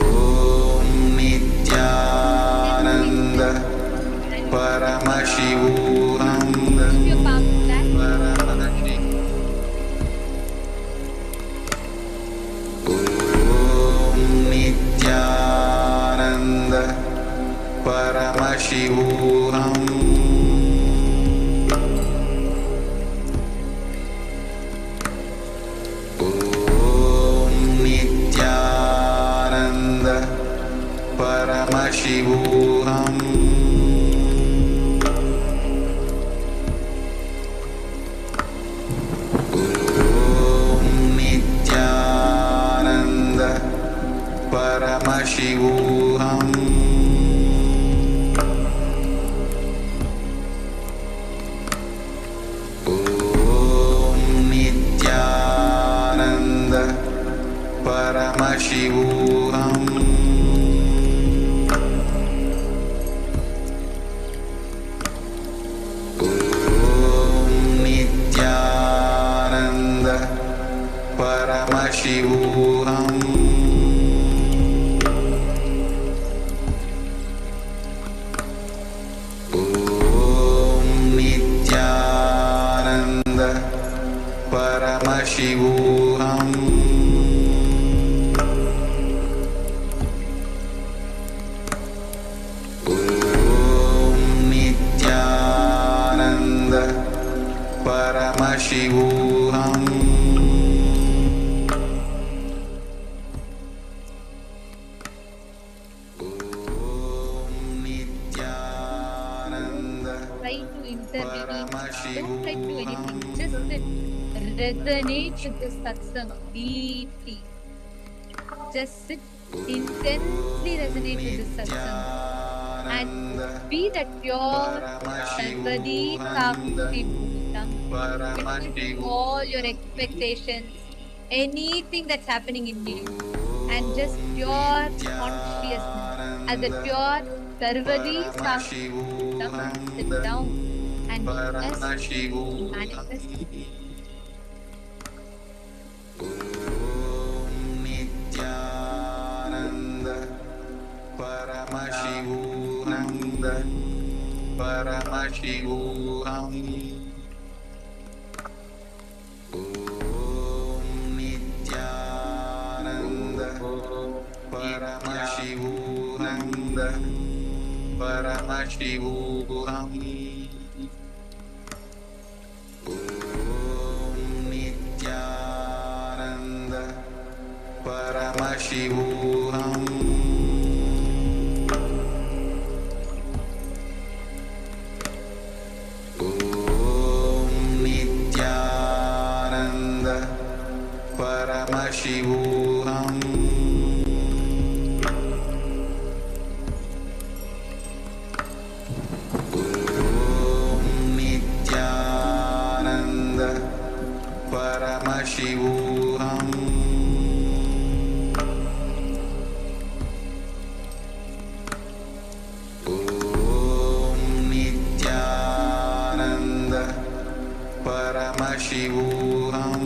Om Nityananda Paramashivam Om Nityananda Paramashivam Om Nityananda Paramashivam Om Nityananda Paramashivam Paramashivam Om Nityananda Paramashivam Om Nityananda Paramashivam Paramashivam Om Nityananda Try to intervene. Don't try to do anything. Just resonate with the satsang deeply. Just sit intensely resonate with this satsang and be that pure Sarvadi Sakshi Bhutam, witnessing all your expectations, anything that's happening in you, and just pure consciousness as a pure Sarvadi Sakshi Bhutam, sit down and witness the manifest. Paramashivananda Paramashivam Om Nityananda Paramashivananda Paramashivam Om Nityananda Paramashivam Paramashivam Om Nityananda Paramashivam Om Nityananda Paramashivam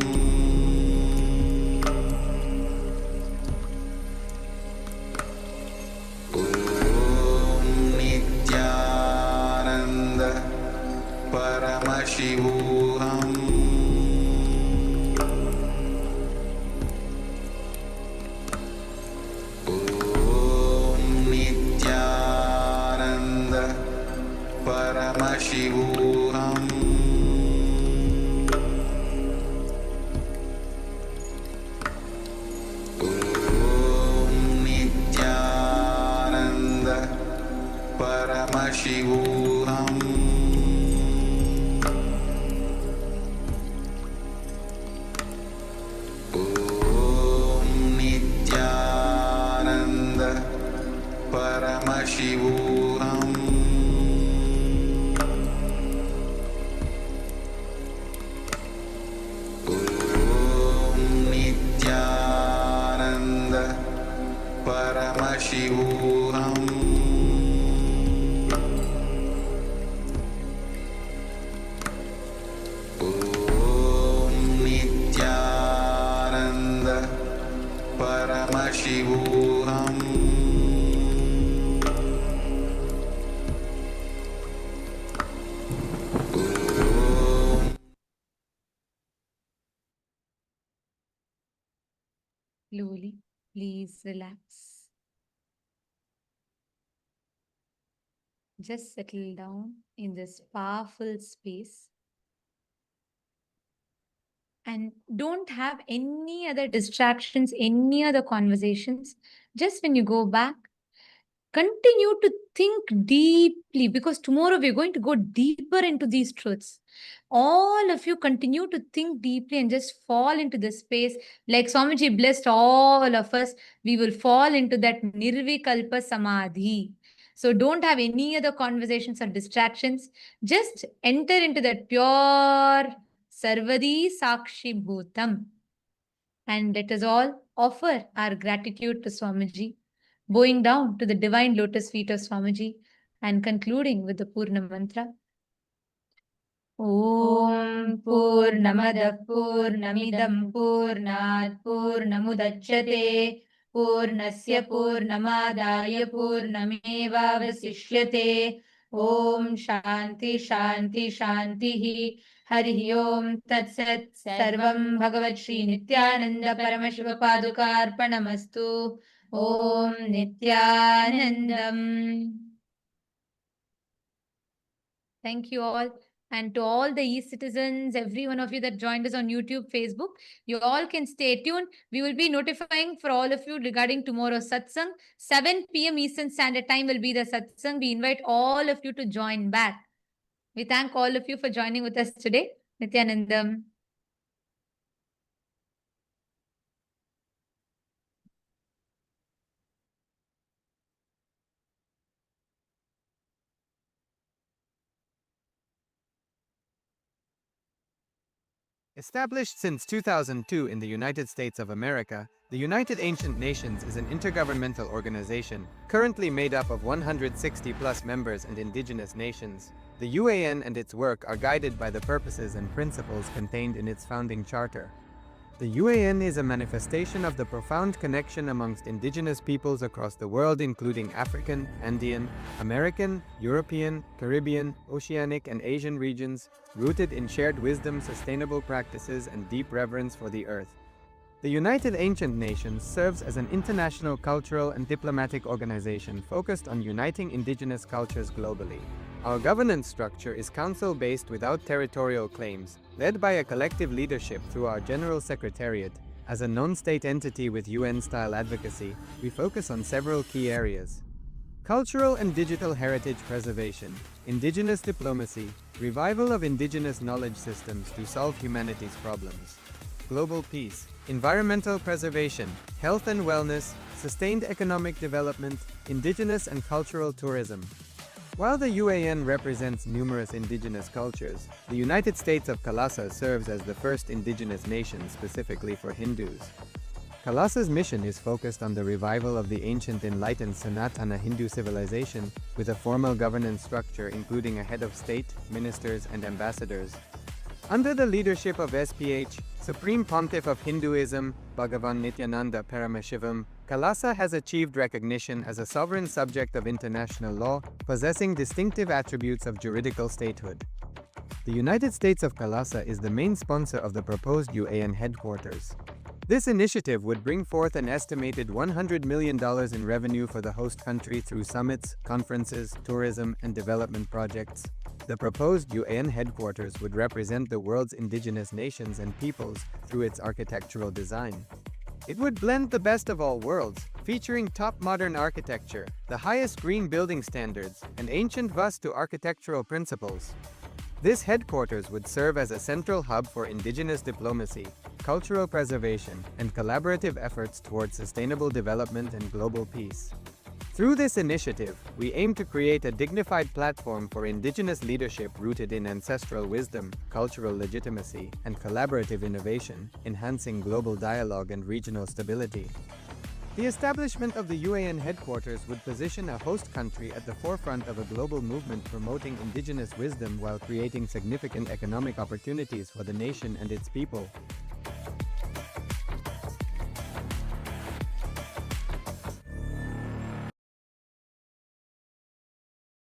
Paramashivam Om Nityananda Paramashivam Om Nityananda Paramashivam Paramashivam Om Nityananda Paramashivam Om Nityananda Paramashivam Slowly, please relax. Just settle down in this powerful space and don't have any other distractions, any other conversations. Just when you go back, continue to think deeply because tomorrow we're going to go deeper into these truths. All of you continue to think deeply and just fall into this space. Like Swamiji blessed all of us, we will fall into that Nirvikalpa Samadhi. So don't have any other conversations or distractions. Just enter into that pure Sarvadi Sakshi Bhutam. And let us all offer our gratitude to Swamiji, bowing down to the divine lotus feet of Swamiji and concluding with the Purna mantra. Om Purnamada Purnamidam Purnat Purnamudachyate Purnasya Purnamadaya Purnameva Vasishyate Om Shanti Shanti Shanti Hari Om Tat Sat Sarvam Bhagavat Shri Nityananda Paramashiva Padukarpanamastu Om Nityanandam. Thank you all. And to all the e-citizens, every one of you that joined us on YouTube, Facebook, you all can stay tuned. We will be notifying for all of you regarding tomorrow's satsang. 7 p.m. Eastern Standard Time will be the satsang. We invite all of you to join back. We thank all of you for joining with us today. Nityanandam. Established since 2002 in the United States of America, the United Ancient Nations is an intergovernmental organization currently made up of 160+ members and indigenous nations. The UAN and its work are guided by the purposes and principles contained in its founding charter. The UAN is a manifestation of the profound connection amongst indigenous peoples across the world, including African, Andean, American, European, Caribbean, Oceanic, and Asian regions, rooted in shared wisdom, sustainable practices, and deep reverence for the earth. The United Ancient Nations serves as an international cultural and diplomatic organization focused on uniting indigenous cultures globally. Our governance structure is council-based without territorial claims, led by a collective leadership through our General Secretariat. As a non-state entity with UN-style advocacy, we focus on several key areas: cultural and digital heritage preservation, indigenous diplomacy, revival of indigenous knowledge systems to solve humanity's problems, global peace, environmental preservation, health and wellness, sustained economic development, indigenous and cultural tourism. While the UAN represents numerous indigenous cultures, the United States of Kailasa serves as the first indigenous nation specifically for Hindus. Kailasa's mission is focused on the revival of the ancient enlightened Sanatana Hindu civilization with a formal governance structure including a head of state, ministers, and ambassadors. Under the leadership of SPH, Supreme Pontiff of Hinduism, Bhagavan Paramashivam, Kailasa has achieved recognition as a sovereign subject of international law, possessing distinctive attributes of juridical statehood. The United States of Kailasa is the main sponsor of the proposed UAN headquarters. This initiative would bring forth an estimated $100 million in revenue for the host country through summits, conferences, tourism, and development projects. The proposed UAN headquarters would represent the world's indigenous nations and peoples through its architectural design. It would blend the best of all worlds, featuring top modern architecture, the highest green building standards, and ancient Vastu architectural principles. This headquarters would serve as a central hub for indigenous diplomacy, cultural preservation, and collaborative efforts towards sustainable development and global peace. Through this initiative, we aim to create a dignified platform for indigenous leadership rooted in ancestral wisdom, cultural legitimacy, and collaborative innovation, enhancing global dialogue and regional stability. The establishment of the UAN headquarters would position a host country at the forefront of a global movement promoting indigenous wisdom while creating significant economic opportunities for the nation and its people.